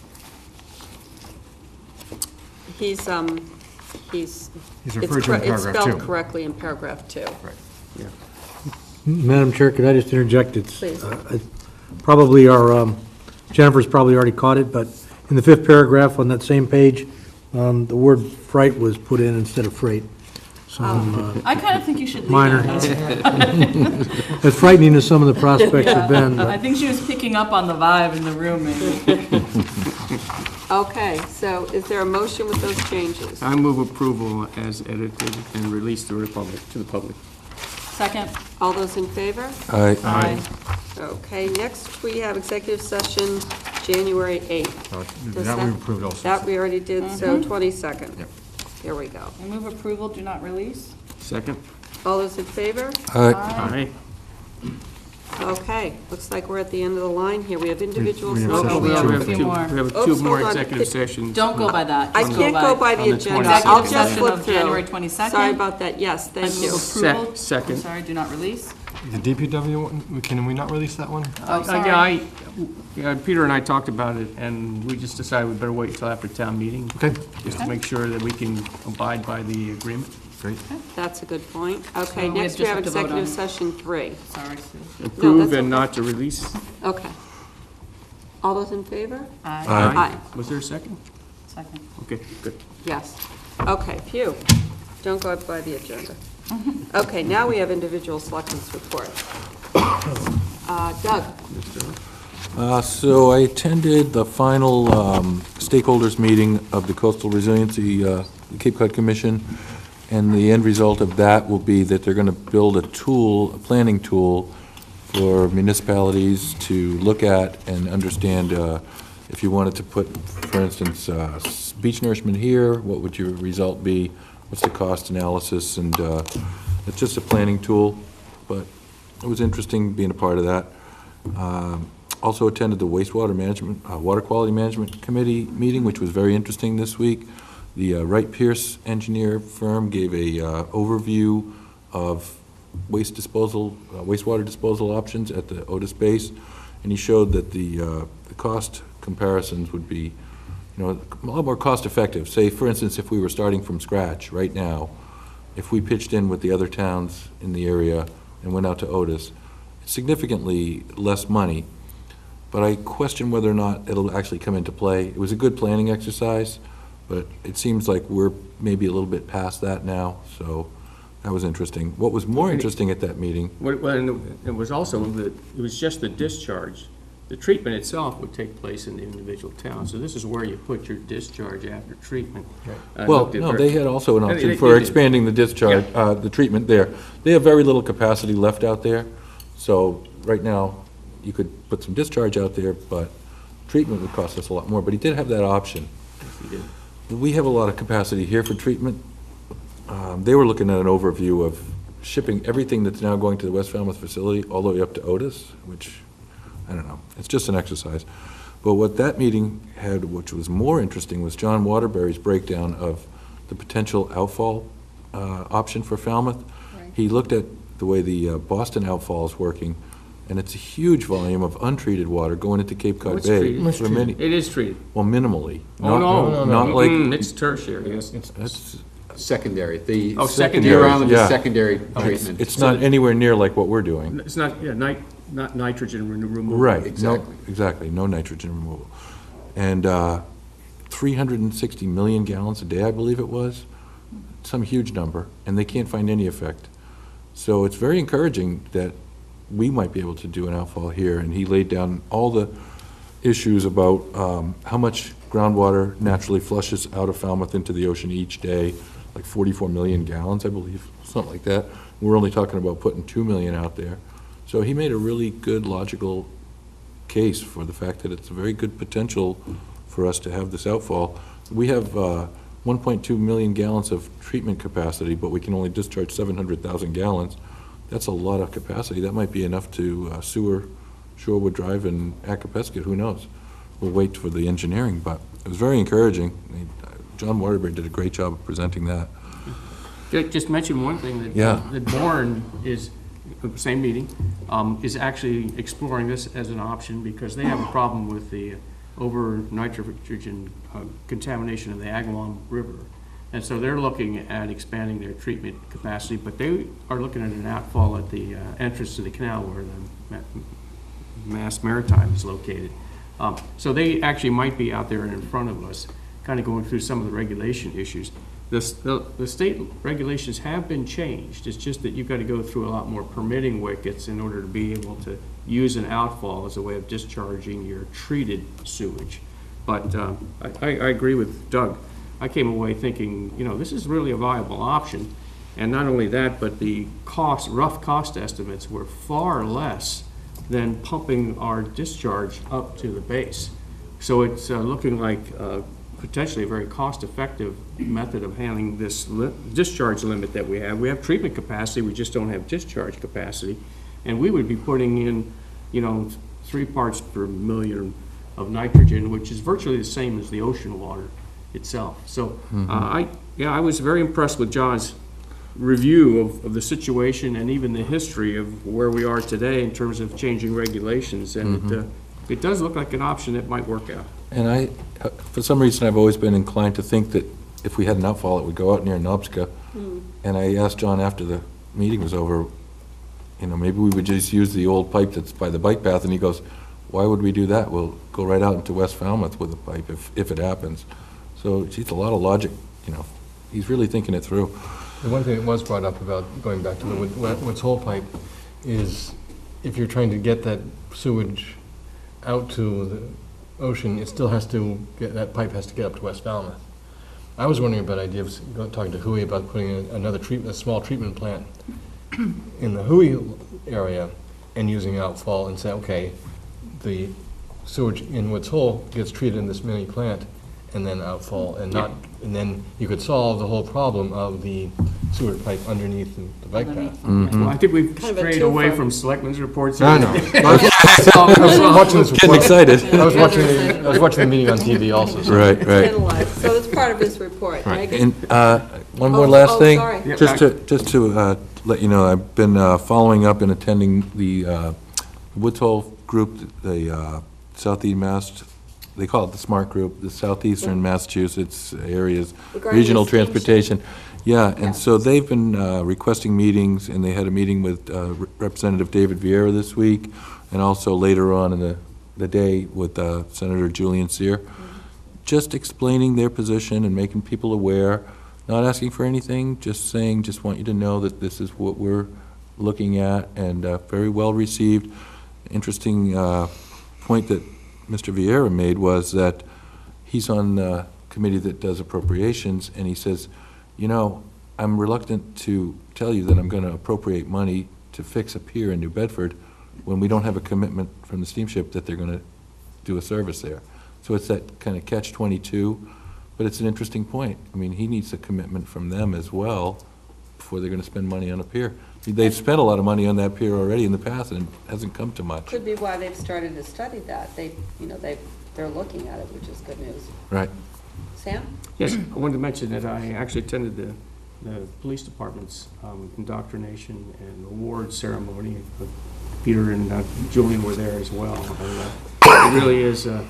He's He's it's referred to in it's paragraph spelled 2. correctly in paragraph 2. Right. Yeah. Madam Chair, could I just interject? It's Please. probably Jennifer's probably already caught it, but in the 5th paragraph on that same page, the word fright was put in instead of freight. So I kind of think you should leave minor. that. As frightening as some of the prospects have been, I but think she was picking up on the vibe in the room, maybe. Okay, so is there a motion with those changes? I move approval as edited and released to the public. Second. All those in favor? Aye. Okay, next we have executive session, January 8th. Does That we approved also. That we already did, so 22nd. Yep. Here we go. I move approval, do not release. Second? All those in favor? Aye. Okay, looks like we're at the end of the line here. We have individuals. We have Oh, session we have two. a few more. We have Oops, 2 more hold on. executive sessions. Don't go by that. I Just can't go by on the the agenda. 22nd. I'll just Executive flip session of through. January 22nd. Sorry about that. Yes, I thank move you. approval. Second. I'm sorry, do not release. The DPW one, can we not release that one? Oh, sorry. Yeah, Peter and I talked about it, and we just decided we better wait until after town meeting. Okay. Just to make sure that we can abide by the agreement. Great. That's a good point. Okay, So we next we just have have to vote on- executive session 3. Sorry, Sue. Approve that's and okay. not to release. Okay. All those in favor? Aye. Aye. Was there a second? Second. Okay, good. Yes. Okay, phew. Don't go by the agenda. Okay, now we have individual selectmen's report. Doug? So I attended the final stakeholders meeting of the Coastal Resiliency Cape Cod Commission, and the end result of that will be that they're going to build a tool, a planning tool for municipalities to look at and understand if you wanted to put, for instance, beach nourishment here, what would your result be? What's the cost analysis? And it's just a planning tool, but it was interesting being a part of that. Also attended the wastewater management, water quality management committee meeting, which was very interesting this week. The Wright Pierce engineer firm gave a overview of waste disposal, wastewater disposal options at the Otis base, and he showed that the cost comparisons would be, a lot more cost effective. Say, for instance, if we were starting from scratch right now, if we pitched in with the other towns in the area and went out to Otis, it's significantly less money. But I question whether or not it'll actually come into play. It was a good planning exercise, but it seems like we're maybe a little bit past that now, so that was interesting. What was more interesting at that meeting? Well, and it was also it was just the discharge. The treatment itself would take place in the individual town, so this is where you put your discharge after treatment. Well, no, they had also an option for expanding the discharge, the treatment there. They have very little capacity left out there, so right now, you could put some discharge out there, but treatment would cost us a lot more, but he did have that option. We have a lot of capacity here for treatment. They were looking at an overview of shipping everything that's now going to the West Falmouth facility all the way up to Otis, which, I don't know, it's just an exercise. But what that meeting had, which was more interesting, was John Waterbury's breakdown of the potential outfall option for Falmouth. Right. He looked at the way the Boston outfall is working, and it's a huge volume of untreated water going into Cape Cod Bay. It is treated. Well, minimally. Not like it's tertiary. Yes, it's secondary. Secondary. Around the secondary treatment. It's not anywhere near like what we're doing. It's not. Yeah, not nitrogen removal. Right. Exactly. No, exactly. No nitrogen removal. And 360 million gallons a day, I believe it was, some huge number, and they can't find any effect. So it's very encouraging that we might be able to do an outfall here, and he laid down all the issues about how much groundwater naturally flushes out of Falmouth into the ocean each day, like 44 million gallons, I believe, something like that. We're only talking about putting 2 million out there. So he made a really good logical case for the fact that it's a very good potential for us to have this outfall. We have 1.2 million gallons of treatment capacity, but we can only discharge 700,000 gallons. That's a lot of capacity. That might be enough to sewer Shorewood Drive and Acapesket, who knows? We'll wait for the engineering, but it was very encouraging. John Waterbury did a great job of presenting that. Just mention one thing, that Bourne is, same meeting, is actually exploring this as an option because they have a problem with the over-nitrogen contamination of the Agawam River. And so they're looking at expanding their treatment capacity, but they are looking at an outfall at the entrance to the canal where the Mass Maritime is located. So they actually might be out there in front of us, kind of going through some of the regulation issues. The state regulations have been changed. It's just that you've got to go through a lot more permitting wickets in order to be able to use an outfall as a way of discharging your treated sewage. But I agree with Doug. I came away thinking, this is really a viable option. And not only that, but the rough cost estimates were far less than pumping our discharge up to the base. So it's looking like potentially a very cost-effective method of handling this discharge limit that we have. We have treatment capacity, we just don't have discharge capacity. And we would be putting in, 3 parts per million of nitrogen, which is virtually the same as the ocean water itself. So I was very impressed with John's review of the situation and even the history of where we are today in terms of changing regulations. And it does look like an option that might work out. And for some reason, I've always been inclined to think that if we had an outfall, it would go out near Nobska. And I asked John after the meeting was over, maybe we would just use the old pipe that's by the bike path. And he goes, why would we do that? We'll go right out into West Falmouth with a pipe if it happens. So it's a lot of logic, He's really thinking it through. The one thing that was brought up about going back to the Woods Hole pipe is if you're trying to get that sewage out to the ocean, it still has to get, that pipe has to get up to West Falmouth. I was wondering about idea of talking to Hui about putting another a small treatment plant in the Hui area and using outfall and say, okay, the sewage in Woods Hole gets treated in this mini plant and then outfall, and not, and then you could solve the whole problem of the sewer pipe underneath the bike path. Well, I think we've Kind of a strayed away twofer. from Selectmen's reports. I know. I was watching this Getting report. excited. I was watching the meeting on TV also. So. Right, It's right. been alive. So it's part of his report. Megan? And one more Oh, last oh, thing. sorry. Yeah, Just to let you know, I've been following up and attending the Woods Hole group, the Southeast Mass, they call it the SMART group, the Southeastern Massachusetts areas, Regarding regional the steamship. transportation. Yeah, Yeah. and so they've been requesting meetings, and they had a meeting with Representative David Vieira this week, and also later on in the day with Senator Julian Sear, just explaining their position and making people aware, not asking for anything, just saying, just want you to know that this is what we're looking at, and very well received. Interesting point that Mr. Vieira made was that he's on the committee that does appropriations, and he says, you know, I'm reluctant to tell you that I'm going to appropriate money to fix a pier in New Bedford when we don't have a commitment from the steamship that they're going to do a service there. So it's that kind of catch-22, but it's an interesting point. I mean, he needs a commitment from them as well before they're going to spend money on a pier. They've spent a lot of money on that pier already in the past, and it hasn't come to much. Could be why they've started to study that. They're looking at it, which is good news. Right. Sam? Yes, I wanted to mention that I actually attended the police department's indoctrination and award ceremony. Peter and Julian were there as well. And, it really is a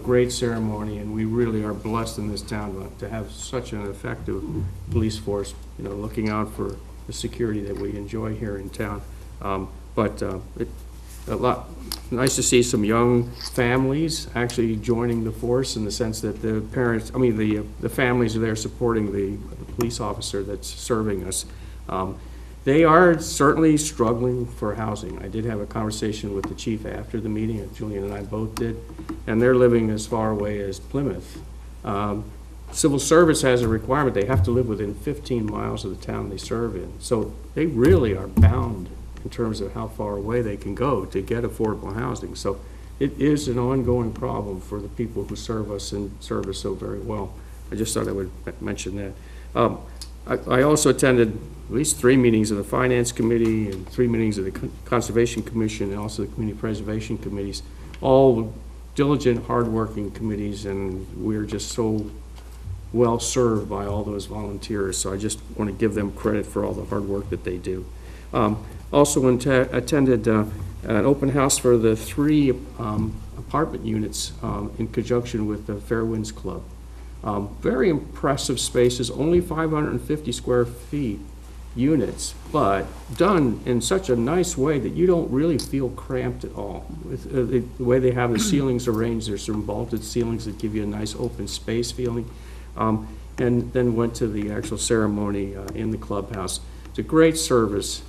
great ceremony, and we really are blessed in this town to have such an effective police force, you know, looking out for the security that we enjoy here in town. Nice to see some young families actually joining the force, in the sense that the parents, the families are there supporting the police officer that's serving us. They are certainly struggling for housing. I did have a conversation with the chief after the meeting, and Julian and I both did, and they're living as far away as Plymouth. Civil service has a requirement, they have to live within 15 miles of the town they serve in. So they really are bound in terms of how far away they can go to get affordable housing. So it is an ongoing problem for the people who serve us and serve us so very well. I just thought I would mention that. I also attended at least 3 meetings of the Finance Committee and 3 meetings of the Conservation Commission and also the Community Preservation Committees, all diligent, hardworking committees, and we're just so well served by all those volunteers. So I just want to give them credit for all the hard work that they do. Also attended an open house for the 3 apartment units in conjunction with the Fairwinds Club. Very impressive spaces, only 550 square feet units, but done in such a nice way that you don't really feel cramped at all. With the way they have the ceilings arranged, there's some vaulted ceilings that give you a nice open space feeling. And then went to the actual ceremony in the clubhouse. It's a great service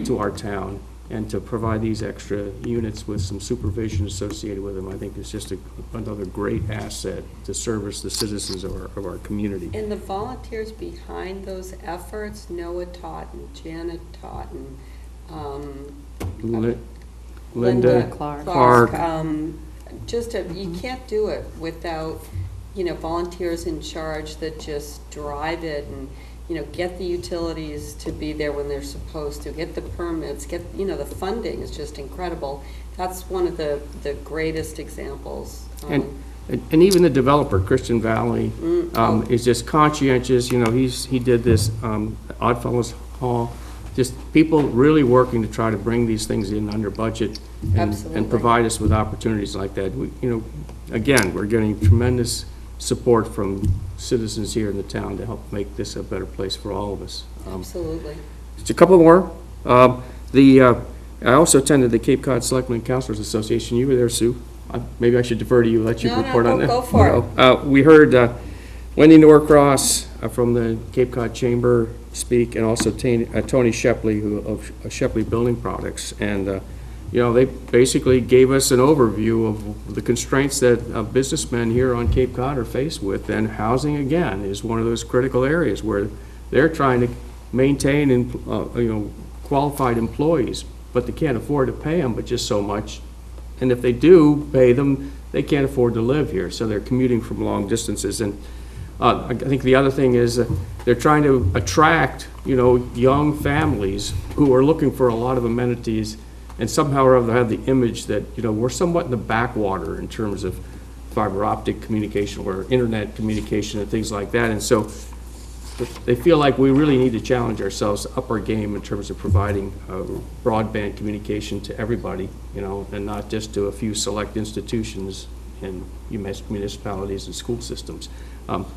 to our town, and to provide these extra units with some supervision associated with them, I think is just another great asset to service the citizens of our community. And the volunteers behind those efforts, Noah Totten, Janet Totten, Linda Clark. You can't do it without, volunteers in charge that just drive it and, get the utilities to be there when they're supposed to, get the permits, get, the funding is just incredible. That's one of the greatest examples. And even the developer, Christian Valley, is just conscientious. He did this Oddfellows Hall. Just people really working to try to bring these things in under budget and provide us with opportunities like that. Again, we're getting tremendous support from citizens here in the town to help make this a better place for all of us. Absolutely. Just a couple more. I also attended the Cape Cod Selectmen and Councilors Association. You were there, Sue. Maybe I should defer to you, let you report on that. Go for it. We heard Wendy Norcross from the Cape Cod Chamber speak, and also Tony Shepley of Shepley Building Products. And they basically gave us an overview of the constraints that businessmen here on Cape Cod are faced with, and housing, again, is one of those critical areas where they're trying to maintain and, qualified employees, but they can't afford to pay them but just so much. And if they do pay them, they can't afford to live here, so they're commuting from long distances. And I think the other thing is they're trying to attract, young families who are looking for a lot of amenities, and somehow or other have the image that, we're somewhat in the backwater in terms of fiber optic communication or internet communication and things like that. And so they feel like we really need to challenge ourselves, up our game in terms of providing broadband communication to everybody, and not just to a few select institutions and municipalities and school systems.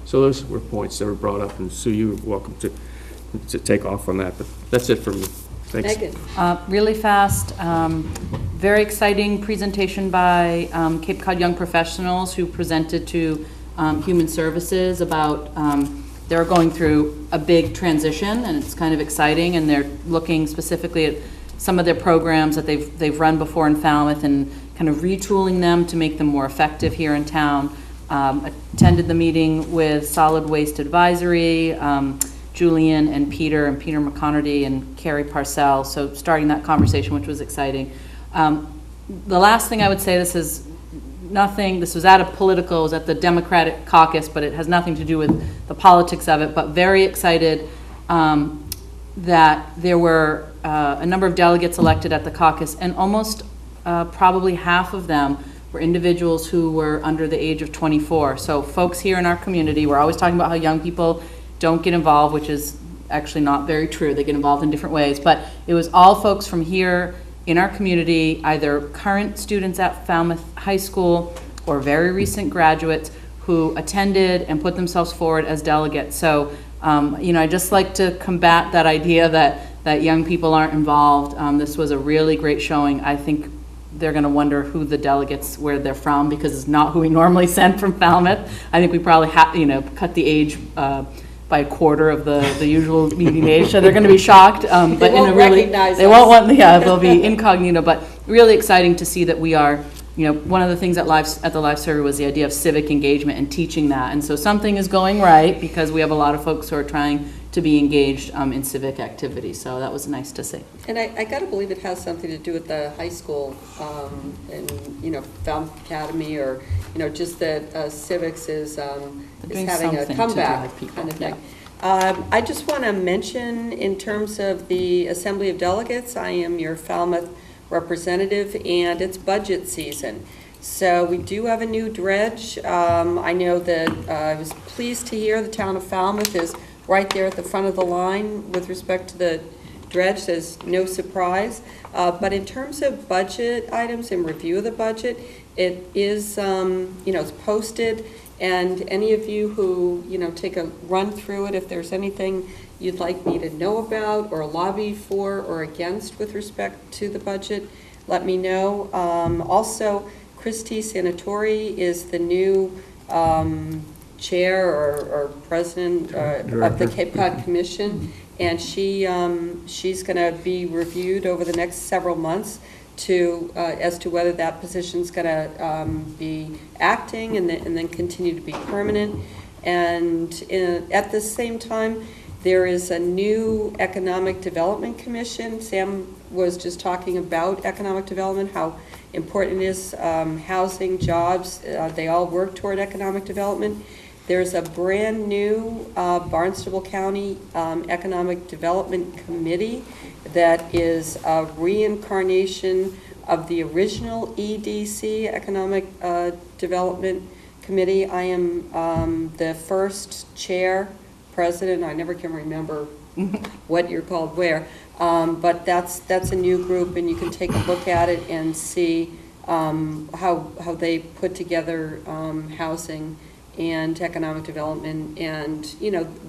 So those were points that were brought up, and Sue, you're welcome to take off on that, but that's it for me. Thanks. Megan. Really fast, very exciting presentation by Cape Cod Young Professionals who presented to Human Services about they're going through a big transition, and it's kind of exciting, and they're looking specifically at some of their programs that they've run before in Falmouth and kind of retooling them to make them more effective here in town. Attended the meeting with Solid Waste Advisory, Julian and Peter McConerty and Carrie Parcell, so starting that conversation, which was exciting. The last thing I would say, this was at it was at the Democratic caucus, but it has nothing to do with the politics of it, but very excited that there were a number of delegates elected at the caucus, and almost probably half of them were individuals who were under the age of 24. So folks here in our community, we're always talking about how young people don't get involved, which is actually not very true. They get involved in different ways, but it was all folks from here in our community, either current students at Falmouth High School or very recent graduates who attended and put themselves forward as delegates. So, I just like to combat that idea that young people aren't involved. This was a really great showing. I think they're going to wonder who the delegates, where they're from, because it's not who we normally send from Falmouth. I think we probably cut the age by a quarter of the usual meeting age, so they're going to be shocked. But they won't recognize they us. won't want, they'll be incognito. But really exciting to see that we are, one of the things at the Life Survey was the idea of civic engagement and teaching that. And so something is going right because we have a lot of folks who are trying to be engaged in civic activity. So that was nice to see. And I got to believe it has something to do with the high school and, Falmouth Academy, or, just that civics is having a comeback kind of thing. I just want to mention, in terms of the Assembly of Delegates, I am your Falmouth representative, and it's budget season. So we do have a new dredge. I know that I was pleased to hear the town of Falmouth is right there at the front of the line with respect to the dredge. There's no surprise. But in terms of budget items and review of the budget, it is, it's posted, and any of you who, take a run through it, if there's anything you'd like me to know about or lobby for or against with respect to the budget, let me know. Also, Christy Sanatori is the new chair or president of the Cape Cod Commission, and she's going to be reviewed over the next several months as to whether that position's going to be acting and then continue to be permanent. And at the same time, there is a new Economic Development Commission. Sam was just talking about economic development, how important it is, housing, jobs, they all work toward economic development. There's a brand new Barnstable County Economic Development Committee that is a reincarnation of the original EDC, Economic Development Committee. I am the first president. I never can remember what you're called where, but that's a new group, and you can take a look at it and see how they put together housing and economic development, and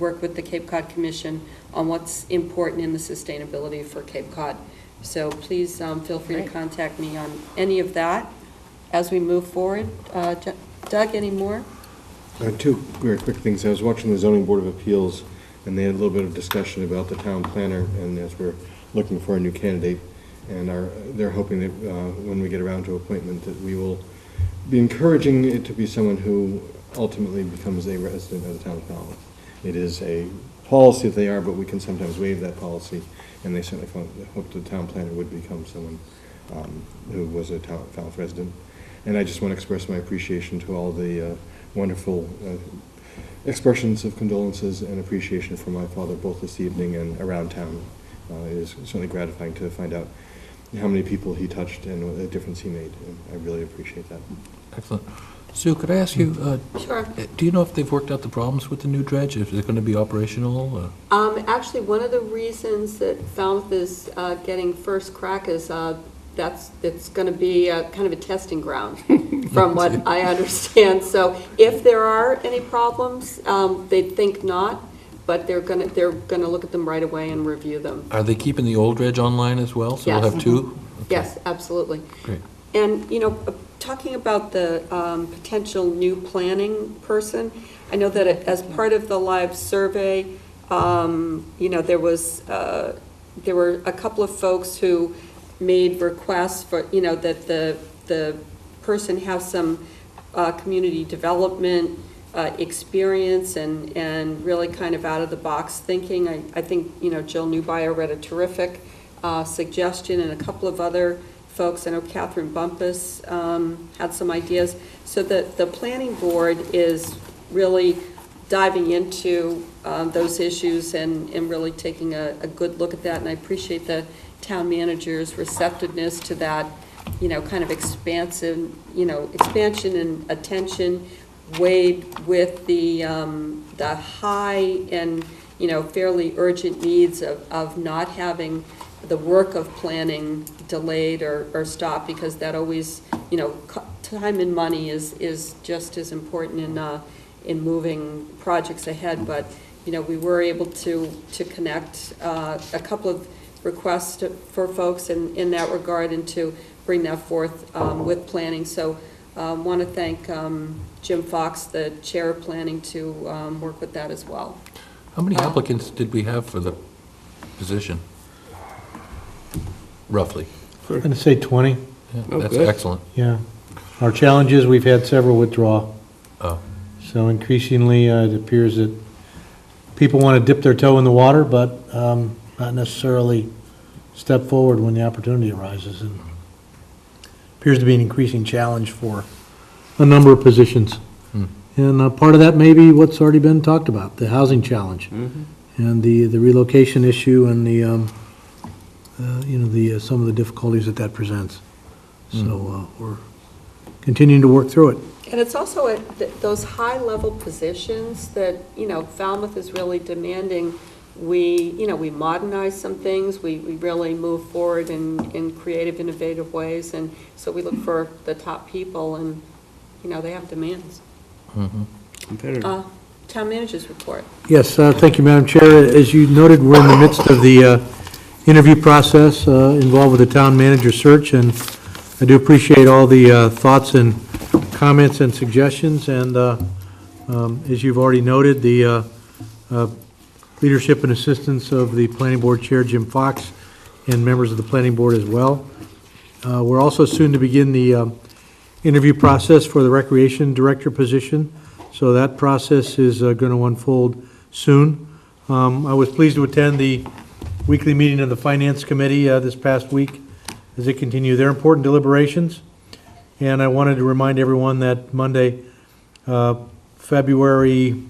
work with the Cape Cod Commission on what's important in the sustainability for Cape Cod. So please feel free to contact me on any of that as we move forward. Doug, any more? Two very quick things. I was watching the Zoning Board of Appeals, and they had a little bit of discussion about the town planner, and as we're looking for a new candidate, and they're hoping that when we get around to appointment, that we will be encouraging it to be someone who ultimately becomes a resident of the town of Falmouth. It is a policy that they are, but we can sometimes waive that policy, and they certainly hope the town planner would become someone who was a town Falmouth resident. And I just want to express my appreciation to all the wonderful expressions of condolences and appreciation for my father, both this evening and around town. It is certainly gratifying to find out how many people he touched and what a difference he made. And I really appreciate that. Excellent. Sue, could I ask you, Sure. do you know if they've worked out the problems with the new dredge? Is it going to be operational? Actually, one of the reasons that Falmouth is getting first crack is it's going to be kind of a testing ground, from what I understand. So if there are any problems, they think not, but they're going to look at them right away and review them. Are they keeping the old dredge online as well? So Yes. we'll have two? Yes, absolutely. Great. And, talking about the potential new planning person, I know that as part of the live survey, there were a couple of folks who made requests for, that the person have some community development experience and really kind of out-of-the-box thinking. I think, Jill Newbuyer read a terrific suggestion, and a couple of other folks, I know Catherine Bumpus had some ideas. So the planning board is really diving into those issues and really taking a good look at that, and I appreciate the town manager's receptiveness to that, kind of expansion and attention, weighed with the high and, fairly urgent needs of not having the work of planning delayed or stopped, because that always, time and money is just as important in moving projects ahead. But, we were able to connect a couple of requests for folks in that regard and to bring that forth with planning. So want to thank Jim Fox, the chair of planning, to work with that as well. How many applicants did we have for the position? Roughly. I'm going to say 20. Yeah, that's excellent. Yeah. Our challenge is we've had several withdraw. Oh. So increasingly, it appears that people want to dip their toe in the water, but not necessarily step forward when the opportunity arises. And appears to be an increasing challenge for a number of positions. And part of that may be what's already been talked about, the housing challenge, and the relocation issue, and the some of the difficulties that presents. So we're continuing to work through it. And it's also at those high-level positions that, Falmouth is really demanding. We modernize some things, we really move forward in creative, innovative ways, and so we look for the top people, and, they have demands. Town manager's report. Yes, thank you, Madam Chair. As you noted, we're in the midst of the interview process involved with the town manager search, and I do appreciate all the thoughts and comments and suggestions, and as you've already noted, the leadership and assistance of the Planning Board Chair, Jim Fox, and members of the Planning Board as well. We're also soon to begin the interview process for the Recreation Director position, so that process is going to unfold soon. I was pleased to attend the weekly meeting of the Finance Committee this past week as they continue their important deliberations. And I wanted to remind everyone that Monday, February,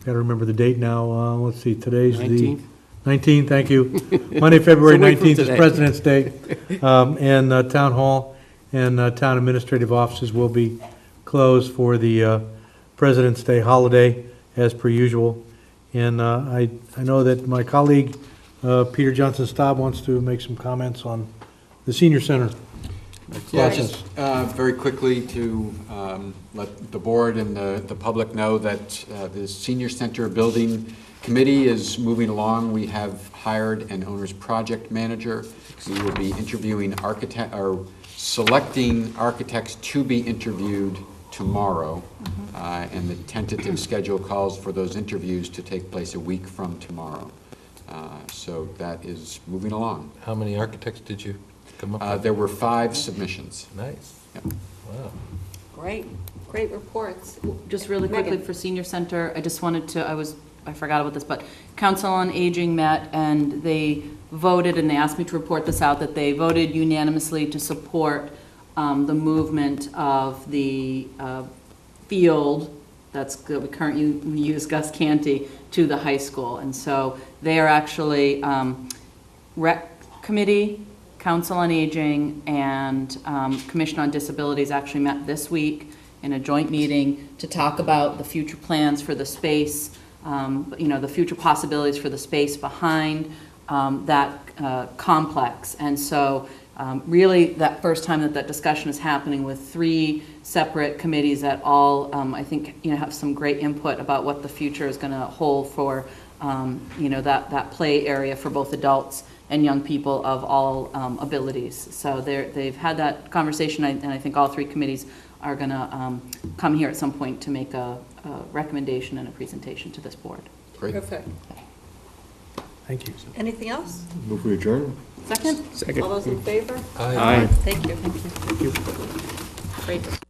got to remember the date now, let's see, today's 19th? the 19th, thank you. Monday, February So wait for 19th is today. President's Day, and Town Hall and town administrative offices will be closed for the President's Day holiday, as per usual. And I know that my colleague, Peter Johnson-Staub, wants to make some comments on the senior center Yeah, process. just very quickly to let the board and the public know that the Senior Center Building Committee is moving along. We have hired an owner's project manager. We will be interviewing selecting architects to be interviewed tomorrow, and the tentative schedule calls for those interviews to take place a week from tomorrow. So that is moving along. How many architects did you come up with? There were 5 submissions. Nice. Yeah. Wow. Great, great reports. Just really quickly Megan. for senior center, I just wanted to, I forgot about this, but Council on Aging met and they voted, and they asked me to report this out, that they voted unanimously to support the movement of the field that we currently use, Gus Canty, to the high school. And so they are actually, Rec Committee, Council on Aging, and Commission on Disabilities actually met this week in a joint meeting to talk about the future plans for the space, the future possibilities for the space behind that complex. And so really that first time that discussion is happening with 3 separate committees that all, I think, have some great input about what the future is going to hold for, that play area for both adults and young people of all abilities. So they've had that conversation, and I think all 3 committees are going to come here at some point to make a recommendation and a presentation to this board. Great. Perfect. Thank you. Anything else? Move we adjourn? Second? All those in favor? Aye. Thank you. Thank you. Great.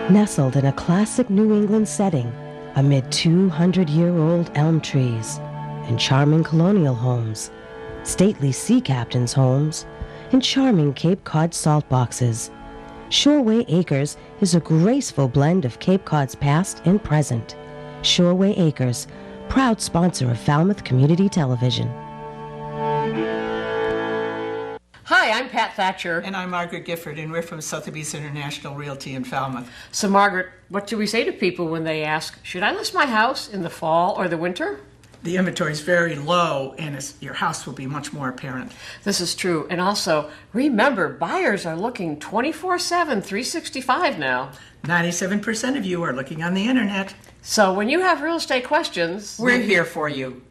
Nestled in a classic New England setting, amid 200-year-old elm trees and charming colonial homes, stately sea captains' homes, and charming Cape Cod salt boxes, Shoreway Acres is a graceful blend of Cape Cod's past and present. Shoreway Acres, proud sponsor of Falmouth Community Television. Hi, I'm Pat Thatcher. And I'm Margaret Gifford, and we're from Sotheby's International Realty in Falmouth. So, Margaret, what do we say to people when they ask, should I list my house in the fall or the winter? The inventory is very low, and your house will be much more apparent. This is true. And also, remember, buyers are looking 24/7, 365 now. 97% of you are looking on the internet. So when you have real estate questions, we're here for you.